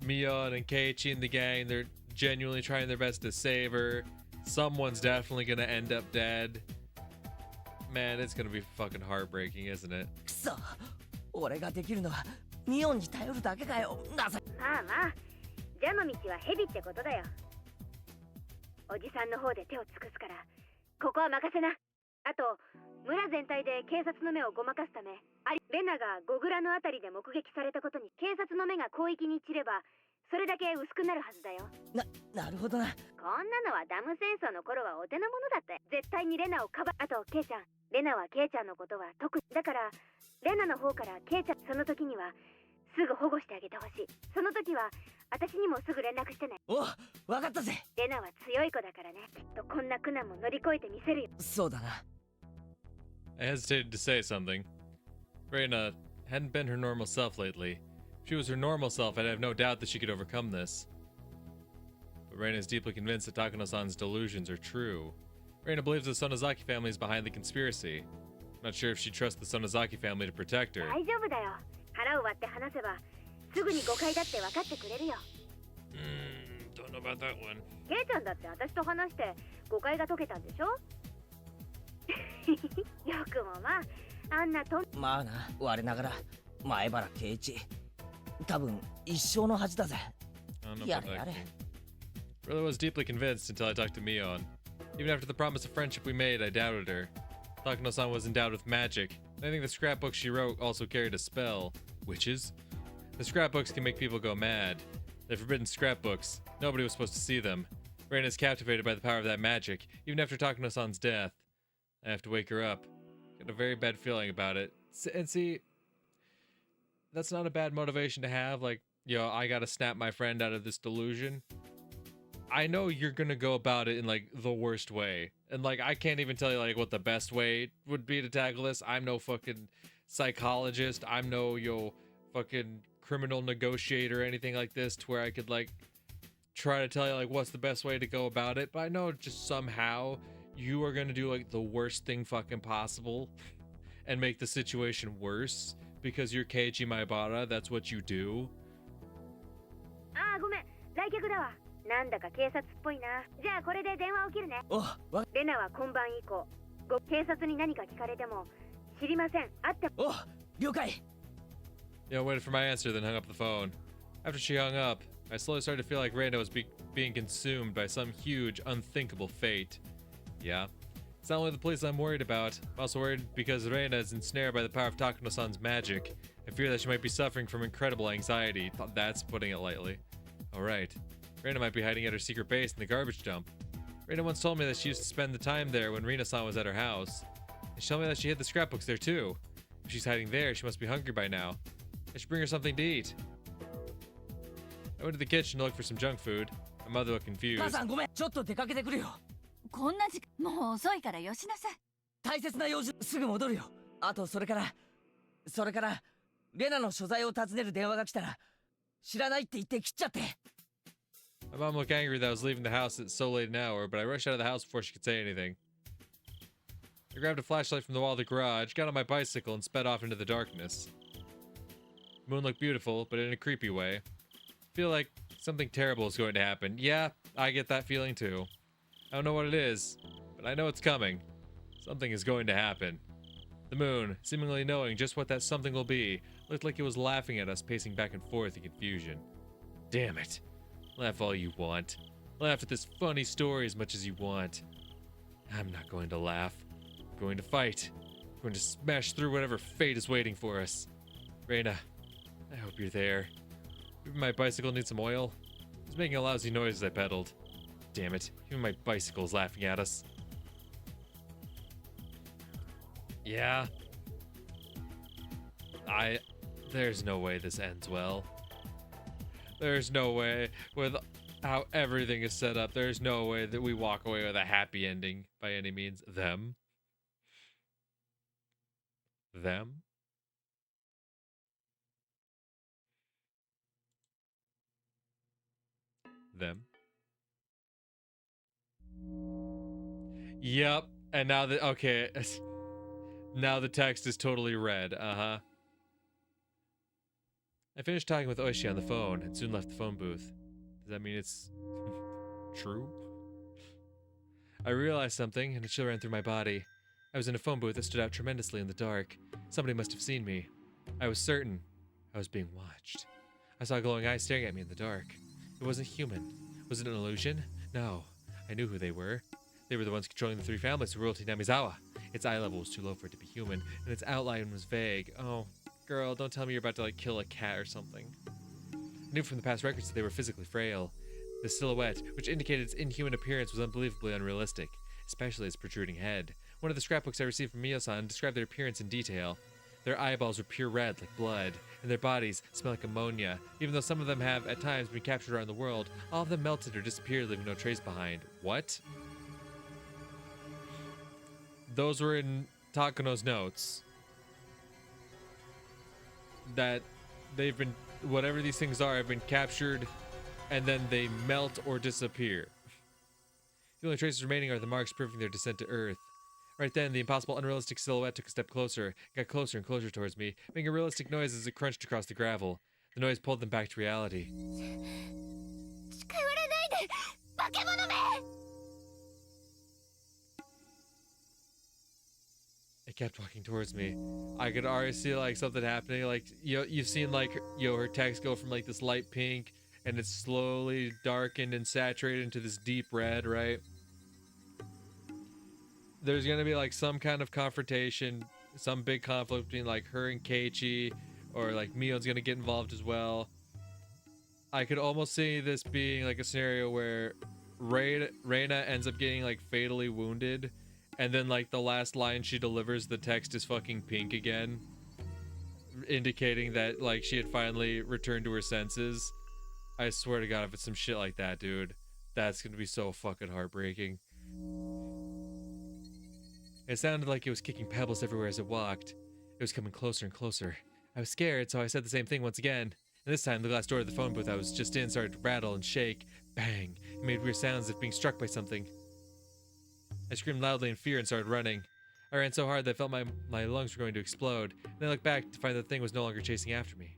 Mion and Keiichi and the gang, they're genuinely trying their best to save her. Someone's definitely gonna end up dead. Man, it's gonna be fucking heartbreaking, isn't it? くそ、俺ができるのはミオンに頼るだけかよ。なぜ。まあまあ、蛇の道は蛇ってことだよ。おじさんの方で手を尽くすから、ここは任せな。あと、村全体で警察の目をごまかすため、レナがゴグラのあたりで目撃されたことに警察の目が広域に散れば、それだけ薄くなるはずだよ。なるほどな。こんなのはダム戦争の頃はお手の物だった。絶対にレナをかば。あとケイちゃん、レナはケイちゃんのことは特にだから、レナの方からケイちゃん、その時にはすぐ保護してあげてほしい。その時は私にもすぐ連絡してね。お、わかったぜ。レナは強い子だからね。きっとこんな苦難も乗り越えてみせるよ。そうだな。I hesitated to say something. Rena hadn't been her normal self lately. If she was her normal self, I'd have no doubt that she could overcome this. But Rena is deeply convinced that Takano-san's delusions are true. Rena believes the Sonozaki family is behind the conspiracy. Not sure if she trusts the Sonozaki family to protect her. 大丈夫だよ。腹を割って話せば、すぐに誤解だって分かってくれるよ。Don't know about that one. ケイちゃんだって私と話して誤解が解けたんでしょよくもまあ、あんなと。まあな、我ながら前原圭一、多分一生の恥だぜ。やれやれ。Really was deeply convinced until I talked to Mion. Even after the promise of friendship we made, I doubted her. Takano-san was endowed with magic. I think the scrapbooks she wrote also carried a spell. Witches? The scrapbooks can make people go mad. They're forbidden scrapbooks. Nobody was supposed to see them. Rena is captivated by the power of that magic, even after Takano-san's death. I have to wake her up. Got a very bad feeling about it. And see, that's not a bad motivation to have. Like, yo, I gotta snap my friend out of this delusion. I know you're gonna go about it in like the worst way. And like, I can't even tell you like what the best way would be to tackle this. I'm no fucking psychologist. I'm no, fucking criminal negotiator or anything like this to where I could like try to tell you like what's the best way to go about it. But I know just somehow you are gonna do like the worst thing fucking possible and make the situation worse because you're Keiichi Maebara. That's what you do. ああ、ごめん。来客だわ。なんだか警察っぽいな。じゃあこれで電話を切るね。レナは今晩以降、警察に何か聞かれても知りません。あって。お、了解。Yeah, I waited for my answer, then hung up the phone. After she hung up, I slowly started to feel like Rena was being consumed by some huge, unthinkable fate. Yeah, it's not only the police I'm worried about. I'm also worried because Rena is ensnared by the power of Takano-san's magic. I fear that she might be suffering from incredible anxiety. That's putting it lightly. Alright. Rena might be hiding at her secret base in the garbage dump. Rena once told me that she used to spend the time there when Rena-san was at her house. And she told me that she hid the scrapbooks there too. If she's hiding there, she must be hungry by now. I should bring her something to eat. I went to the kitchen to look for some junk food. My mother looked confused. 母さんごめん、ちょっと出かけてくるよ。こんな時間、もう遅いからよしなさい。大切な用事、すぐ戻るよ。あとそれからレナの所在を尋ねる電話が来たら、知らないって言って切っちゃって。My mom looked angry that I was leaving the house at so late an hour, but I rushed out of the house before she could say anything. I grabbed a flashlight from the wall of the garage, got on my bicycle, and sped off into the darkness. The moon looked beautiful, but in a creepy way. I feel like something terrible is going to happen. Yeah, I get that feeling too. I don't know what it is, but I know it's coming. Something is going to happen. The moon, seemingly knowing just what that something will be, looked like it was laughing at us, pacing back and forth in confusion. Damn it. Laugh all you want. Laugh at this funny story as much as you want. I'm not going to laugh. I'm going to fight. I'm going to smash through whatever fate is waiting for us. Rena, I hope you're there. Maybe my bicycle needs some oil. It was making a lousy noise as I pedaled. Damn it, even my bicycle is laughing at us. Yeah. There's no way this ends well. There's no way, with how everything is set up, there's no way that we walk away with a happy ending by any means. Them? Them? Them? Yep. And now that, okay. Now the text is totally red. Uh-huh. I finished talking with Oishi on the phone and soon left the phone booth. Does that mean it's true? I realized something and a chill ran through my body. I was in a phone booth that stood out tremendously in the dark. Somebody must have seen me. I was certain I was being watched. I saw glowing eyes staring at me in the dark. It wasn't human. Was it an illusion? No. I knew who they were. They were the ones controlling the three families of royalty Namizawa. Its eye level was too low for it to be human, and its outline was vague. Oh, girl, don't tell me you're about to, like, kill a cat or something. I knew from the past records that they were physically frail. The silhouette, which indicated its inhuman appearance, was unbelievably unrealistic, especially its protruding head. One of the scrapbooks I received from Mio-san described their appearance in detail. Their eyeballs were pure red, like blood, and their bodies smell like ammonia. Even though some of them have, at times, been captured around the world, all of them melted or disappeared, leaving no trace behind. What? Those were in Takuno's notes. That they've been, whatever these things are, have been captured, and then they melt or disappear. The only traces remaining are the marks proving their descent to Earth. Right then, the impossible, unrealistic silhouette took a step closer, got closer and closer towards me, making a realistic noise as it crunched across the gravel. The noise pulled them back to reality. It kept walking towards me. I could already see like something happening. Like you've seen like her text go from like this light pink, and it's slowly darkened and saturated into this deep red, right? There's gonna be like some kind of confrontation, some big conflict between like her and Keiichi, or like Mion's gonna get involved as well. I could almost see this being like a scenario where Rena ends up getting like fatally wounded, and then like the last line she delivers, the text is fucking pink again, indicating that like she had finally returned to her senses. I swear to God, if it's some shit like that, dude, that's gonna be so fucking heartbreaking. It sounded like it was kicking pebbles everywhere as it walked. It was coming closer and closer. I was scared, so I said the same thing once again. And this time, the glass door of the phone booth I was just in started to rattle and shake. Bang! It made weird sounds as if being struck by something. I screamed loudly in fear and started running. I ran so hard that I felt my lungs were going to explode. And I looked back to find that the thing was no longer chasing after me.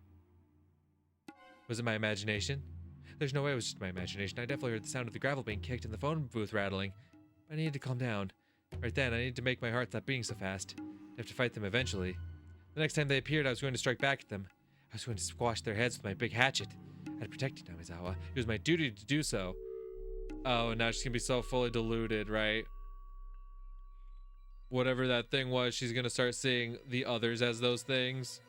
Was it my imagination? There's no way it was just my imagination. I definitely heard the sound of the gravel being kicked and the phone booth rattling. I needed to calm down. Right then, I needed to make my heart stop beating so fast. I have to fight them eventually. The next time they appeared, I was going to strike back at them. I was going to squash their heads with my big hatchet. I had protected Namizawa. It was my duty to do so. Oh, and now she's gonna be so fully deluded, right? Whatever that thing was, she's gonna start seeing the others as those things,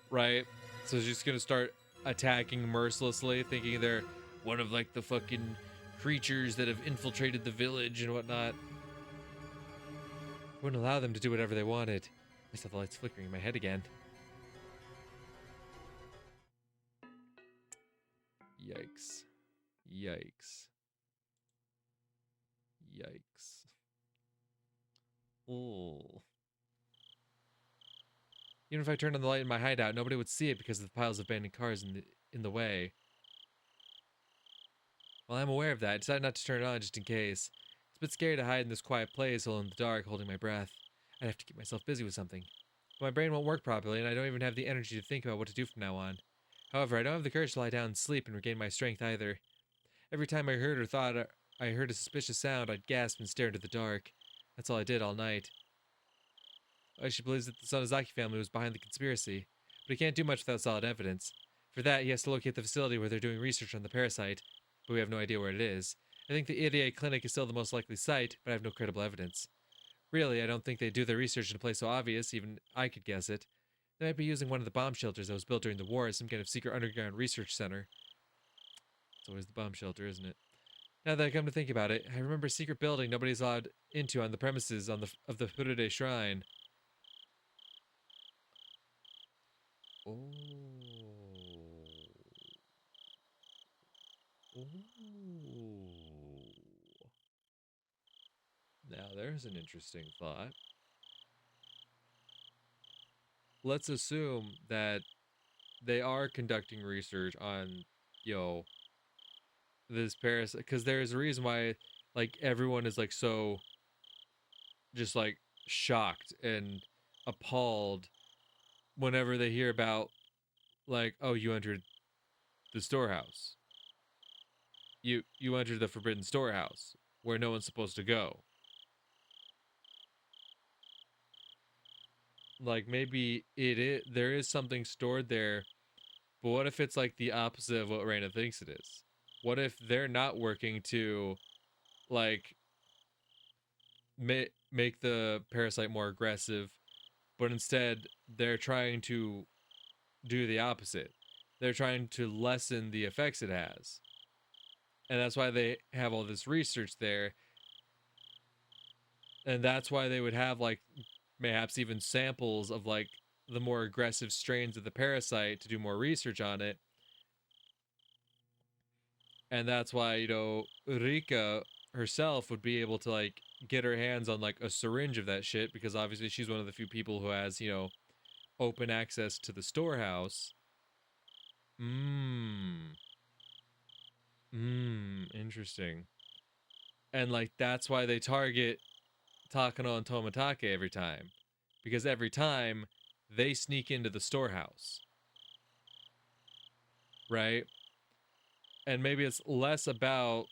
right? So she's gonna start attacking mercilessly, thinking they're one of like the fucking creatures that have infiltrated the village and whatnot. I wouldn't allow them to do whatever they wanted. I saw the lights flickering in my head again. Yikes. Yikes. Yikes. Oh. Even if I turned on the light in my hideout, nobody would see it because of the piles of abandoned cars in the way. While I'm aware of that, I decided not to turn it on just in case. It's a bit scary to hide in this quiet place alone in the dark, holding my breath. I'd have to keep myself busy with something. But my brain won't work properly, and I don't even have the energy to think about what to do from now on. However, I don't have the courage to lie down and sleep and regain my strength either. Every time I heard or thought I heard a suspicious sound, I'd gasp and stare into the dark. That's all I did all night. Oishi believes that the Sonozaki family was behind the conspiracy, but he can't do much without solid evidence. For that, he has to locate the facility where they're doing research on the parasite, but we have no idea where it is. I think the EDA clinic is still the most likely site, but I have no credible evidence. Really, I don't think they do their research in a place so obvious, even I could guess it. They might be using one of the bomb shelters that was built during the war as some kind of secret underground research center. It's always the bomb shelter, isn't it? Now that I come to think about it, I remember a secret building nobody's allowed into on the premises of the Furude Shrine. Oh. Ooh. Now there's an interesting thought. Let's assume that they are conducting research on, this parasite, because there's a reason why, like, everyone is like so just like shocked and appalled whenever they hear about, like, oh, you entered the storehouse. You entered the forbidden storehouse where no one's supposed to go. Like, maybe there is something stored there, but what if it's like the opposite of what Rena thinks it is? What if they're not working to, like, make the parasite more aggressive, but instead they're trying to do the opposite? They're trying to lessen the effects it has. And that's why they have all this research there. And that's why they would have, like, perhaps even samples of, like, the more aggressive strains of the parasite to do more research on it. And that's why, Rika herself would be able to, like, get her hands on, like, a syringe of that shit, because obviously she's one of the few people who has, open access to the storehouse. Interesting. And, like, that's why they target Takano and Tomitake every time, because every time they sneak into the storehouse, right? And maybe it's less about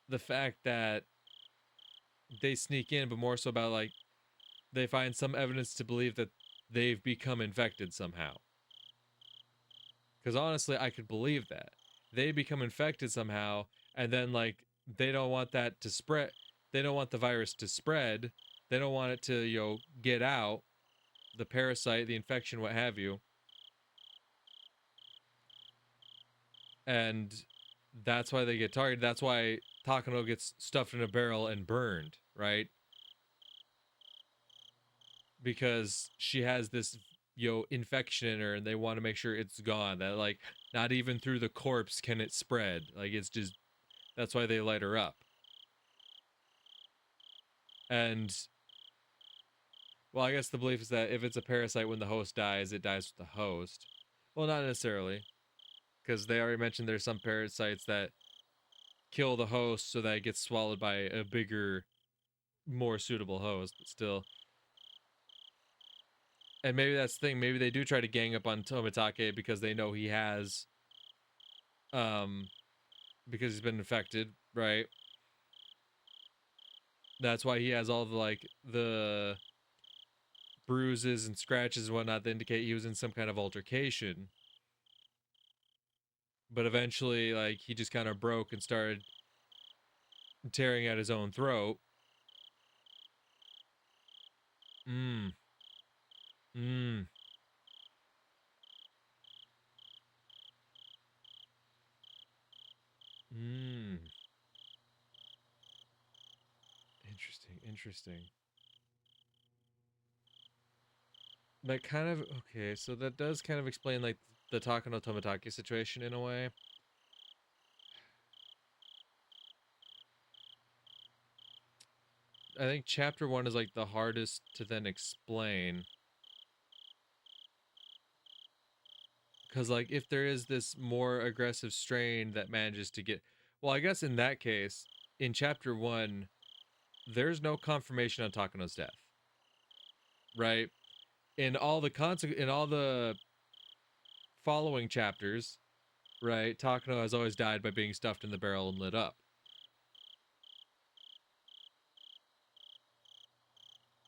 the fact that they sneak in, but more so about, like, they find some evidence to believe that they've become infected somehow. Because honestly, I could believe that. They become infected somehow, and then, like, they don't want that to spread. They don't want the virus to spread. They don't want it to, get out. The parasite, the infection, what have you. And that's why they get targeted. That's why Takano gets stuffed in a barrel and burned, right? Because she has this, infection in her, and they want to make sure it's gone. That, like, not even through the corpse can it spread. Like, it's just, that's why they light her up. And, well, I guess the belief is that if it's a parasite, when the host dies, it dies with the host. Well, not necessarily, because they already mentioned there's some parasites that kill the host so that it gets swallowed by a bigger, more suitable host, but still. And maybe that's the thing. Maybe they do try to gang up on Tomitake because they know he has, because he's been infected, right? That's why he has all the, like, the bruises and scratches and whatnot that indicate he was in some kind of altercation. But eventually, like, he just kind of broke and started tearing at his own throat. Mmm. Mmm. Mmm. Interesting, interesting. That kind of, okay, so that does kind of explain, like, the Takano Tomitake situation in a way. I think chapter 1 is, like, the hardest to then explain. Because, like, if there is this more aggressive strain that manages to get... Well, I guess in that case, in chapter 1, there's no confirmation on Takano's death. Right? In all the following chapters, right, Takano has always died by being stuffed in the barrel and lit up.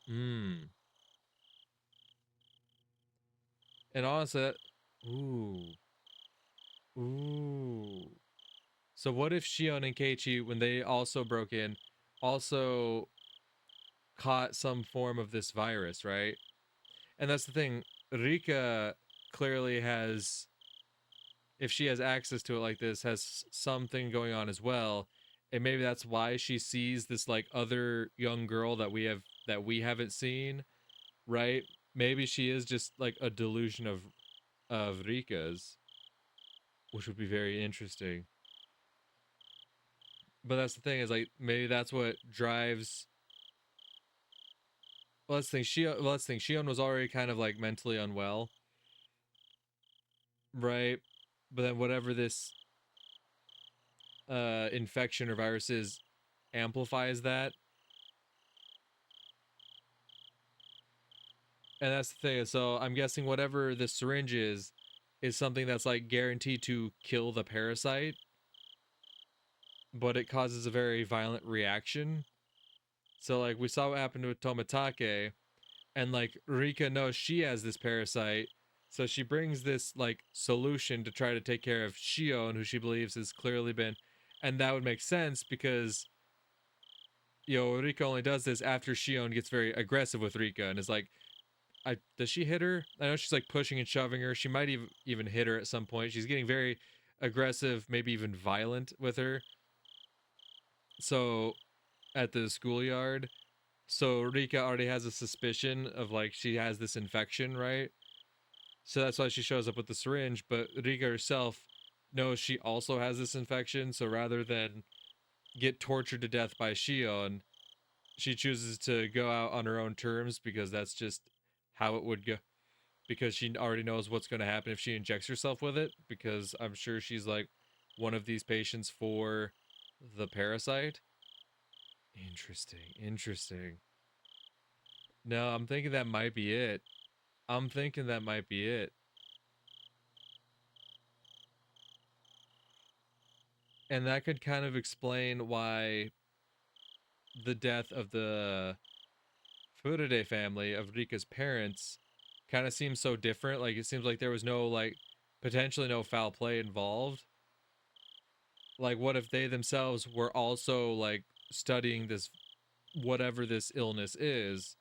Hmm. And honestly, ooh. Ooh. So what if Shion and Keiichi, when they also broke in, also caught some form of this virus, right? And that's the thing. Rika clearly has, if she has access to it like this, has something going on as well. And maybe that's why she sees this, like, other young girl that we haven't seen, right? Maybe she is just, like, a delusion of Rika's, which would be very interesting. But that's the thing, is like maybe that's what drives. Well, let's think. Shion was already kind of like mentally unwell, right? But then whatever this infection or virus is amplifies that. And that's the thing. So I'm guessing whatever this syringe is something that's like guaranteed to kill the parasite, but it causes a very violent reaction. So like we saw what happened with Tomitake, and like Rika knows she has this parasite, so she brings this like solution to try to take care of Shion, who she believes has clearly been, and that would make sense because Rika only does this after Shion gets very aggressive with Rika and is like, does she hit her? I know she's like pushing and shoving her. She might even hit her at some point. She's getting very aggressive, maybe even violent with her. So at the schoolyard, so Rika already has a suspicion of like she has this infection, right? So that's why she shows up with the syringe, but Rika herself knows she also has this infection, so rather than get tortured to death by Shion, she chooses to go out on her own terms because that's just how it would go. Because she already knows what's going to happen if she injects herself with it, because I'm sure she's like one of these patients for the parasite. Interesting. No, I'm thinking that might be it. And that could kind of explain why the death of the Furude family, of Rika's parents, kind of seems so different. Like, it seems like there was no, like, potentially no foul play involved. Like, what if they themselves were also, like, studying this, whatever this illness is,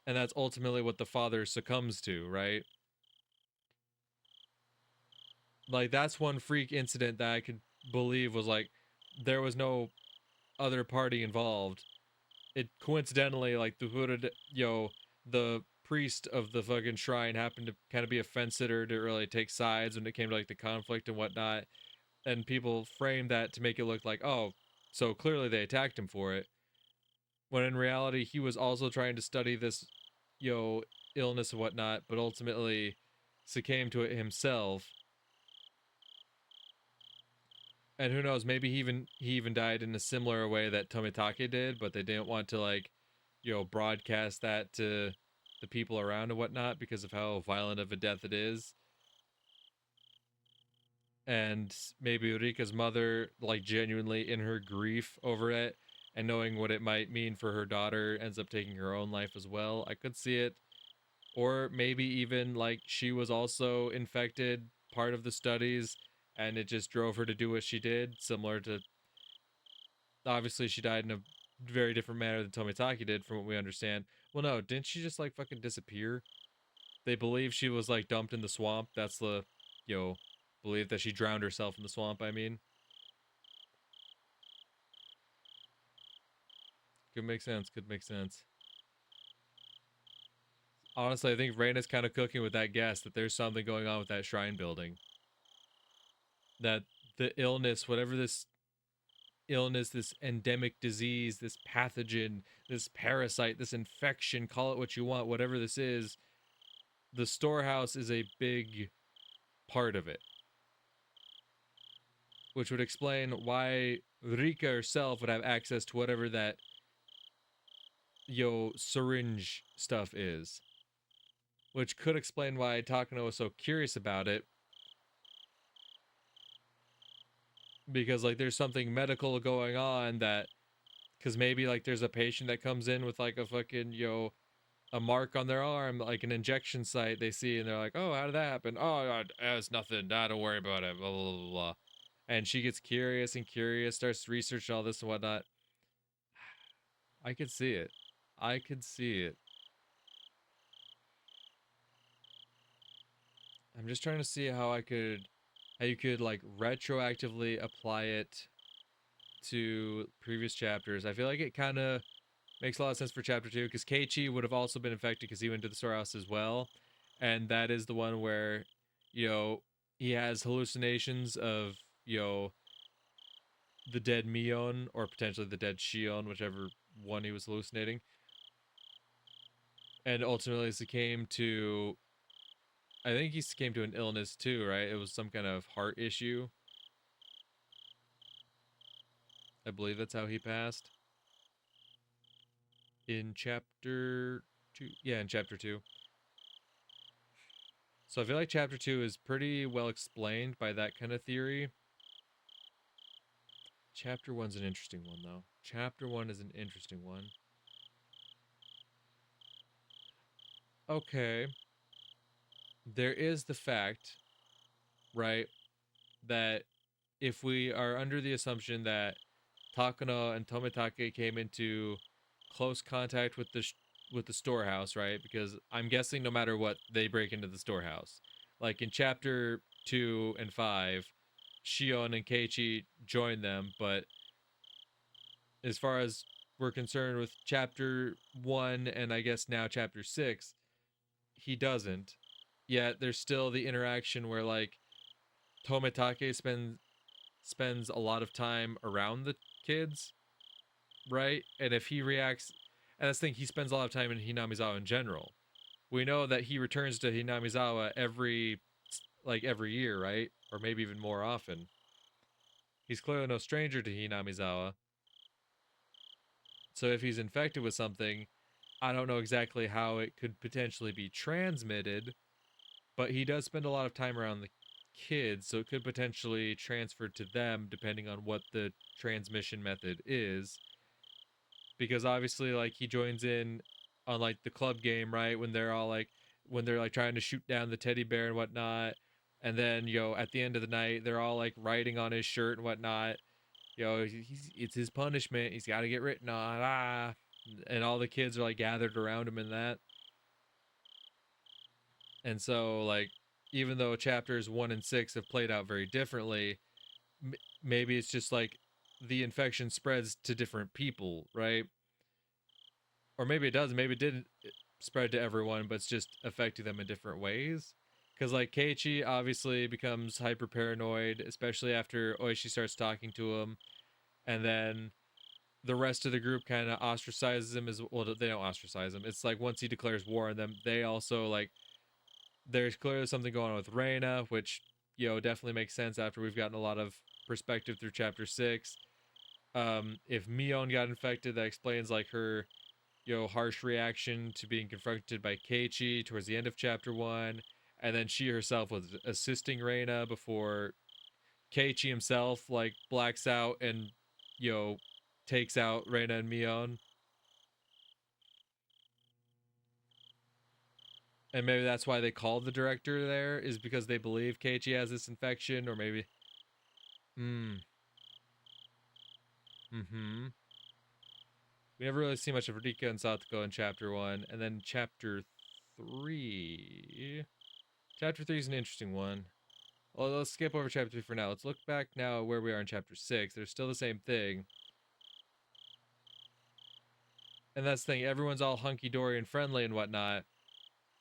and that's ultimately what the father succumbs to, right? Like, that's one freak incident that I could believe was, like, there was no other party involved. It coincidentally, like, the priest of the fucking shrine happened to kind of be a fence sitter, to really take sides when it came to, like, the conflict and whatnot. And people framed that to make it look like, oh, so clearly they attacked him for it. When in reality, he was also trying to study this, illness and whatnot, but ultimately succumbed to it himself. And who knows, maybe he even died in a similar way that Tomitake did, but they didn't want to, like, broadcast that to the people around and whatnot because of how violent of a death it is. And maybe Rika's mother, like, genuinely in her grief over it and knowing what it might mean for her daughter, ends up taking her own life as well. I could see it. Or maybe even, like, she was also infected, part of the studies, and it just drove her to do what she did, similar to, obviously she died in a very different manner than Tomitake did, from what we understand. Well, no, didn't she just, like, fucking disappear? They believe she was, like, dumped in the swamp. That's the, belief that she drowned herself in the swamp, I mean. Could make sense. Honestly, I think Reina's kind of cooking with that guess that there's something going on with that shrine building. That the illness, whatever this illness, this endemic disease, this pathogen, this parasite, this infection, call it what you want, whatever this is, the storehouse is a big part of it. Which would explain why Rika herself would have access to whatever that syringe stuff is. Which could explain why Takano was so curious about it. Because, like, there's something medical going on that, because maybe, like, there's a patient that comes in with, like, a fucking, a mark on their arm, like an injection site they see, and they're like, oh, how did that happen? Oh, it's nothing, don't worry about it, blah, blah, blah, blah. And she gets curious, starts researching all this and whatnot. I could see it. I'm just trying to see how you could, like, retroactively apply it to previous chapters. I feel like it kind of makes a lot of sense for chapter 2, because Keiichi would have also been infected because he went to the storehouse as well. And that is the one where, he has hallucinations of, the dead Mion, or potentially the dead Shion, whichever one he was hallucinating. And ultimately succumbed to, I think he succumbed to an illness too, right? It was some kind of heart issue. I believe that's how he passed. In chapter 2. Yeah, in chapter 2. So I feel like chapter 2 is pretty well explained by that kind of theory. Chapter 1's an interesting one, though. Chapter 1 is an interesting one. Okay. There is the fact, right, that if we are under the assumption that Takano and Tomitake came into close contact with the storehouse, right? Because I'm guessing no matter what, they break into the storehouse. Like in chapter 2 and 5, Shion and Keiichi join them, but as far as we're concerned with chapter 1 and I guess now chapter 6, he doesn't. Yet there's still the interaction where like Tomitake spends a lot of time around the kids, right? And if he reacts, and that's the thing, he spends a lot of time in Hinamizawa in general. We know that he returns to Hinamizawa every year, right? Or maybe even more often. He's clearly no stranger to Hinamizawa. So if he's infected with something, I don't know exactly how it could potentially be transmitted, but he does spend a lot of time around the kids, so it could potentially transfer to them depending on what the transmission method is. Because obviously, like, he joins in on like the club game, right? When they're trying to shoot down the teddy bear and whatnot, and then at the end of the night they're all like writing on his shirt and whatnot. It's his punishment. He's got to get written on. And all the kids are like gathered around him in that. And so, like, even though chapters 1 and 6 have played out very differently, maybe it's just like the infection spreads to different people, right? Or maybe it doesn't. Maybe it didn't spread to everyone, but it's just affecting them in different ways. Because, like, Keiichi obviously becomes hyper paranoid, especially after Oishi starts talking to him. And then the rest of the group kind of ostracizes him as well. They don't ostracize him. It's like once he declares war on them, they also, like, there's clearly something going on with Rena, which, definitely makes sense after we've gotten a lot of perspective through chapter 6. If Mion got infected, that explains, like, her, harsh reaction to being confronted by Keiichi towards the end of chapter 1. And then she herself was assisting Rena before Keiichi himself, like, blacks out and, takes out Rena and Mion. And maybe that's why they called the director there, is because they believe Keiichi has this infection, or maybe... We never really see much of Rika and Satoko in chapter 1, and then chapter 3... Chapter 3 is an interesting one. Well, let's skip over chapter 3 for now. Let's look back now where we are in chapter 6. There's still the same thing. And that's the thing, everyone's all hunky-dory and friendly and whatnot,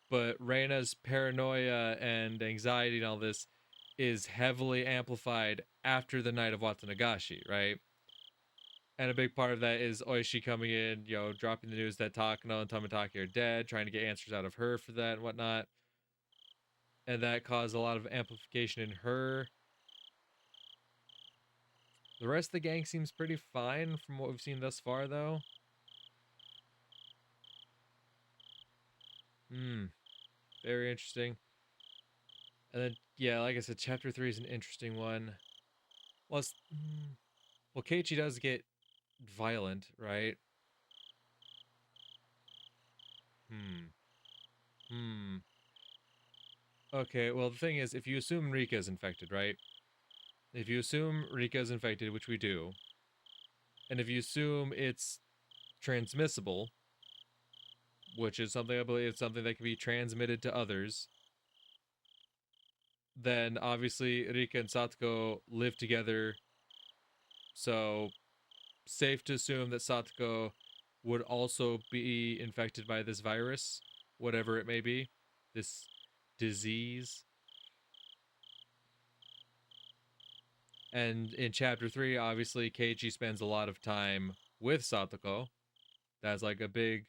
but Reina's paranoia and anxiety and all this is heavily amplified after the night of Watanagashi, right? And a big part of that is Oishi coming in, dropping the news that Takano and Tomitake are dead, trying to get answers out of her for that and whatnot. And that caused a lot of amplification in her. The rest of the gang seems pretty fine from what we've seen thus far, though. Very interesting. And then, yeah, like I said, chapter 3 is an interesting one. Well, Keiichi does get violent, right? Okay, well, the thing is, if you assume Rika is infected, right? If you assume Rika is infected, which we do, and if you assume it's transmissible, which is something I believe is something that can be transmitted to others, then obviously Rika and Satoko live together, so safe to assume that Satoko would also be infected by this virus, whatever it may be, this disease. And in chapter 3, obviously, Keiichi spends a lot of time with Satoko. That's like a big,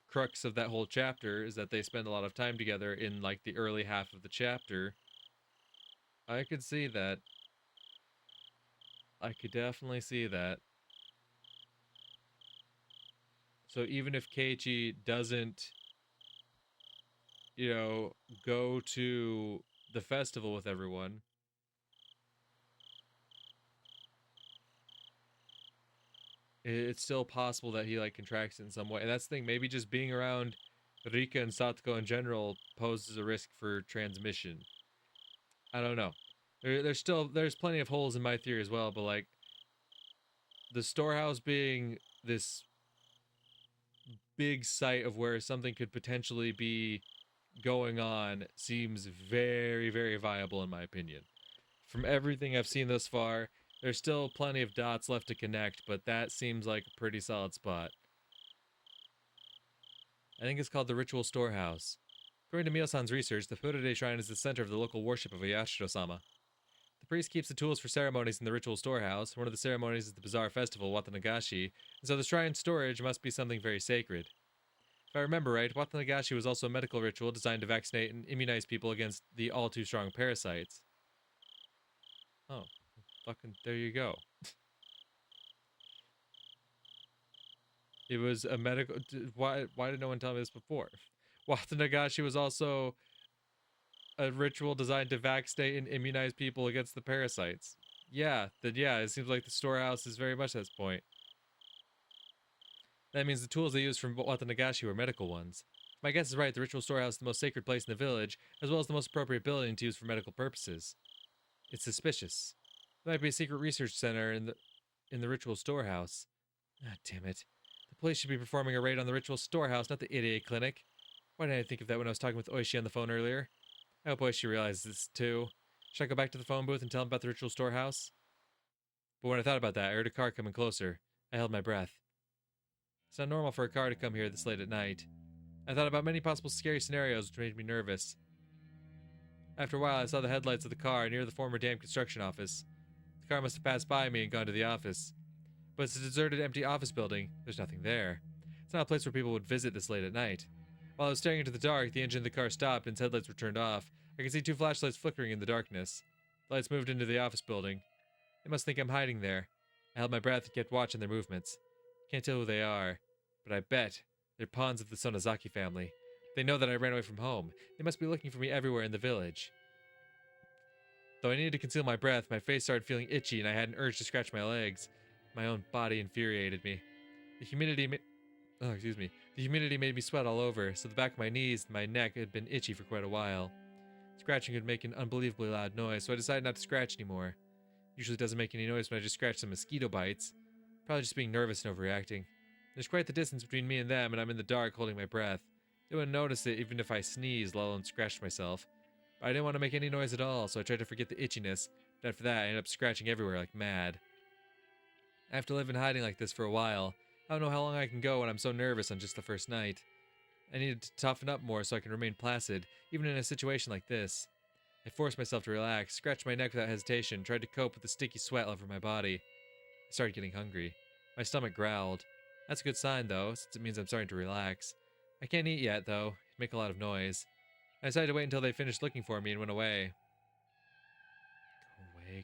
crux of that whole chapter, is that they spend a lot of time together in like the early half of the chapter. I could see that. I could definitely see that. So even if Keiichi doesn't, go to the festival with everyone, it's still possible that he like contracts it in some way. And that's the thing, maybe just being around Rika and Satoko in general poses a risk for transmission. I don't know. There's plenty of holes in my theory as well, but like the storehouse being this big site of where something could potentially be going on seems very, very viable in my opinion. From everything I've seen thus far, there's still plenty of dots left to connect, but that seems like a pretty solid spot. I think it's called the Ritual Storehouse. According to Mio-san's research, the Furide Shrine is the center of the local worship of Oyashiro-sama. The priest keeps the tools for ceremonies in the Ritual Storehouse. One of the ceremonies is the bizarre festival, Watanagashi, and so the shrine storage must be something very sacred. If I remember right, Watanagashi was also a medical ritual designed to vaccinate and immunize people against the all-too-strong parasites. Oh, fucking, there you go. It was a medical... Why did no one tell me this before? Watanagashi was also a ritual designed to vaccinate and immunize people against the parasites. Yeah, it seems like the storehouse is very much this point. That means the tools they used from Watanagashi were medical ones. If my guess is right, the ritual storehouse is the most sacred place in the village, as well as the most appropriate building to use for medical purposes. It's suspicious. There might be a secret research center in the ritual storehouse. Ah, damn it. The police should be performing a raid on the ritual storehouse, not the idiot clinic. Why didn't I think of that when I was talking with Oishi on the phone earlier? I hope Oishi realizes this too. Should I go back to the phone booth and tell him about the ritual storehouse? But when I thought about that, I heard a car coming closer. I held my breath. It's not normal for a car to come here this late at night. I thought about many possible scary scenarios which made me nervous. After a while, I saw the headlights of the car near the former dam construction office. The car must have passed by me and gone to the office. But it's a deserted, empty office building. There's nothing there. It's not a place where people would visit this late at night. While I was staring into the dark, the engine of the car stopped and its headlights were turned off. I could see two flashlights flickering in the darkness. The lights moved into the office building. They must think I'm hiding there. I held my breath and kept watching their movements. Can't tell who they are, but I bet they're pawns of the Sonozaki family. They know that I ran away from home. They must be looking for me everywhere in the village. Though I needed to conceal my breath, my face started feeling itchy and I had an urge to scratch my legs. My own body infuriated me. The humidity made me sweat all over, so the back of my knees and my neck had been itchy for quite a while. Scratching would make an unbelievably loud noise, so I decided not to scratch anymore. Usually doesn't make any noise when I just scratch some mosquito bites. Probably just being nervous and overreacting. There's quite the distance between me and them, and I'm in the dark holding my breath. They wouldn't notice it even if I sneezed, let alone scratched myself. But I didn't want to make any noise at all, so I tried to forget the itchiness, but after that I ended up scratching everywhere like mad. I have to live in hiding like this for a while. I don't know how long I can go when I'm so nervous on just the first night. I needed to toughen up more so I can remain placid, even in a situation like this. I forced myself to relax, scratched my neck without hesitation, tried to cope with the sticky sweat all over my body. I started getting hungry. My stomach growled. That's a good sign, though, since it means I'm starting to relax. I can't eat yet, though. It'd make a lot of noise. I decided to wait until they finished looking for me and went away.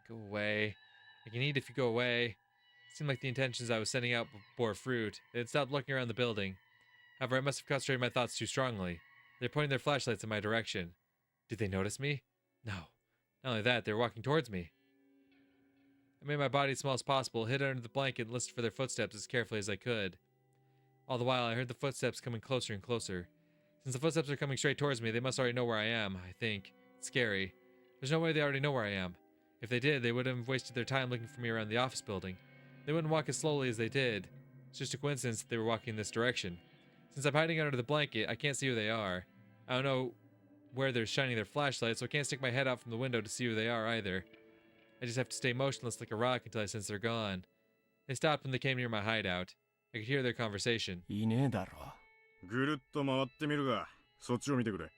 Go away. I can eat if you go away. It seemed like the intentions I was sending out bore fruit. They had stopped looking around the building. However, I must have concentrated my thoughts too strongly. They're pointing their flashlights in my direction. Did they notice me? No. Not only that, they were walking towards me. I made my body as small as possible, hid under the blanket, and listened for their footsteps as carefully as I could. All the while, I heard the footsteps coming closer and closer. Since the footsteps are coming straight towards me, they must already know where I am, I think. It's scary. There's no way they already know where I am. If they did, they wouldn't have wasted their time looking for me around the office building. They wouldn't walk as slowly as they did. It's just a coincidence that they were walking in this direction. Since I'm hiding under the blanket, I can't see who they are. I don't know where they're shining their flashlights, so I can't stick my head out from the window to see who they are either. I just have to stay motionless like a rock until I sense they're gone. They stopped when they came near my hideout. I could hear their conversation. ぐるっと回ってみるが、そっちを見てくれ。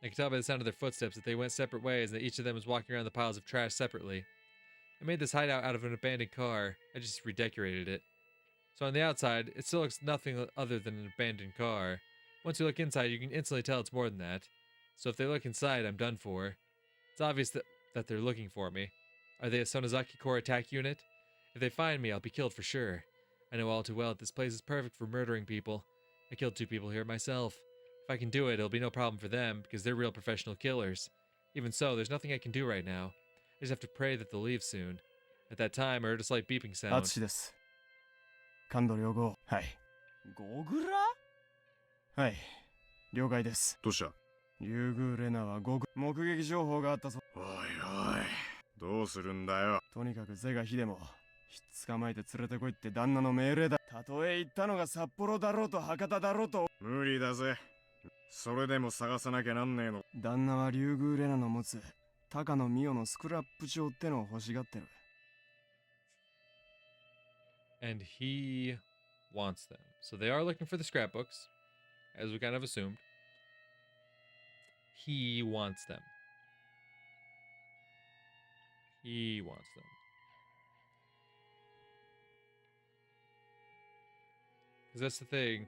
I could tell by the sound of their footsteps that they went separate ways and that each of them was walking around the piles of trash separately. I made this hideout out of an abandoned car. I just redecorated it. So on the outside, it still looks nothing other than an abandoned car. Once you look inside, you can instantly tell it's more than that. So if they look inside, I'm done for. It's obvious that they're looking for me. Are they a Sonozaki Corps attack unit? If they find me, I'll be killed for sure. I know all too well that this place is perfect for murdering people. I killed 2 people here myself. If I can do it, it'll be no problem for them, because they're real professional killers. Even so, there's nothing I can do right now. I just have to pray that they'll leave soon. At that time, I heard a slight beeping sound. 淳です。感度良好。はい。ゴグラ？はい。了解です。どうした？竜宮レナは目撃情報があったぞ。おいおい、どうするんだよ。とにかく是が非でもひっ捕まえて連れてこいって旦那の命令だ。たとえ行ったのが札幌だろうと博多だろうと。無理だぜ。それでも探さなきゃなんねえの。旦那は竜宮レナの持つ高野美代のスクラップ帳ってのを欲しがってる。And he wants them. So they are looking for the scrapbooks, as we kind of assumed. He wants them. He wants them. Because that's the thing.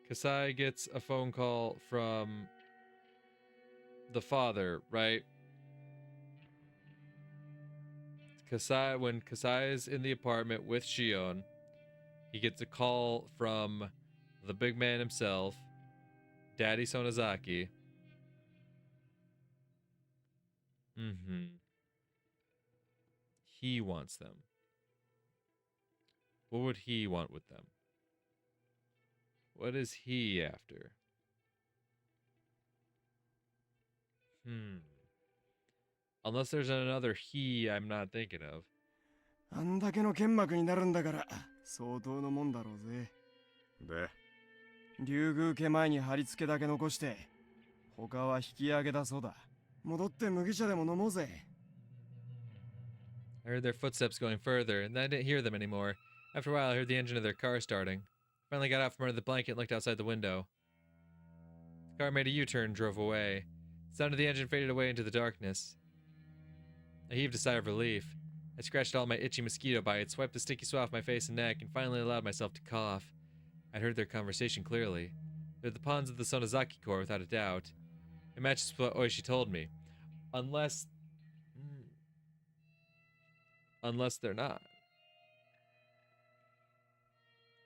Kasai gets a phone call from the father, right? When Kasai is in the apartment with Shion, he gets a call from the big man himself, Daddy Sonozaki. He wants them. What would he want with them? What is he after? Unless there's another he I'm not thinking of. あんだけの剣幕になるんだから相当のもんだろうぜ。で、竜宮家前に貼り付けだけ残して他は引き上げだそうだ。戻って麦茶でも飲もうぜ。I heard their footsteps going further, and then I didn't hear them anymore. After a while, I heard the engine of their car starting. Finally got out from under the blanket and looked outside the window. The car made a U-turn and drove away. The sound of the engine faded away into the darkness. I heaved a sigh of relief. I scratched all my itchy mosquito bites, wiped the sticky sweat off my face and neck, and finally allowed myself to cough. I'd heard their conversation clearly. They're the pawns of the Sonozaki Corps, without a doubt. It matches what Oishi told me. Unless they're not.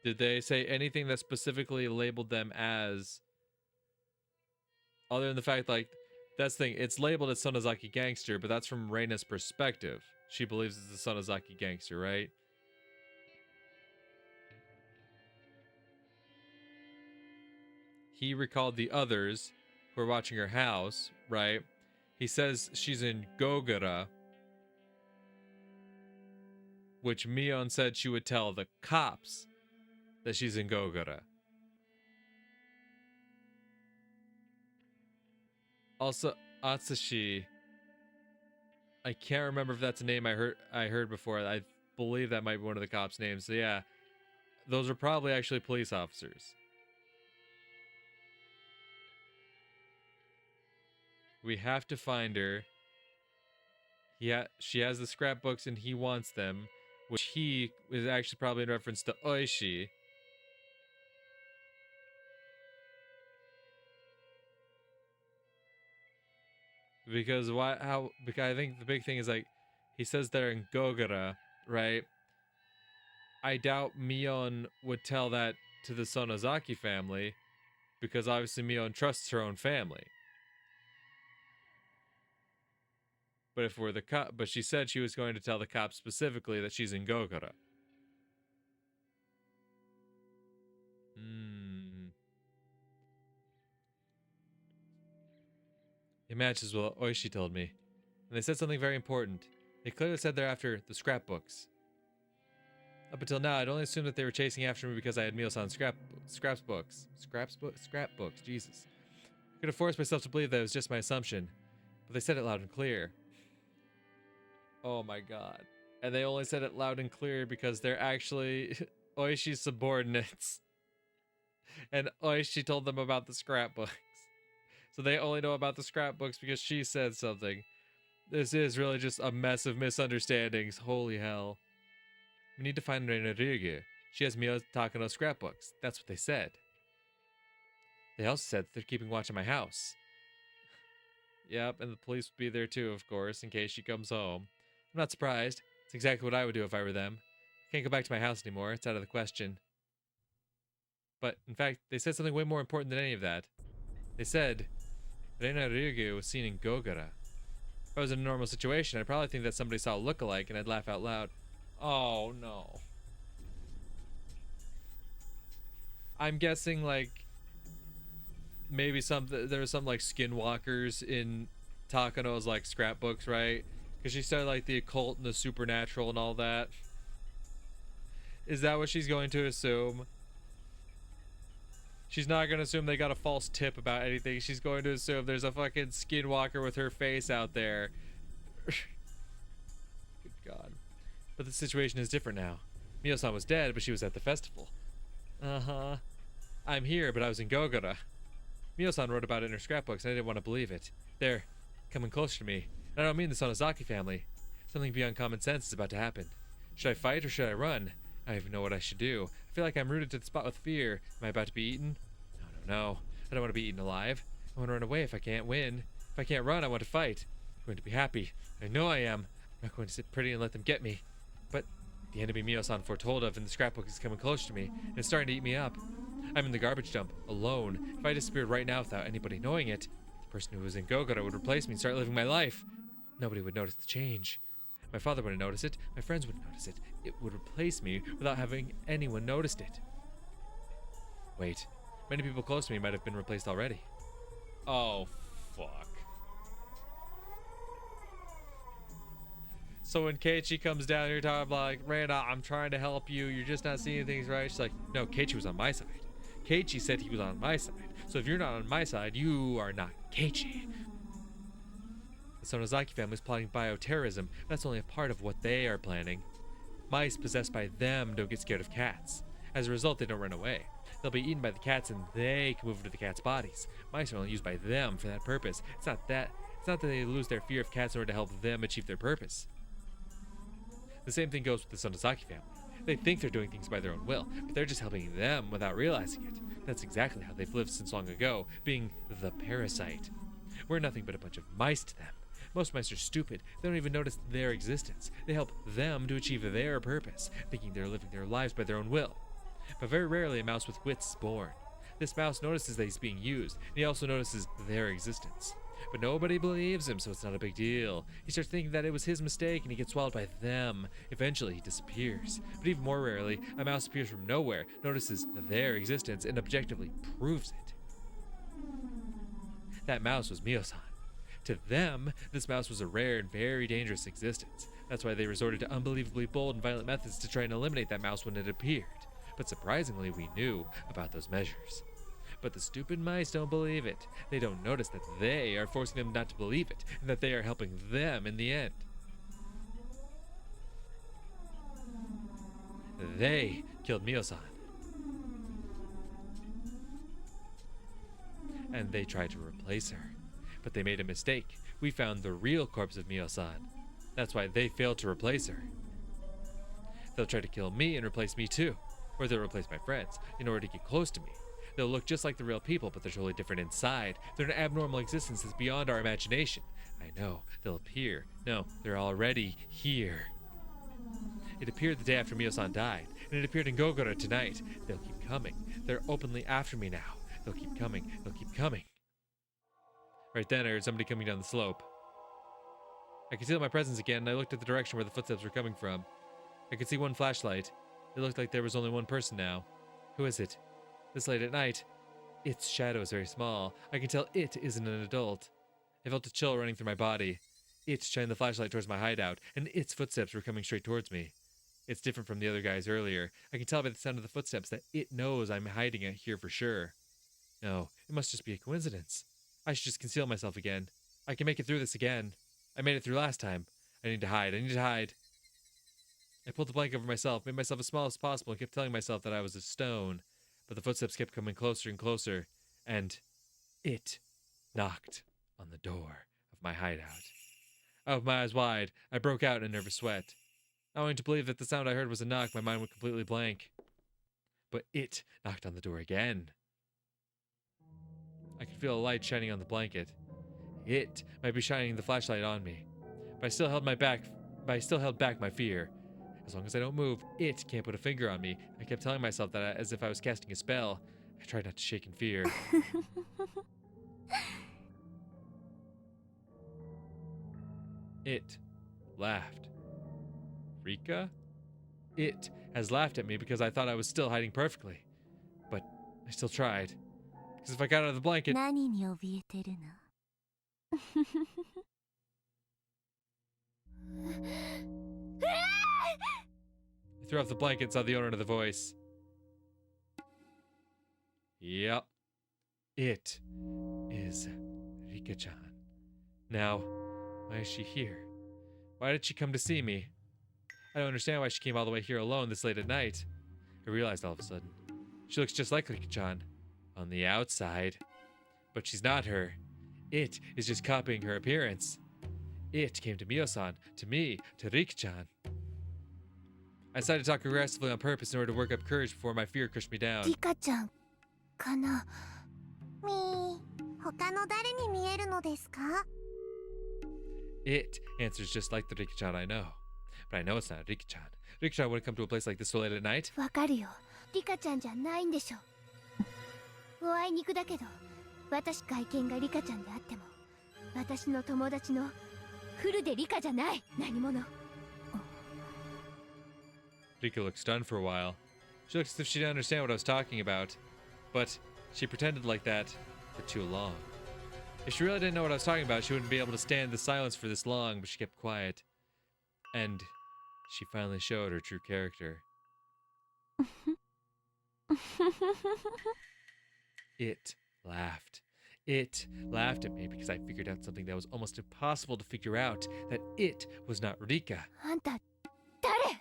Did they say anything that specifically labeled them as, other than the fact, like, that's the thing, it's labeled as Sonozaki Gangster, but that's from Reina's perspective. She believes it's the Sonozaki Gangster, right? He recalled the others who were watching her house, right? He says she's in Gogara, which Mion said she would tell the cops that she's in Gogara. Also, Atsushi, I can't remember if that's a name I heard before. I believe that might be one of the cops' names. So yeah, those are probably actually police officers. We have to find her. She has the scrapbooks and he wants them, which he is actually probably in reference to Oishi. Because because I think the big thing is, like, he says they're in Gogara, right? I doubt Mion would tell that to the Sonozaki family, because obviously Mion trusts her own family. But if we're the cop, but she said she was going to tell the cops specifically that she's in Gogara. It matches what Oishi told me. And they said something very important. They clearly said they're after the scrapbooks. Up until now, I'd only assumed that they were chasing after me because I had Mio-san's scrapbooks, Jesus. I could have forced myself to believe that it was just my assumption. But they said it loud and clear. Oh my god. And they only said it loud and clear because they're actually Oishi's subordinates. And Oishi told them about the scrapbooks. So they only know about the scrapbooks because she said something. This is really just a mess of misunderstandings. Holy hell. We need to find Rena Ryugu. She has Mio Takano's scrapbooks. That's what they said. They also said they're keeping watch at my house. Yep, and the police would be there too, of course, in case she comes home. I'm not surprised. It's exactly what I would do if I were them. I can't go back to my house anymore. It's out of the question. But, in fact, they said something way more important than any of that. They said Rena Ryugu was seen in Gogara. If I was in a normal situation, I'd probably think that somebody saw a look-alike and I'd laugh out loud. Oh, no. I'm guessing, like, maybe there was some, like, skinwalkers in Takano's, like, scrapbooks, right? Because she started, like, the occult and the supernatural and all that. Is that what she's going to assume? She's not going to assume they got a false tip about anything. She's going to assume there's a fucking skinwalker with her face out there. Good God. But the situation is different now. Mio-san was dead, but she was at the festival. Uh-huh. I'm here, but I was in Gogara. Mio-san wrote about it in her scrapbooks, and I didn't want to believe it. They're coming closer to me. And I don't mean the Sonozaki family. Something beyond common sense is about to happen. Should I fight or should I run? I don't even know what I should do. I feel like I'm rooted to the spot with fear. Am I about to be eaten? No. I don't want to be eaten alive. I want to run away if I can't win. If I can't run, I want to fight. I'm going to be happy. I know I am. I'm not going to sit pretty and let them get me. But the enemy Mio-san foretold of in the scrapbook is coming close to me, and it's starting to eat me up. I'm in the garbage dump, alone. If I disappeared right now without anybody knowing it, the person who was in Gogara would replace me and start living my life. Nobody would notice the change. My father wouldn't notice it. My friends wouldn't notice it. It would replace me without having anyone noticed it. Wait. Many people close to me might have been replaced already. Oh, fuck. So when Keiichi comes down here talking about, like, Rena, I'm trying to help you. You're just not seeing things right. She's like, no, Keiichi was on my side. Keiichi said he was on my side. So if you're not on my side, you are not Keiichi. The Sonozaki family is plotting bioterrorism. That's only a part of what they are planning. Mice possessed by them don't get scared of cats. As a result, they don't run away. They'll be eaten by the cats and they can move into the cats' bodies. Mice are only used by them for that purpose. It's not that they lose their fear of cats in order to help them achieve their purpose. The same thing goes with the Sonozaki family. They think they're doing things by their own will, but they're just helping them without realizing it. That's exactly how they've lived since long ago, being the parasite. We're nothing but a bunch of mice to them. Most mice are stupid. They don't even notice their existence. They help them to achieve their purpose, thinking they're living their lives by their own will. But very rarely a mouse with wits is born. This mouse notices that he's being used, and he also notices their existence. But nobody believes him, so it's not a big deal. He starts thinking that it was his mistake, and he gets swallowed by them. Eventually, he disappears. But even more rarely, a mouse appears from nowhere, notices their existence, and objectively proves it. That mouse was Mio-san. To them, this mouse was a rare and very dangerous existence. That's why they resorted to unbelievably bold and violent methods to try and eliminate that mouse when it appeared. But surprisingly, we knew about those measures. But the stupid mice don't believe it. They don't notice that they are forcing them not to believe it, and that they are helping them in the end. They killed Mio-san. And they tried to replace her. But they made a mistake. We found the real corpse of Mio-san. That's why they failed to replace her. They'll try to kill me and replace me too. Or they'll replace my friends in order to get close to me. They'll look just like the real people, but they're totally different inside. They're an abnormal existence that's beyond our imagination. I know. They'll appear. No, they're already here. It appeared the day after Mio-san died, and it appeared in Gogara tonight. They'll keep coming. They're openly after me now. They'll keep coming. They'll keep coming. Right then, I heard somebody coming down the slope. I concealed my presence again, and I looked at the direction where the footsteps were coming from. I could see one flashlight. It looked like there was only one person now. Who is it? This late at night. Its shadow is very small. I can tell it isn't an adult. I felt a chill running through my body. It shined the flashlight towards my hideout, and its footsteps were coming straight towards me. It's different from the other guys earlier. I can tell by the sound of the footsteps that it knows I'm hiding out here for sure. No, it must just be a coincidence. I should just conceal myself again. I can make it through this again. I made it through last time. I need to hide. I need to hide. I pulled the blanket over myself, made myself as small as possible, and kept telling myself that I was a stone. But the footsteps kept coming closer and closer. And it knocked on the door of my hideout. Out with my eyes wide, I broke out in a nervous sweat. Not wanting to believe that the sound I heard was a knock, my mind went completely blank. But it knocked on the door again. I could feel a light shining on the blanket. It might be shining the flashlight on me. But I still held back my fear. As long as I don't move, it can't put a finger on me. I kept telling myself that as if I was casting a spell. I tried not to shake in fear. It laughed. Rika? It has laughed at me because I thought I was still hiding perfectly. But I still tried. Because if I got out of the blanket... 何に怯えてるの? I threw off the blanket and saw the owner of the voice. Yep. It is Rika-chan. Now, why is she here? Why did she come to see me? I don't understand why she came all the way here alone this late at night. I realized all of a sudden. She looks just like Rika-chan. On the outside. But she's not her. It is just copying her appearance. It came to Mio-san, to me, to Rika-chan. I decided to talk aggressively on purpose in order to work up courage before my fear crushed me down. リカちゃんかな。みー、他の誰に見えるのですか? It answers just like the Rika-chan I know. But I know it's not Rika-chan. Rika-chan wouldn't come to a place like this so late at night. わかるよ。リカちゃんじゃないんでしょ。おあいにくだけど、私外見がリカちゃんであっても、私の友達のフルでリカじゃない。何者。 Rika looked stunned for a while. She looked as if she didn't understand what I was talking about. But she pretended like that for too long. If she really didn't know what I was talking about, she wouldn't be able to stand the silence for this long, but she kept quiet. And she finally showed her true character. It laughed. It laughed at me because I figured out something that was almost impossible to figure out, that it was not Rika. あんた、誰?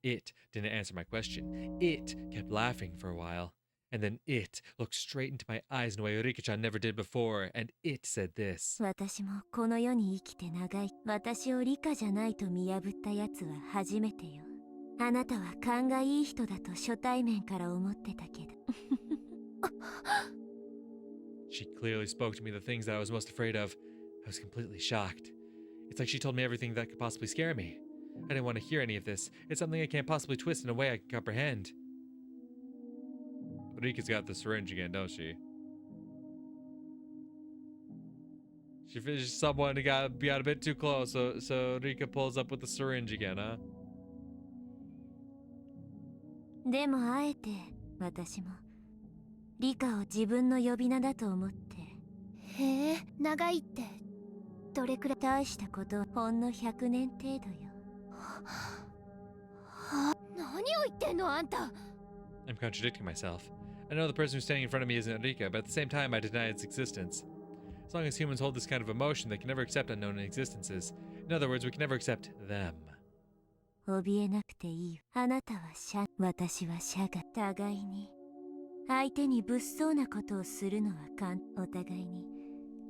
It didn't answer my question. It kept laughing for a while. And then it looked straight into my eyes in a way Rika-chan never did before, and it said this. 私もこの世に生きて長い。私をリカじゃないと見破ったやつは初めてよ。あなたは勘がいい人だと初対面から思ってたけど。She clearly spoke to me the things that I was most afraid of. I was completely shocked. It's like she told me everything that could possibly scare me. I didn't want to hear any of this. It's something I can't possibly twist in a way I can comprehend. Rika's got the syringe again, don't she? She finished someone who got a bit too close, so Rika pulls up with the syringe again, huh? でもあえて私もリカを自分の呼び名だと思って。へえ、長いってどれくらい？大したことほんの100年程度よ。何を言ってんのあんた? I'm contradicting myself. I know the person who's standing in front of me isn't Rika, but at the same time I deny its existence. As long as humans hold this kind of emotion, they can never accept unknown existences. In other words, we can never accept them. 怯えなくていい。あなたは社、私は社が互いに相手に物騒なことをするのはお互いに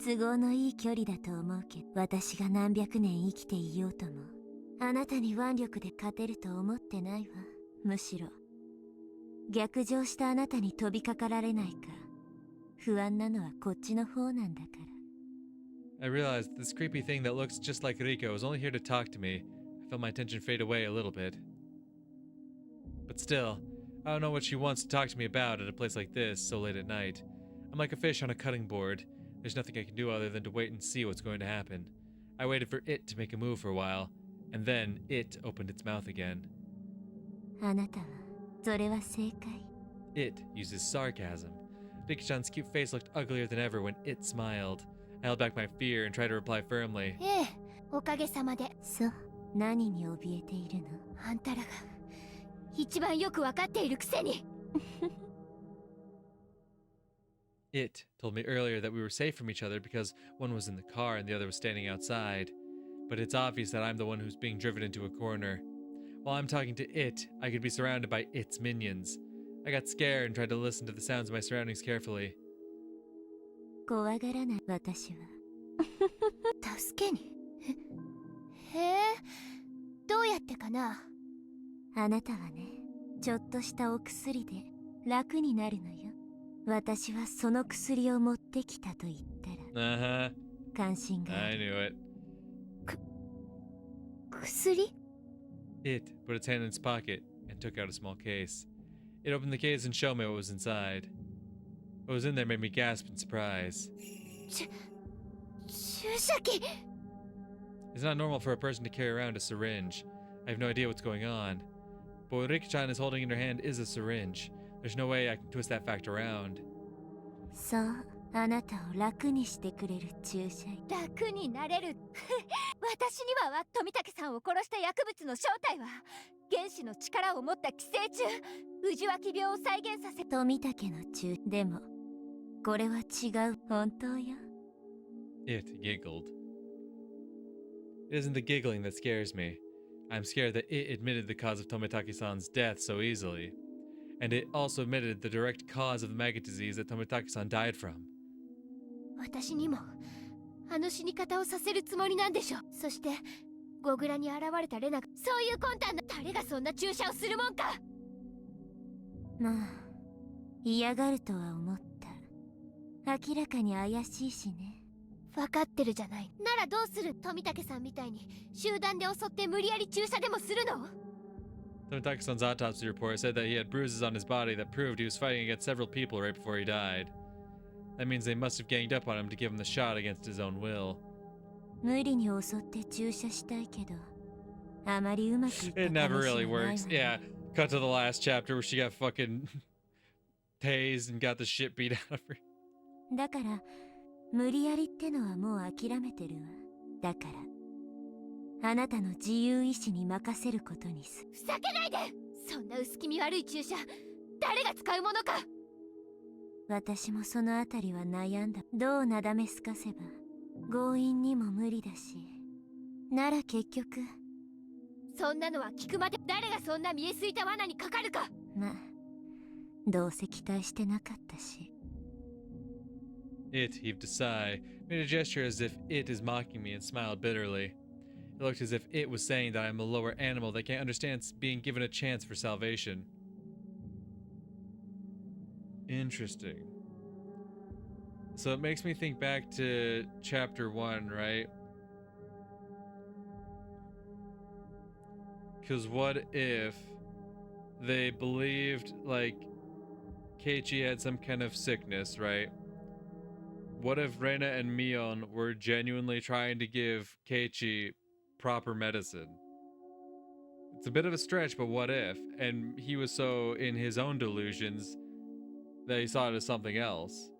都合のいい距離だと思うけど、私が何百年生きていようともあなたに腕力で勝てると思ってないわ。むしろ逆上したあなたに飛びかかられないか不安なのはこっちの方なんだから。 I realized this creepy thing that looks just like Rika was only here to talk to me. I felt my attention fade away a little bit. But still, I don't know what she wants to talk to me about at a place like this so late at night. I'm like a fish on a cutting board. There's nothing I can do other than to wait and see what's going to happen. I waited for it to make a move for a while, and then it opened its mouth again. あなたはそれは正解。 It uses sarcasm. Rika-chan's cute face looked uglier than ever when it smiled. I held back my fear and tried to reply firmly. ええ、おかげさまで。そう、何に怯えているの？あんたらが一番よくわかっているくせに。It told me earlier that we were safe from each other because one was in the car and the other was standing outside. But it's obvious that I'm the one who's being driven into a corner. While I'm talking to it, I could be surrounded by its minions. I got scared and tried to listen to the sounds of my surroundings carefully. 怖がらない私は。助けに？へえ、どうやってかな。あなたはね、ちょっとしたお薬で楽になるのよ。私はその薬を持ってきたと言ったら Uh-huh. 関心があ I る。 knew it. 薬？ It put its hand in its pocket and took out a small case. It opened the case and showed me what was inside. What was in there made me gasp in surprise. 注射器？ It's not normal for a person to carry around a syringe. I have no idea what's going on. But what Rika-chan is holding in her hand is a syringe. There's no way I can twist that fact around. そう、あなたを楽にしてくれる注射器。楽になれる。私には富武さんを殺した薬物の正体は原子の力を持った寄生虫、宇治脇病を再現させ富武の注。でもこれは違う。本当よ。 It giggled. It isn't the giggling that scares me. I'm scared that it admitted the cause of Tomitaki-san's death so easily. And it also admitted the direct cause of the maggot disease that Tomitaki-san died from. 私にもあの死に方をさせるつもりなんでしょ。そしてゴグラに現れたレナがそういう魂胆な誰がそんな注射をするもんか。まあ嫌がるとは思った。明らかに怪しいしね。分かってるじゃない。ならどうする？富武さんみたいに集団で襲って無理やり注射でもするの？ Tomitaki-san's autopsy report said that he had bruises on his body that proved he was fighting against several people right before he died. That means they must have ganged up on him to give him the shot against his own will. 無理に襲って注射したいけど、あまりうまくいった It never really 試しはないわ works. ね。 Yeah, cut to the last chapter where she got fucking tased and got the shit beat out of her. だから無理やりってのはもう諦めてるわ。だからあなたの自由意志に任せることにす。ふざけないで。そんな薄気味悪い注射誰が使うものか。私もそのあたりは悩んだ。どうなだめすかせば強引にも無理だし、なら結局そんなのは聞くまで。誰がそんな見えすいた罠にかかるか。まあどうせ期待してなかったし。 It heaved a sigh, made a gesture as if it is mocking me, and smiled bitterly. It looked as if it was saying that I'm a lower animal that can't understand being given a chance for salvation. Interesting. So it makes me think back to chapter 1, right? Because what if they believed, like, Keiichi had some kind of sickness, right? What if Rena and Mion were genuinely trying to give Keiichi proper medicine? It's a bit of a stretch, but what if? And he was so in his own delusions that he saw it as something else.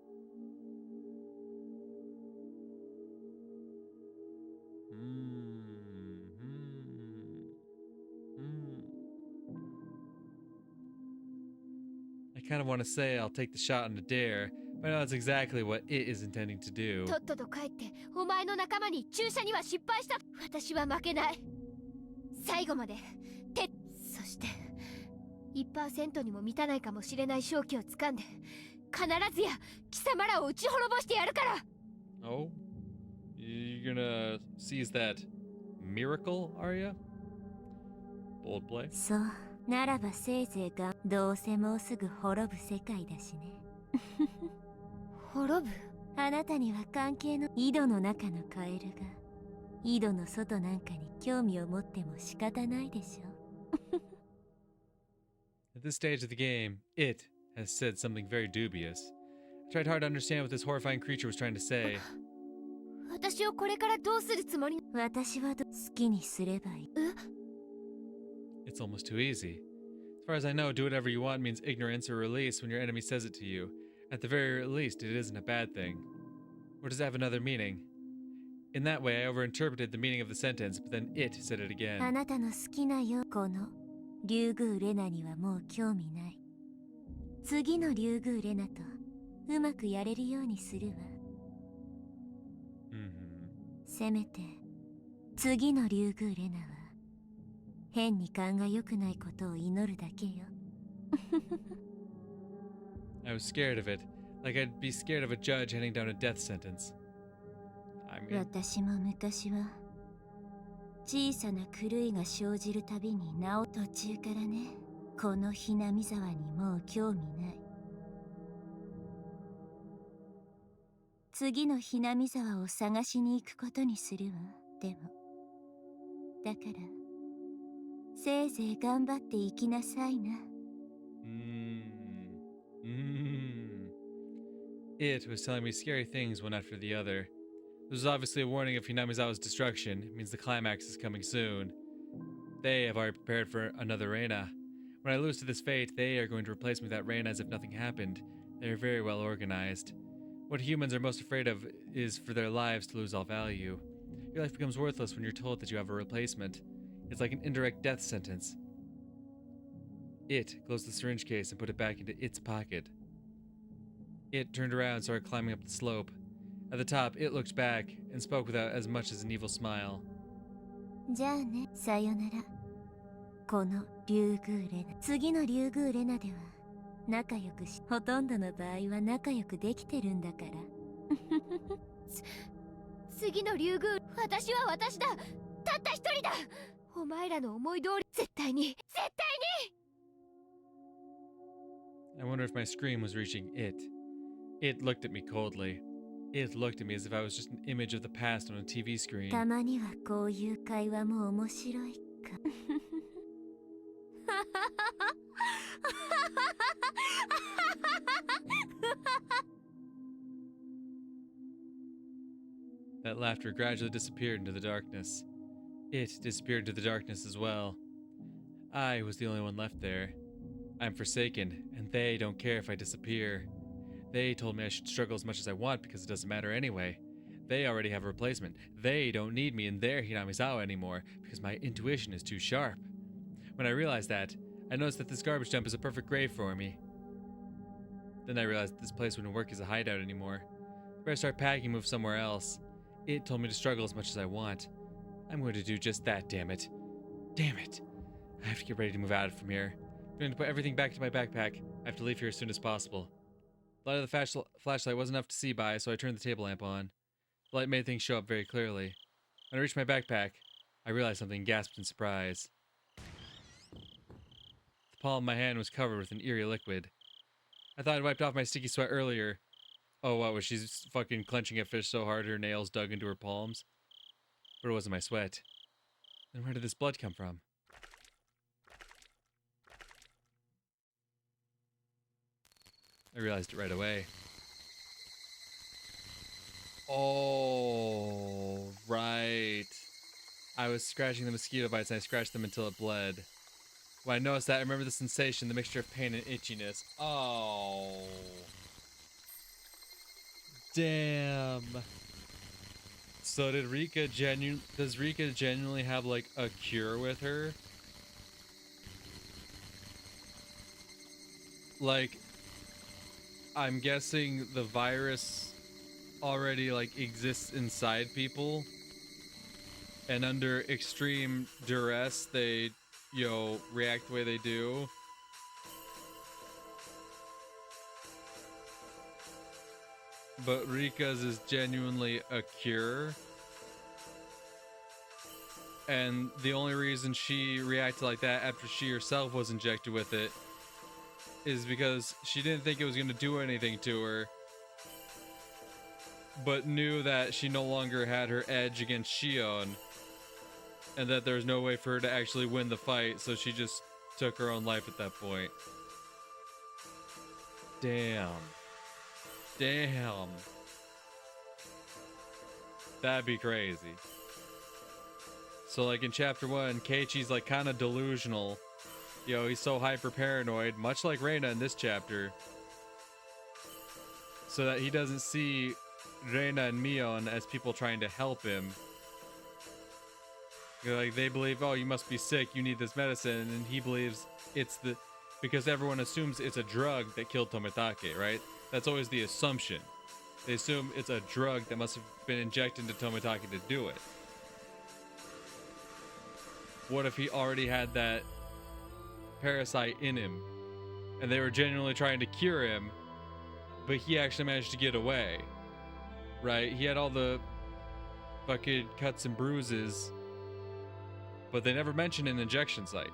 I kind of want to say I'll take the shot on the dare, but I know that's exactly what it is intending to do. とっとと帰ってお前の仲間に注射には失敗した。私は負けない。最後までそして 1% にも満たないかもしれない勝機をつかんで必ずや貴様らを打ち滅ぼしてやるから。 Oh? You're gonna seize that miracle, are ya? Bold play. そうならばせいぜいがどうせもうすぐ滅ぶ世界だしね。滅ぶ？あなたには関係の井戸の中のカエルが井戸の外なんかに興味を持っても仕方ないでしょ。At this stage of the game, it has said something very dubious. I tried hard to understand what this horrifying creature was trying to say. 私をこれからどうするつもり？私は好きにすればいい。It's almost too easy. As far as I know, do whatever you want means ignorance or release when your enemy says it to you. At the very least, it isn't a bad thing. Or does it have another meaning? In that way, I overinterpreted the meaning of the sentence, but then it said it again. あなたの好きなよこのリュウグウレナにはもう興味ない。次のリュウグウレナとうまくやれるようにするわ。せめて次のリュウグウレナは変に勘が良くないことを祈るだけよ。I was scared of it. Like I'd be scared of a judge handing down a death sentence. I mean, 私も昔は小さな狂いが生じるたびに途中からね、このひなみ沢にもう興味ない。次のひなみ沢を探しに行くことにするわ。でもだからせいぜい頑張って行きなさいな。It was telling me scary things one after the other. This was obviously a warning of Hinamizawa's destruction. It means the climax is coming soon. They have already prepared for another Rena. When I lose to this fate, they are going to replace me with that Rena as if nothing happened. They are very well organized. What humans are most afraid of is for their lives to lose all value. Your life becomes worthless when you're told that you have a replacement. It's like an indirect death sentence. It closed the syringe case and put it back into its pocket. It turned around and started climbing up the slope. At the top, it looked back and spoke without as much as an evil smile. じゃあね、さよなら。この竜宮レナ。次の竜宮レナでは仲良くし、ほとんどの場合は仲良くできてるんだから。次の竜宮、私は私だ。たった一人だ。お前らの思い通り、絶対に、絶対に。 I wonder if my scream was reaching it. It looked at me coldly. It looked at me as if I was just an image of the past on a TV screen. たまにはこういう会話も面白いか。That laughter gradually disappeared into the darkness. It disappeared into the darkness as well. I was the only one left there. I'm forsaken, and they don't care if I disappear. They told me I should struggle as much as I want because it doesn't matter anyway. They already have a replacement. They don't need me in their Hinamizawa anymore because my intuition is too sharp. When I realized that, I noticed that this garbage dump is a perfect grave for me. Then I realized that this place wouldn't work as a hideout anymore. I better start packing and move somewhere else. It told me to struggle as much as I want. I'm going to do just that, damn it. Damn it. I have to get ready to move out from here. I'm going to put everything back into my backpack. I have to leave here as soon as possible. The light of the flashlight wasn't enough to see by, so I turned the table lamp on. The light made things show up very clearly. When I reached my backpack, I realized something and gasped in surprise. The palm of my hand was covered with an eerie liquid. I thought I'd wiped off my sticky sweat earlier. Oh, what, was she fucking clenching a fish so hard her nails dug into her palms? But it wasn't my sweat. Then where did this blood come from? I realized it right away. Oh, right. I was scratching the mosquito bites and I scratched them until it bled. When I noticed that, I remember the sensation, the mixture of pain and itchiness. Oh. Damn. So does Rika genuinely have like a cure with her? Like, I'm guessing the virus already like exists inside people, and under extreme duress they, react the way they do. But Rika's is genuinely a cure. And the only reason she reacted like that after she herself was injected with it is because she didn't think it was going to do anything to her, but knew that she no longer had her edge against Shion, and that there was no way for her to actually win the fight, so she just took her own life at that point. Damn. Damn. That'd be crazy. So like in chapter 1, Keiichi's like kind of delusional. He's so hyper paranoid, much like Rena in this chapter, so that he doesn't see Rena and Mion as people trying to help him. Like they believe, oh, you must be sick, you need this medicine, and he believes it's because everyone assumes it's a drug that killed Tomitake, right? That's always the assumption. They assume it's a drug that must have been injected into Tomitake to do it. What if he already had that parasite in him, and they were genuinely trying to cure him, but he actually managed to get away, right? He had all the fucking cuts and bruises, but they never mentioned an injection site,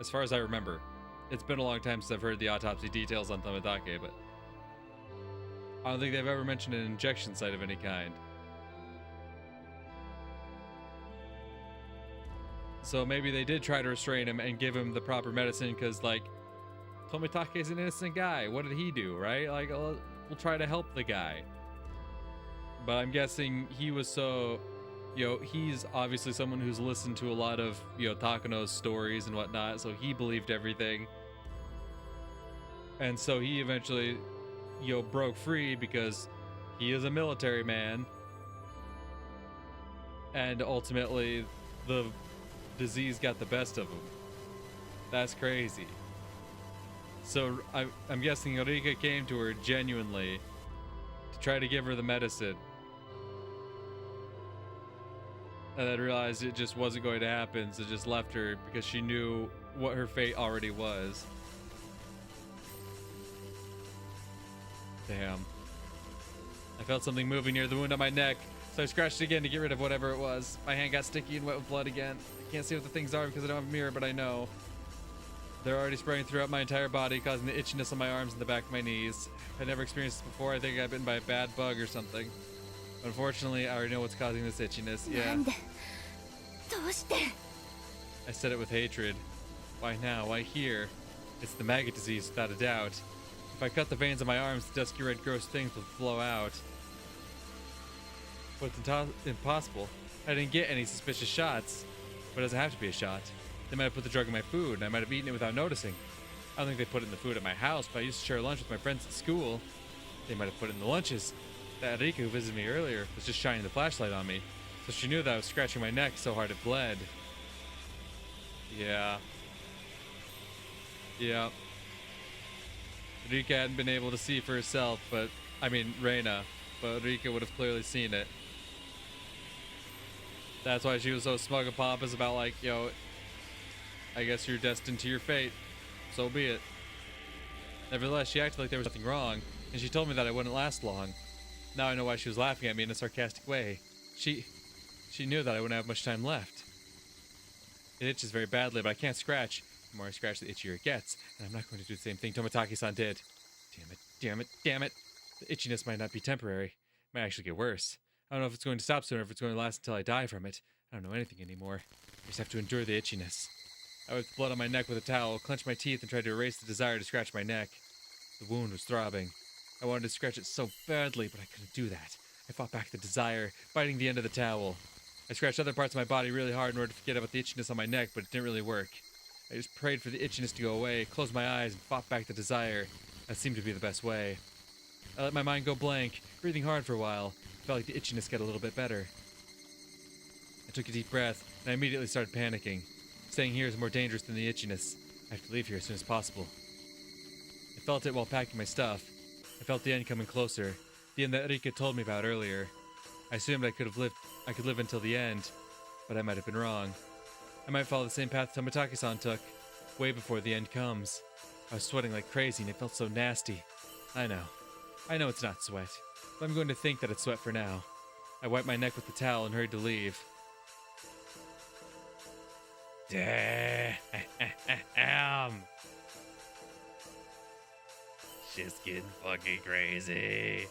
as far as I remember. It's been a long time since I've heard the autopsy details on Tomitake, but I don't think they've ever mentioned an injection site of any kind. So maybe they did try to restrain him and give him the proper medicine, because, like, Tomitake's an innocent guy. What did he do, right? Like, we'll try to help the guy. But I'm guessing he was so, he's obviously someone who's listened to a lot of, Takano's stories and whatnot, so he believed everything. And so he eventually, broke free because he is a military man. And ultimately, the disease got the best of him. That's crazy. So I'm guessing Rika came to her genuinely to try to give her the medicine, and then realized it just wasn't going to happen, so just left her because she knew what her fate already was. Damn. I felt something moving near the wound on my neck, so I scratched it again to get rid of whatever it was. My hand got sticky and wet with blood again. I can't see what the things are because I don't have a mirror, but I know. They're already spraying throughout my entire body, causing the itchiness on my arms and the back of my knees. I've never experienced this before. I think I got bitten by a bad bug or something. Unfortunately, I already know what's causing this itchiness. Yeah. I said it with hatred. Why now? Why here? It's the maggot disease, without a doubt. If I cut the veins on my arms, the dusky red gross things will flow out. But it's impossible. I didn't get any suspicious shots. But it doesn't have to be a shot. They might have put the drug in my food, and I might have eaten it without noticing. I don't think they put it in the food at my house, but I used to share lunch with my friends at school. They might have put it in the lunches. That Rika who visited me earlier was just shining the flashlight on me, so she knew that I was scratching my neck so hard it bled. Yeah. Yeah. Rika hadn't been able to see for herself, Rena, but Rika would have clearly seen it. That's why she was so smug and pompous about, like, I guess you're destined to your fate. So be it. Nevertheless, she acted like there was nothing wrong, and she told me that I wouldn't last long. Now I know why she was laughing at me in a sarcastic way. She knew that I wouldn't have much time left. It itches very badly, but I can't scratch. The more I scratch, the itchier it gets, and I'm not going to do the same thing Tomitake-san did. Damn it, damn it, damn it. The itchiness might not be temporary. It might actually get worse. I don't know if it's going to stop soon or if it's going to last until I die from it. I don't know anything anymore. I just have to endure the itchiness. I wiped blood on my neck with a towel, clenched my teeth, and tried to erase the desire to scratch my neck. The wound was throbbing. I wanted to scratch it so badly, but I couldn't do that. I fought back the desire, biting the end of the towel. I scratched other parts of my body really hard in order to forget about the itchiness on my neck, but it didn't really work. I just prayed for the itchiness to go away, closed my eyes, and fought back the desire. That seemed to be the best way. I let my mind go blank, breathing hard for a while. I felt like the itchiness got a little bit better. I took a deep breath, and I immediately started panicking. Staying here is more dangerous than the itchiness. I have to leave here as soon as possible. I felt it while packing my stuff. I felt the end coming closer, the end that Rika told me about earlier. I assumed I could live until the end, but I might have been wrong. I might follow the same path Tomitake-san took, way before the end comes. I was sweating like crazy and it felt so nasty. I know it's not sweat, but I'm going to think that it's sweat for now. I wiped my neck with the towel and hurried to leave. Damn. Shit's getting fucking crazy.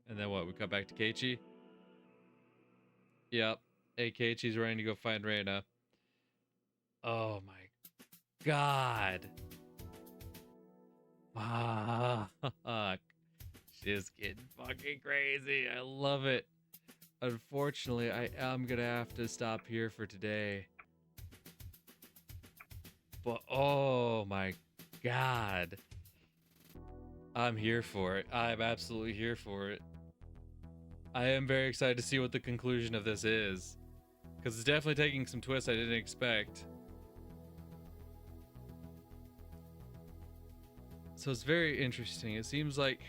And then what? We cut back to Keiichi? Yep. Hey, Keiichi's ready to go find Rena. Oh my god. Fuck. Shit's getting fucking crazy. I love it. Unfortunately, I am gonna have to stop here for today. But oh my god. I'm here for it. I'm absolutely here for it. I am very excited to see what the conclusion of this is, because it's definitely taking some twists I didn't expect. So it's very interesting. It seems like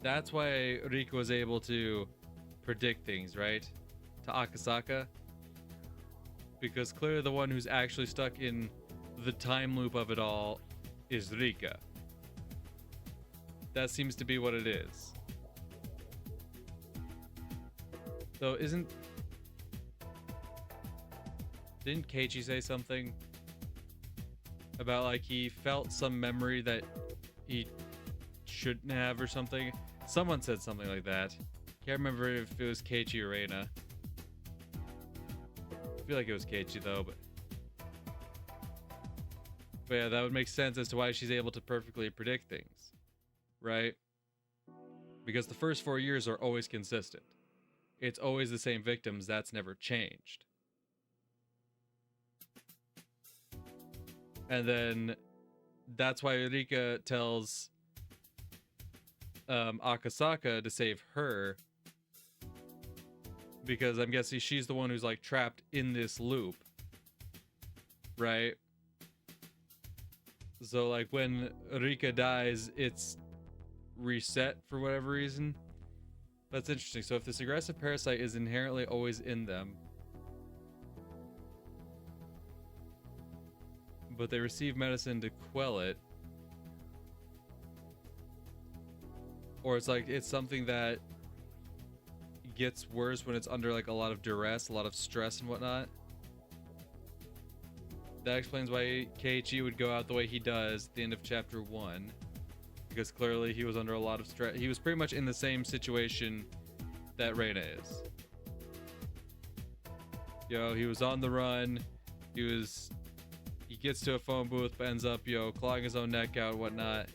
that's why Rika was able to predict things, right? To Akasaka. Because clearly the one who's actually stuck in the time loop of it all is Rika. That seems to be what it is. So didn't Keiichi say something about like he felt some memory that he shouldn't have or something? Someone said something like that. Can't remember if it was Keiichi or Rena. I feel like it was Keiichi though, but yeah, that would make sense as to why she's able to perfectly predict things, right? Because the first 4 years are always consistent. It's always the same victims. That's never changed. And then that's why Rika tells Akasaka to save her, because I'm guessing she's the one who's like trapped in this loop, right? So like when Rika dies, it's reset for whatever reason. That's interesting. So if this aggressive parasite is inherently always in them, but they receive medicine to quell it, or it's like it's something that gets worse when it's under like a lot of duress, a lot of stress and whatnot. That explains why Keiichi would go out the way he does at the end of chapter 1, because clearly he was under a lot of stress. He was pretty much in the same situation that Rena is. He was on the run. He gets to a phone booth, but ends up, clawing his own neck out, whatnot.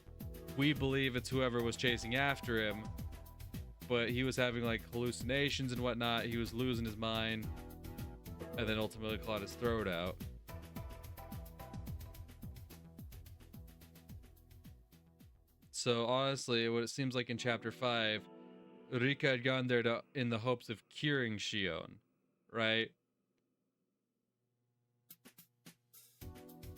We believe it's whoever was chasing after him, but he was having like hallucinations and whatnot. He was losing his mind, and then ultimately clawed his throat out. So honestly, what it seems like in chapter 5, Rika had gone there in the hopes of curing Shion, right?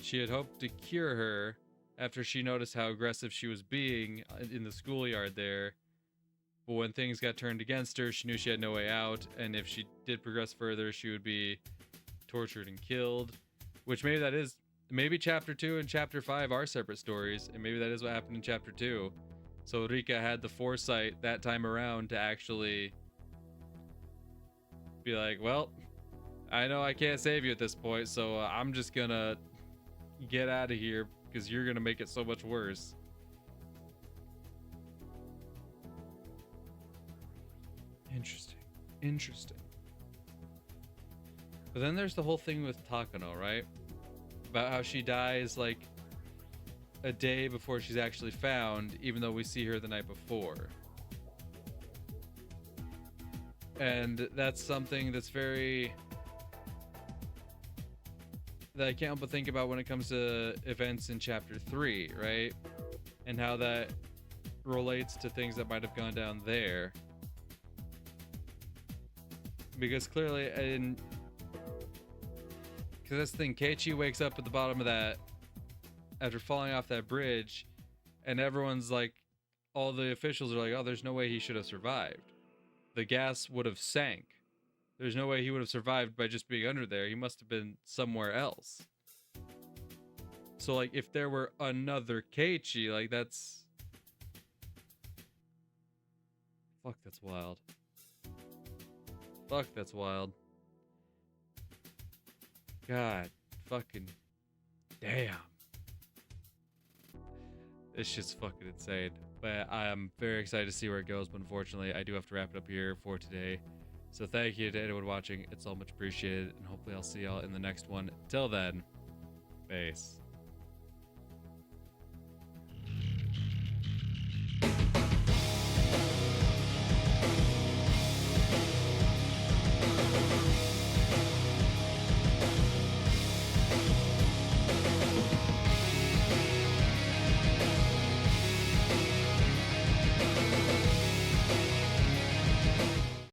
She had hoped to cure her after she noticed how aggressive she was being in the schoolyard there. But when things got turned against her, she knew she had no way out, and if she did progress further, she would be tortured and killed. Which maybe chapter 2 and chapter 5 are separate stories, and maybe that is what happened in chapter 2. So Rika had the foresight that time around to actually be like, well, I know I can't save you at this point, so I'm just gonna get out of here because you're gonna make it so much worse. Interesting. But then there's the whole thing with Takano, right? About how she dies like a day before she's actually found, even though we see her the night before. And that's something that's that I can't help but think about when it comes to events in chapter 3, right? And how that relates to things that might have gone down there. Because clearly, because that's the thing, Keiichi wakes up at the bottom of that after falling off that bridge, and everyone's like, all the officials are like, oh, there's no way he should have survived. The gas would have sank. There's no way he would have survived by just being under there. He must have been somewhere else. So like, if there were another Keiichi, like that's wild. That's wild. God fucking damn. This shit's fucking insane. But I'm very excited to see where it goes, but unfortunately I do have to wrap it up here for today. So thank you to anyone watching. It's all much appreciated, and hopefully I'll see y'all in the next one. Till then, peace.